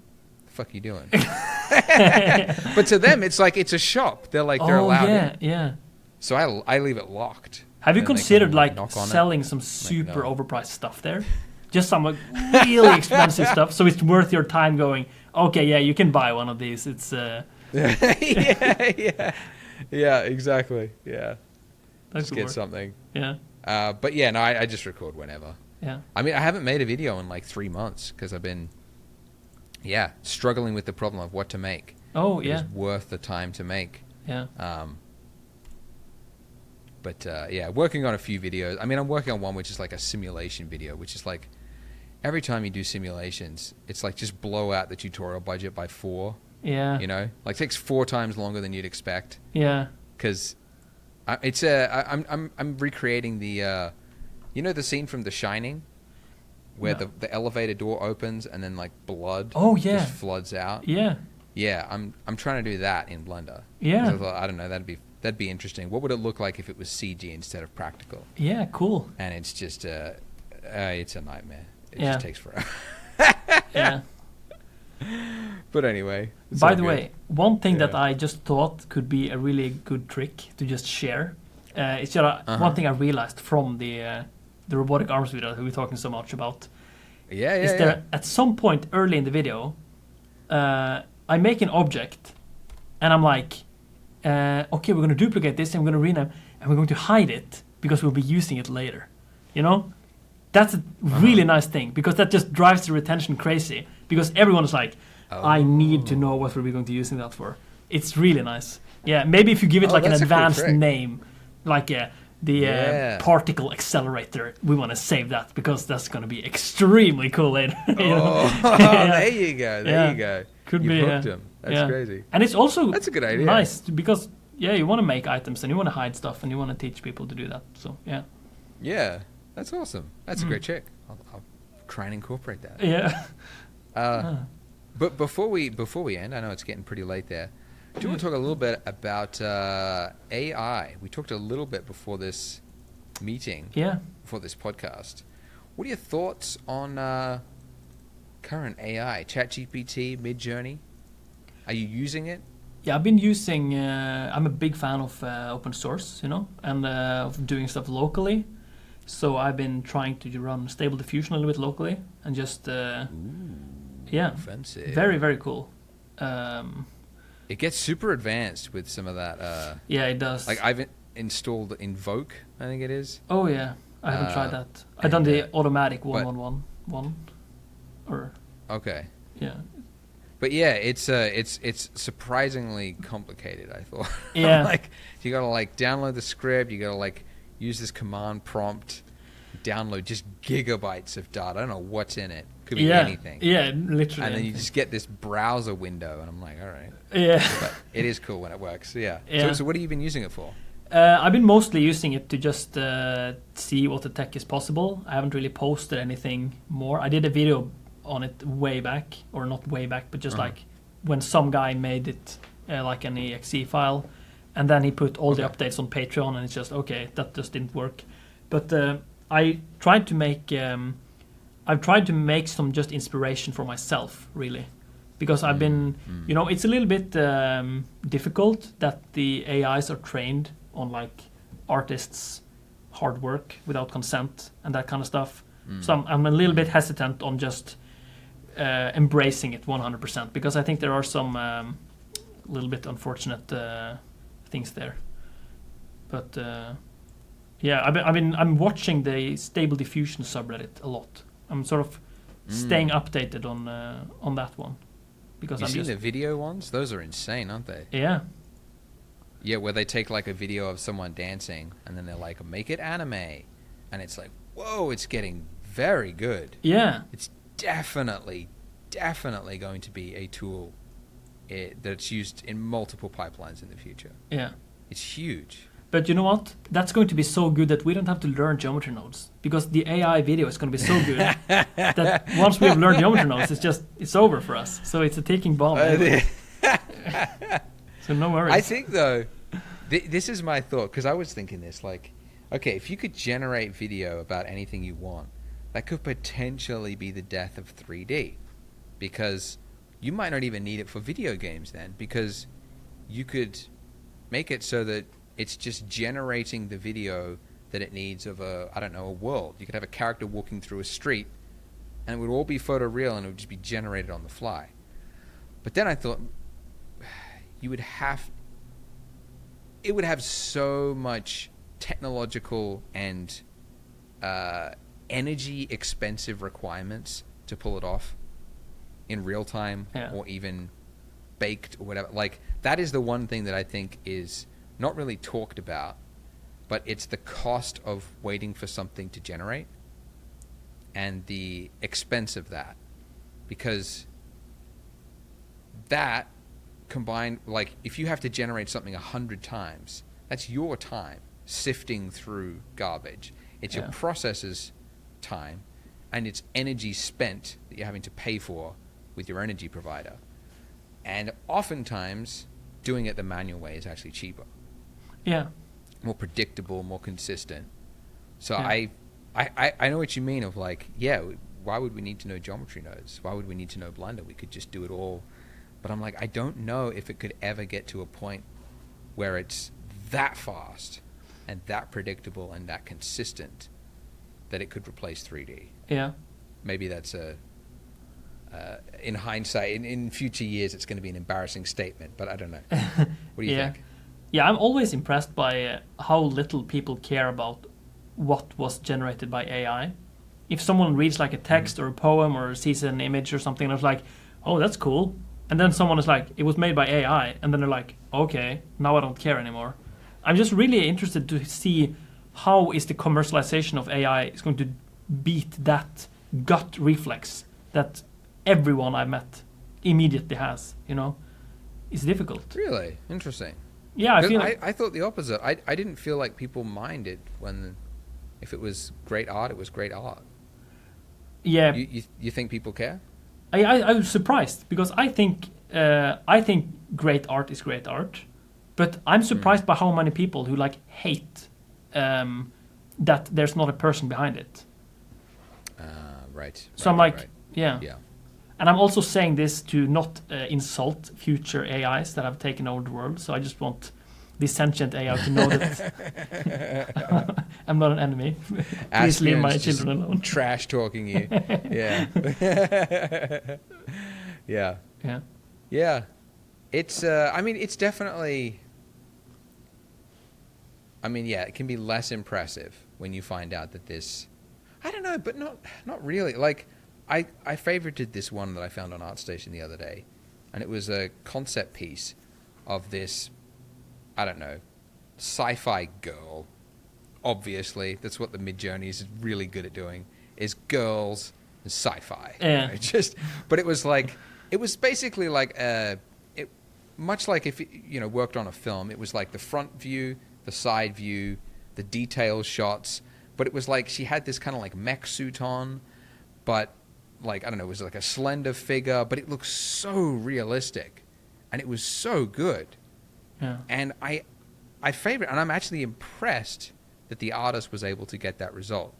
Speaker 2: the fuck are you doing? But to them, it's it's a shop. They're they're allowed in.
Speaker 1: Yeah.
Speaker 2: So I leave it locked.
Speaker 1: Have you considered selling some super overpriced stuff there? Just some really expensive stuff, so it's worth your time going, okay, yeah, you can buy one of these. It's
Speaker 2: yeah, exactly. Yeah.
Speaker 1: That's
Speaker 2: just get something.
Speaker 1: Yeah.
Speaker 2: But yeah, no, I just record whenever.
Speaker 1: Yeah.
Speaker 2: I mean, I haven't made a video in 3 months because I've been struggling with the problem of what to make.
Speaker 1: Oh, yeah.
Speaker 2: It's worth the time to make.
Speaker 1: Yeah.
Speaker 2: But working on a few videos. I mean, I'm working on one which is a simulation video, which is every time you do simulations, it's like just blow out the tutorial budget by 4.
Speaker 1: Yeah.
Speaker 2: You know, like takes 4 times longer than you'd expect.
Speaker 1: Yeah.
Speaker 2: Because I'm recreating the, you know, the scene from The Shining, where the elevator door opens and then like blood just floods out.
Speaker 1: Yeah.
Speaker 2: Yeah, I'm trying to do that in Blender.
Speaker 1: Yeah.
Speaker 2: I thought, I don't know, that'd be interesting. What would it look like if it was CG instead of practical?
Speaker 1: Yeah, cool.
Speaker 2: And it's just it's a nightmare. It
Speaker 1: Yeah.
Speaker 2: just takes forever.
Speaker 1: Yeah.
Speaker 2: But anyway.
Speaker 1: By the way, one thing that I just thought could be a really good trick to just share. It's just one thing I realized from the robotic arms video that we were talking so much about. Is there at some point early in the video, I make an object, and I'm like, okay, we're going to duplicate this, and we're going to rename, and we're going to hide it because we'll be using it later. You know, that's a really nice thing because that just drives the retention crazy because everyone is like, I need to know what we're going to be using that for. It's really nice. Yeah, maybe if you give it like an advanced name, like the particle accelerator, we want to save that because that's going to be extremely cool later.
Speaker 2: There you go. There you go.
Speaker 1: Could
Speaker 2: You've
Speaker 1: be.
Speaker 2: hooked him. That's crazy.
Speaker 1: And it's also
Speaker 2: that's a good idea.
Speaker 1: Nice because you want to make items and you want to hide stuff and you want to teach people to do that. So
Speaker 2: yeah, that's awesome. That's a great trick. I'll try and incorporate that.
Speaker 1: Yeah.
Speaker 2: But before we end, I know it's getting pretty late there. Do you want to talk a little bit about AI? We talked a little bit before this meeting.
Speaker 1: Yeah.
Speaker 2: Before this podcast. What are your thoughts on current AI? ChatGPT, Midjourney? Are you using it?
Speaker 1: Yeah, I've been using. I'm a big fan of open source, you know, and of doing stuff locally. So I've been trying to run Stable Diffusion a little bit locally and just.
Speaker 2: Fancy.
Speaker 1: Very, very cool.
Speaker 2: It gets super advanced with some of that.
Speaker 1: Yeah, it does.
Speaker 2: Like I've installed Invoke, I think it is.
Speaker 1: Oh yeah, I haven't tried that. I've done the automatic 1111 or.
Speaker 2: Okay.
Speaker 1: Yeah.
Speaker 2: But yeah, it's surprisingly complicated, I thought.
Speaker 1: Yeah.
Speaker 2: Like you gotta like download the script, you gotta like use this command prompt, download just gigabytes of data. I don't know what's in it. Could be anything.
Speaker 1: Yeah, literally.
Speaker 2: And then you just get this browser window, and I'm like, all right.
Speaker 1: Yeah.
Speaker 2: But it is cool when it works. Yeah. So what have you been using it for?
Speaker 1: I've been mostly using it to just see what the tech is possible. I haven't really posted anything more. I did a video on it way back, or not way back, but just like when some guy made it like an exe file, and then he put all the updates on Patreon, and it's just that just didn't work. But I tried to make I've tried to make some just inspiration for myself, really, because I've been it's a little bit difficult that the AIs are trained on like artists' hard work without consent and that kind of stuff. So I'm a little bit hesitant on just embracing it 100% because I think there are some little bit unfortunate things there. But I'm watching the Stable Diffusion subreddit a lot. I'm sort of staying updated on that one because
Speaker 2: You've seen the video ones? Those are insane, aren't they?
Speaker 1: Yeah.
Speaker 2: Yeah, where they take like a video of someone dancing and then they're like, make it anime, and it's like, whoa, it's getting very good.
Speaker 1: Yeah.
Speaker 2: It's definitely going to be a tool that's used in multiple pipelines in the future.
Speaker 1: Yeah.
Speaker 2: It's huge.
Speaker 1: But you know what? That's going to be so good that we don't have to learn geometry nodes because the AI video is going to be so good that once we've learned geometry nodes, it's over for us. So it's a ticking bomb. Anyway. So no worries.
Speaker 2: I think though, this is my thought because I was thinking this like, okay, if you could generate video about anything you want, that could potentially be the death of 3D because you might not even need it for video games then because you could make it so that it's just generating the video that it needs of a world. You could have a character walking through a street and it would all be photoreal and it would just be generated on the fly. But then I thought it would have so much technological and energy expensive requirements to pull it off in real time or even baked or whatever. Like that is the one thing that I think is not really talked about, but it's the cost of waiting for something to generate. and the expense of that, because that combined, like if you have to generate something 100 times, that's your time sifting through garbage. It's your processor's time, and it's energy spent that you're having to pay for with your energy provider. And oftentimes, doing it the manual way is actually cheaper.
Speaker 1: Yeah.
Speaker 2: More predictable, more consistent. So
Speaker 1: Yeah.
Speaker 2: I know what you mean of like, yeah, why would we need to know geometry nodes? Why would we need to know Blender? We could just do it all. But I'm like, I don't know if it could ever get to a point where it's that fast and that predictable and that consistent that it could replace 3D.
Speaker 1: Yeah.
Speaker 2: Maybe that's in hindsight, in future years, it's going to be an embarrassing statement, but I don't know. What do you think?
Speaker 1: Yeah, I'm always impressed by how little people care about what was generated by AI. If someone reads like a text or a poem or sees an image or something, and it's like, oh, that's cool. And then someone is like, it was made by AI. And then they're like, okay, now I don't care anymore. I'm just really interested to see how is the commercialization of AI is going to beat that gut reflex that everyone I met immediately has, you know? It's difficult.
Speaker 2: Really? Interesting.
Speaker 1: Yeah, I feel like...
Speaker 2: I thought the opposite. I didn't feel like people minded when, if it was great art, it was great art.
Speaker 1: Yeah.
Speaker 2: You think people care?
Speaker 1: I was surprised because I think great art is great art, but I'm surprised by how many people who like hate that there's not a person behind it.
Speaker 2: Right.
Speaker 1: So I'm like, yeah.
Speaker 2: Yeah.
Speaker 1: And I'm also saying this to not insult future AIs that have taken over the world. So I just want the sentient AI to know that I'm not an enemy. Please leave my children alone.
Speaker 2: Trash talking you. Yeah. Yeah.
Speaker 1: Yeah.
Speaker 2: Yeah. It's I mean it's definitely it can be less impressive when you find out that this, I don't know, but not really. Like I favorited this one that I found on ArtStation the other day, and it was a concept piece of this, I don't know, sci-fi girl. Obviously, that's what the Midjourney is really good at doing, is girls and sci-fi.
Speaker 1: Yeah.
Speaker 2: You know, but it was basically like much like if you worked on a film. It was like the front view, the side view, the detail shots. But it was like she had this kind of like mech suit on, but like, I don't know, it was like a slender figure, but it looked so realistic, and it was so good.
Speaker 1: Yeah.
Speaker 2: And I favorite, and I'm actually impressed that the artist was able to get that result.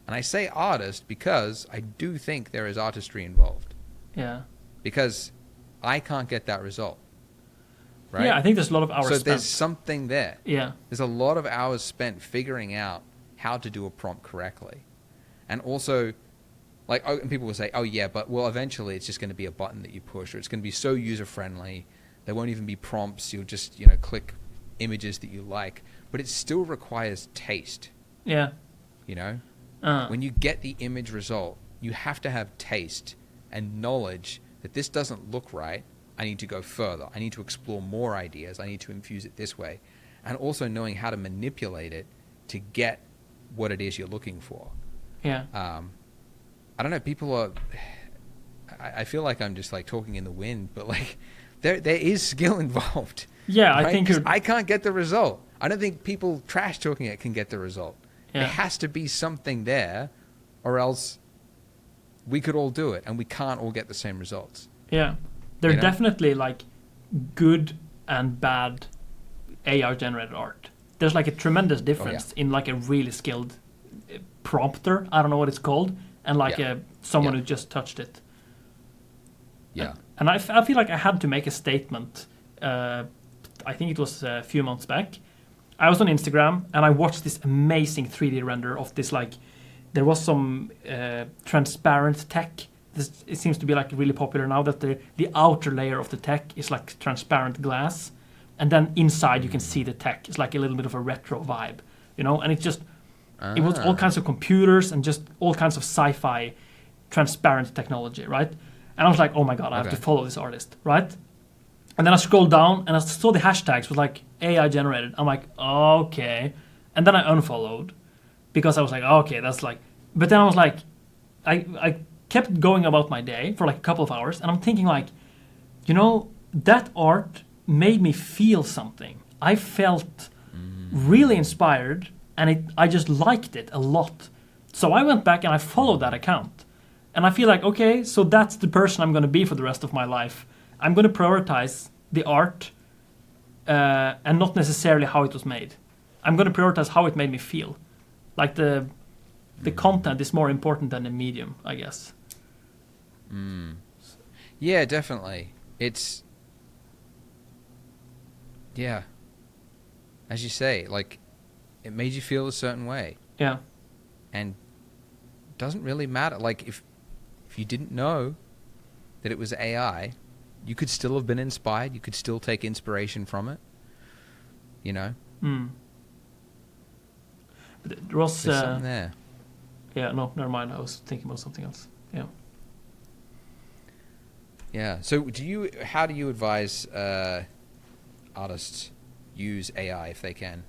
Speaker 2: And I say artist because I do think there is artistry involved.
Speaker 1: Yeah.
Speaker 2: Because I can't get that result. Right?
Speaker 1: Yeah, I think there's a lot of hours spent.
Speaker 2: So there's something there.
Speaker 1: Yeah.
Speaker 2: There's a lot of hours spent figuring out how to do a prompt correctly. And also, like, and people will say, oh yeah, but well, eventually it's just going to be a button that you push, or it's going to be so user-friendly. There won't even be prompts. You'll just, click images that you like. But it still requires taste.
Speaker 1: Yeah.
Speaker 2: When you get the image result, you have to have taste and knowledge that this doesn't look right. I need to go further. I need to explore more ideas. I need to infuse it this way. And also knowing how to manipulate it to get what it is you're looking for.
Speaker 1: Yeah.
Speaker 2: I don't know. People are... I feel like I'm just like talking in the wind, but like there is skill involved.
Speaker 1: Yeah,
Speaker 2: right?
Speaker 1: I think
Speaker 2: I can't get the result. I don't think people trash talking it can get the result.
Speaker 1: Yeah.
Speaker 2: There has to be something there, or else we could all do it, and we can't all get the same results.
Speaker 1: Yeah. There are definitely like good and bad AI generated art. There's like a tremendous difference in like a really skilled prompter, I don't know what it's called, and like someone who just touched it.
Speaker 2: Yeah.
Speaker 1: And I feel like I had to make a statement. I think it was a few months back. I was on Instagram and I watched this amazing 3D render of this, like, there was some transparent tech. It seems to be like really popular now, that the outer layer of the tech is like transparent glass, and then inside you can see the tech. It's like a little bit of a retro vibe, and it just it was all kinds of computers and just all kinds of sci-fi transparent technology, right? And I was like, oh my god, I have to follow this artist, right? And then I scrolled down and I saw the hashtags with like AI generated. I'm like, okay. And then I unfollowed because I was like, okay, that's like... But then I was like, I kept going about my day for like a couple of hours, and I'm thinking like, you know, that art made me feel something. I felt really inspired, and I just liked it a lot. So I went back and I followed that account. And I feel like, okay, so that's the person I'm going to be for the rest of my life. I'm going to prioritize the art and not necessarily how it was made. I'm going to prioritize how it made me feel. Like the content is more important than the medium, I guess.
Speaker 2: Yeah, definitely. It's... Yeah. As you say, like, it made you feel a certain way.
Speaker 1: Yeah.
Speaker 2: And doesn't really matter. Like, if you didn't know that it was AI, you could still have been inspired. You could still take inspiration from it. You know?
Speaker 1: But there was...
Speaker 2: There's something there.
Speaker 1: Yeah, no, never mind. I was thinking about something else. Yeah.
Speaker 2: Yeah. So how do you advise artists use AI if they can?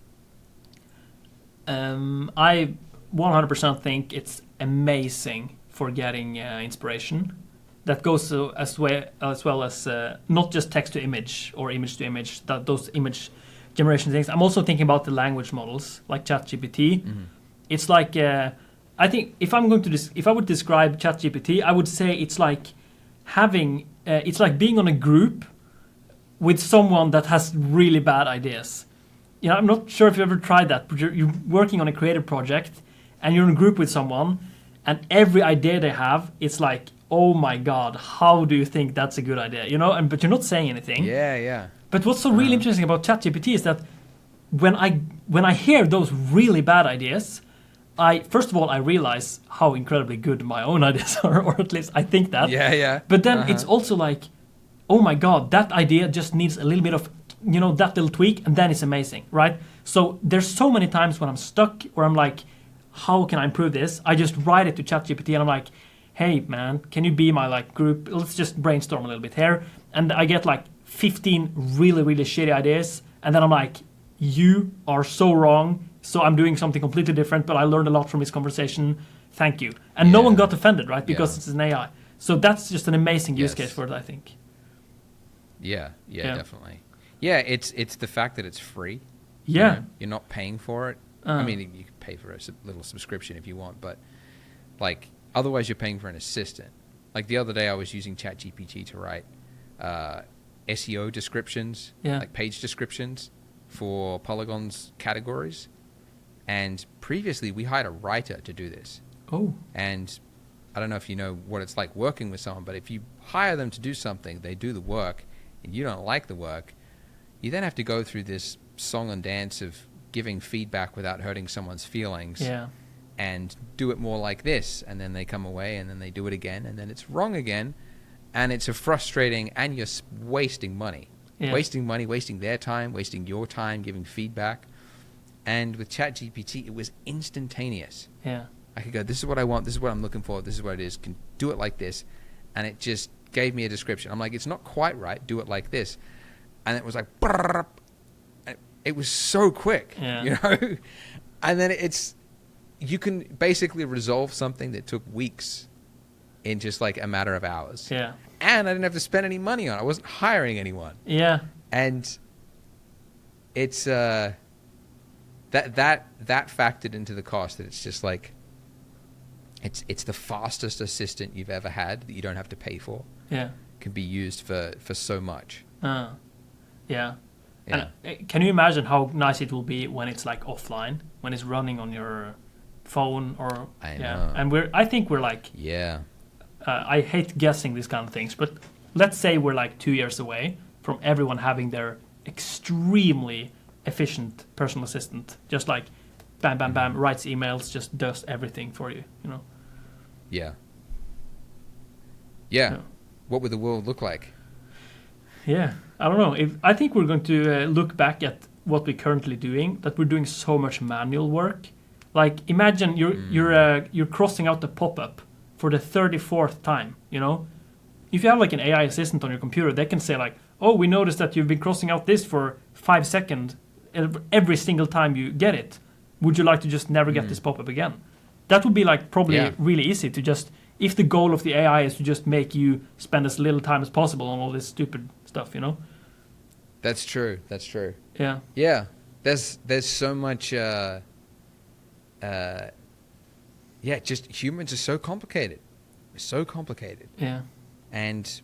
Speaker 1: I 100% think it's amazing for getting inspiration. That goes as well as not just text to image or image to image, those image generation things. I'm also thinking about the language models like ChatGPT. It's like I think if I would describe ChatGPT, I would say it's like it's like being on a group with someone that has really bad ideas. You know, I'm not sure if you ever tried that, but you're working on a creative project and you're in a group with someone, and every idea they have, it's like, oh my god, how do you think that's a good idea? You know, but you're not saying anything.
Speaker 2: Yeah.
Speaker 1: But what's so really interesting about ChatGPT is that when I hear those really bad ideas, first of all I realize how incredibly good my own ideas are, or at least I think that.
Speaker 2: Yeah.
Speaker 1: But then it's also like, oh my god, that idea just needs a little bit of, you know, that little tweak, and then it's amazing, right? So there's so many times when I'm stuck, where I'm like, how can I improve this? I just write it to ChatGPT, and I'm like, hey man, can you be my like group? Let's just brainstorm a little bit here. And I get like 15 really, really shitty ideas, and then I'm like, you are so wrong. So I'm doing something completely different, but I learned a lot from this conversation. Thank you. And no one got offended, right? Because it's an AI. So that's just an amazing use case for it, I think.
Speaker 2: Yeah, definitely. Yeah, it's the fact that it's free.
Speaker 1: Yeah.
Speaker 2: You know, you're not paying for it. I mean, you can pay for a little subscription if you want, but like otherwise you're paying for an assistant. Like the other day I was using ChatGPT to write SEO descriptions, like page descriptions for Polygon's categories. And previously we hired a writer to do this.
Speaker 1: Oh.
Speaker 2: And I don't know if you know what it's like working with someone, but if you hire them to do something, they do the work, and you don't like the work, you then have to go through this song and dance of giving feedback without hurting someone's feelings.
Speaker 1: Yeah.
Speaker 2: And do it more like this, and then they come away, and then they do it again, and then it's wrong again, and it's a frustrating, and you're wasting money. Yeah. Wasting money, wasting their time, wasting your time, giving feedback. And with ChatGPT, it was instantaneous.
Speaker 1: Yeah.
Speaker 2: I could go, this is what I want, this is what I'm looking for, this is what it is, can do it like this. And it just gave me a description. I'm like, it's not quite right, do it like this. And it was like, brrr, it was so quick, you know? And then you can basically resolve something that took weeks in just like a matter of hours.
Speaker 1: Yeah.
Speaker 2: And I didn't have to spend any money on it. I wasn't hiring anyone.
Speaker 1: Yeah.
Speaker 2: And it's that factored into the cost, that it's just like it's the fastest assistant you've ever had that you don't have to pay for.
Speaker 1: Yeah.
Speaker 2: Can be used for so much.
Speaker 1: Yeah. And can you imagine how nice it will be when it's like offline, when it's running on your phone or
Speaker 2: I know.
Speaker 1: And I think we're like I hate guessing these kind of things, but let's say we're like 2 years away from everyone having their extremely efficient personal assistant, just like bam, bam, bam, writes emails, just does everything for you, you know?
Speaker 2: Yeah. What would the world look like?
Speaker 1: Yeah, I don't know. I think we're going to look back at what we're currently doing, that we're doing so much manual work. Like, imagine you're crossing out the pop-up for the 34th time, you know? If you have like an AI assistant on your computer, they can say like, oh, we noticed that you've been crossing out this for 5 seconds every single time you get it. Would you like to just never get this pop-up again? That would be like probably really easy to just if the goal of the AI is to just make you spend as little time as possible on all this stupid stuff, you know?
Speaker 2: That's true. That's true.
Speaker 1: Yeah.
Speaker 2: Yeah. There's so much. Just humans are so complicated. So complicated.
Speaker 1: Yeah.
Speaker 2: And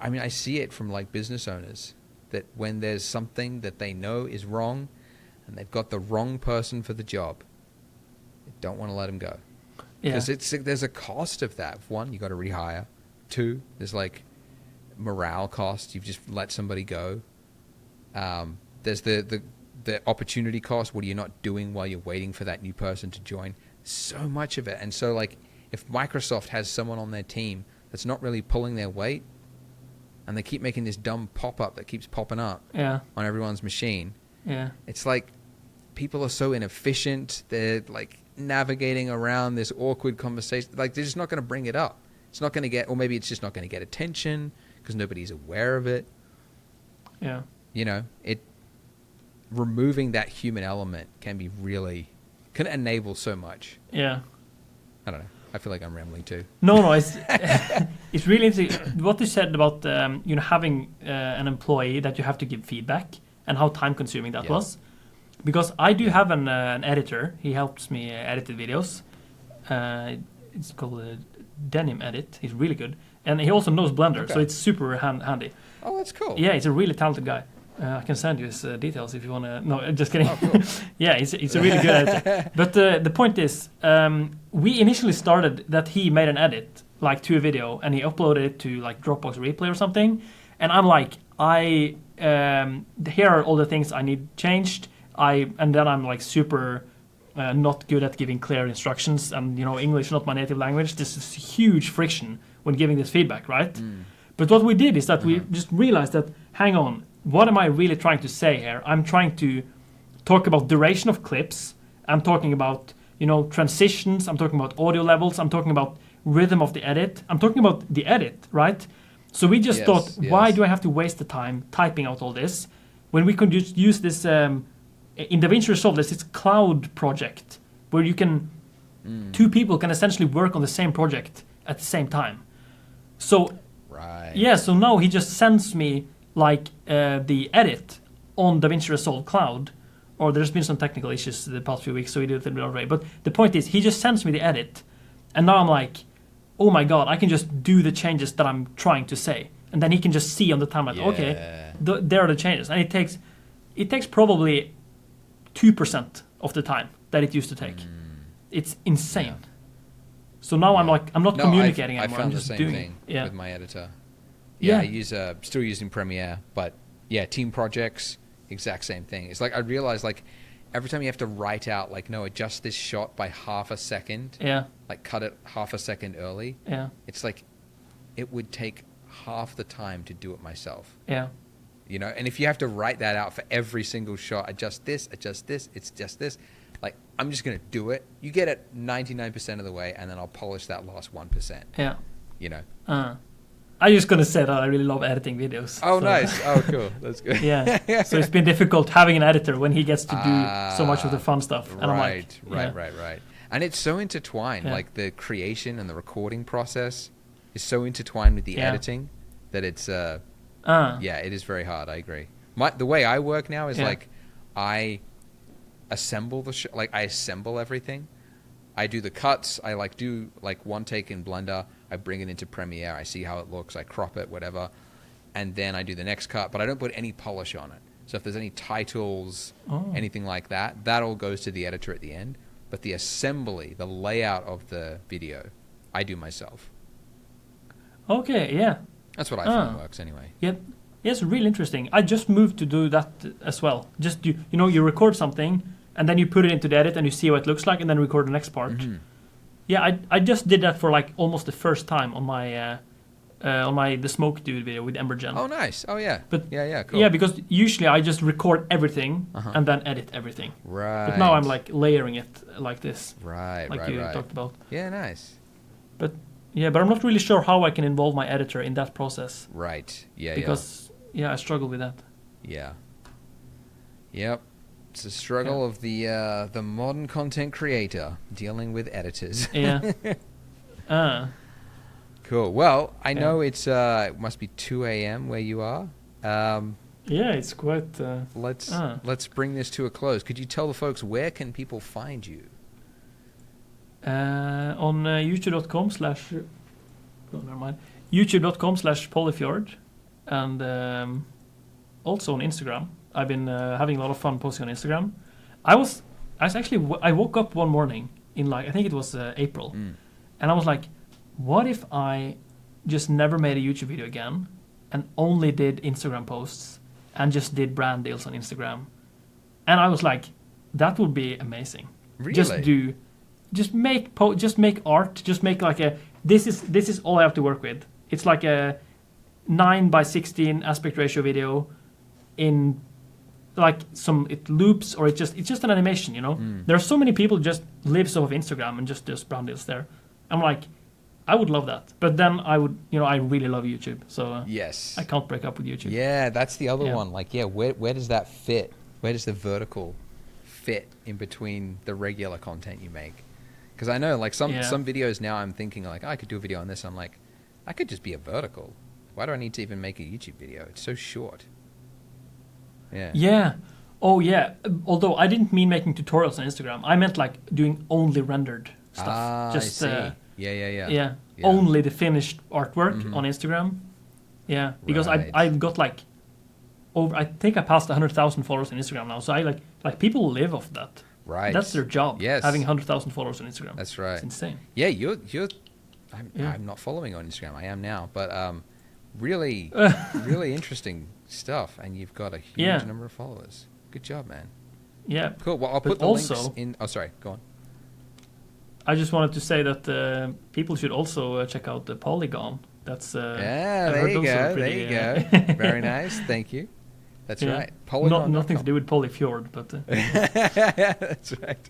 Speaker 2: I mean, I see it from like business owners that when there's something that they know is wrong and they've got the wrong person for the job, they don't want to let them go.
Speaker 1: Yeah.
Speaker 2: Because there's a cost of that. One, you got to rehire. Two, there's like morale cost. You've just let somebody go. There's the opportunity cost. What are you not doing while you're waiting for that new person to join? So much of it. And so like if Microsoft has someone on their team that's not really pulling their weight and they keep making this dumb pop-up that keeps popping up on everyone's machine, it's like people are so inefficient. They're like navigating around this awkward conversation. Like they're just not going to bring it up. It's not going to get, or maybe it's just not going to get attention because nobody's aware of it.
Speaker 1: Yeah.
Speaker 2: You know, removing that human element can enable so much.
Speaker 1: Yeah.
Speaker 2: I don't know. I feel like I'm rambling too.
Speaker 1: No, it's it's really interesting what you said about having an employee that you have to give feedback and how time consuming that was. Because I do have an editor. He helps me edit the videos. It's called Denim Edit. He's really good, and he also knows Blender, so it's super handy.
Speaker 2: Oh, that's cool.
Speaker 1: Yeah, he's a really talented guy. I can send you his details if you want to. No, just kidding.
Speaker 2: Oh, cool.
Speaker 1: Yeah, he's a really good editor. But the point is, we initially started that he made an edit like to a video and he uploaded it to like Dropbox Replay or something, and I'm like, here are all the things I need changed. And then I'm like super not good at giving clear instructions, and English not my native language. This is huge friction when giving this feedback, right? But what we did is that we just realized that, hang on, what am I really trying to say here? I'm trying to talk about duration of clips. I'm talking about transitions. I'm talking about audio levels. I'm talking about rhythm of the edit. I'm talking about the edit, right? So we just thought, why do I have to waste the time typing out all this when we could just use this? In DaVinci Resolve, there's this cloud project where you can, two people can essentially work on the same project at the same time. So, so now he just sends me like the edit on DaVinci Resolve Cloud, or there's been some technical issues the past few weeks, so we did it in already. But the point is, he just sends me the edit, and now I'm like, oh my god, I can just do the changes that I'm trying to say, and then he can just see on the timeline, okay, there are the changes, and it takes probably 2% of the time that it used to take. It's insane. So now I'm not communicating anymore. I'm just doing
Speaker 2: thing with my editor.
Speaker 1: Yeah.
Speaker 2: I use still using Premiere, but team projects, exact same thing. It's like I realize like every time you have to write out like, no, adjust this shot by half a second. Yeah. Like cut it half a second early. Yeah. It's like it would take half the time to do it myself. Yeah. And if you have to write that out for every single shot, adjust this, it's just this. Like, I'm just going to do it. You get it 99% of the way, and then I'll polish that last 1%. Yeah.
Speaker 1: I'm just going to say that I really love editing videos.
Speaker 2: Oh, so. Nice. Oh, cool. That's good.
Speaker 1: Yeah. So it's been difficult having an editor when he gets to do so much of the fun stuff. And
Speaker 2: right. And it's so intertwined. Yeah. Like, the creation and the recording process is so intertwined with the editing that it's... it is very hard. I agree. The way I work now is like I assemble I assemble everything. I do the cuts. I do one take in Blender. I bring it into Premiere. I see how it looks. I crop it, whatever, and then I do the next cut. But I don't put any polish on it. So if there's any titles, anything like that, that all goes to the editor at the end. But the assembly, the layout of the video, I do myself.
Speaker 1: Okay. Yeah.
Speaker 2: That's what I find works anyway.
Speaker 1: Yep. Yes, really interesting. I just moved to do that as well. Just you record something and then you put it into the edit and you see what it looks like and then record the next part. Mm-hmm. Yeah, I just did that for like almost the first time on my the Smoke Dude video with Embergen.
Speaker 2: Oh, nice. Oh, yeah.
Speaker 1: But
Speaker 2: yeah, cool.
Speaker 1: Yeah, because usually I just record everything and then edit everything.
Speaker 2: Right.
Speaker 1: But now I'm like layering it like this.
Speaker 2: Right.
Speaker 1: Like you talked about.
Speaker 2: Yeah, nice.
Speaker 1: But I'm not really sure how I can involve my editor in that process.
Speaker 2: Right. Yeah.
Speaker 1: Because I struggle with that.
Speaker 2: Yeah. Yep. It's a struggle of the modern content creator dealing with editors.
Speaker 1: Yeah.
Speaker 2: Cool. Well, I know it's it must be 2 a.m. where you are.
Speaker 1: Yeah, it's quite.
Speaker 2: Let's bring this to a close. Could you tell the folks where can people find you?
Speaker 1: On youtube.com/ never mind. youtube.com/Polyfjord, and also on Instagram. I've been having a lot of fun posting on Instagram. I woke up one morning in I think it was April, and I was like, what if I just never made a YouTube video again and only did Instagram posts and just did brand deals on Instagram? And I was like, that would be amazing.
Speaker 2: Really?
Speaker 1: Just make art, just make like this is all I have to work with. It's like a 9:16 aspect ratio video in like it loops, or it's just an animation, you know. There are so many people just lives off of Instagram and just does brand deals there. I'm like, I would love that, but then I would, I really love YouTube, so
Speaker 2: yes,
Speaker 1: I can't break up with YouTube.
Speaker 2: Yeah, that's the other one. Like, where does that fit? Where does the vertical fit in between the regular content you make? Because I know, like, some videos now I'm thinking, like, I could do a video on this. I'm like, I could just be a vertical. Why do I need to even make a YouTube video? It's so short. Yeah.
Speaker 1: Yeah. Oh, yeah. Although I didn't mean making tutorials on Instagram. I meant, like, doing only rendered stuff. Just,
Speaker 2: I see. Yeah.
Speaker 1: Only the finished artwork on Instagram. Yeah. Because I've got, like, I think I passed 100,000 followers on Instagram now. So I, like people live off that.
Speaker 2: Right.
Speaker 1: That's their job.
Speaker 2: Yes.
Speaker 1: Having 100,000 followers on Instagram.
Speaker 2: That's right.
Speaker 1: It's insane.
Speaker 2: Yeah, I'm not following on Instagram. I am now, but really, really interesting stuff, and you've got a huge number of followers. Good job, man.
Speaker 1: Yeah.
Speaker 2: Cool. Well, I'll put the links in. Oh, sorry. Go on.
Speaker 1: I just wanted to say that people should also check out the Poliigon. That's
Speaker 2: there you go. There you go. Very nice. Thank you. That's right. Poliigon.
Speaker 1: Nothing to do with Polyfjord, but
Speaker 2: that's right.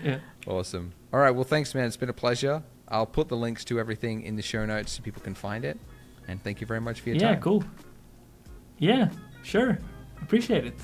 Speaker 1: Yeah.
Speaker 2: Awesome. All right. Well, thanks, man. It's been a pleasure. I'll put the links to everything in the show notes so people can find it. And thank you very much for your time.
Speaker 1: Yeah, cool. Yeah, sure. Appreciate it.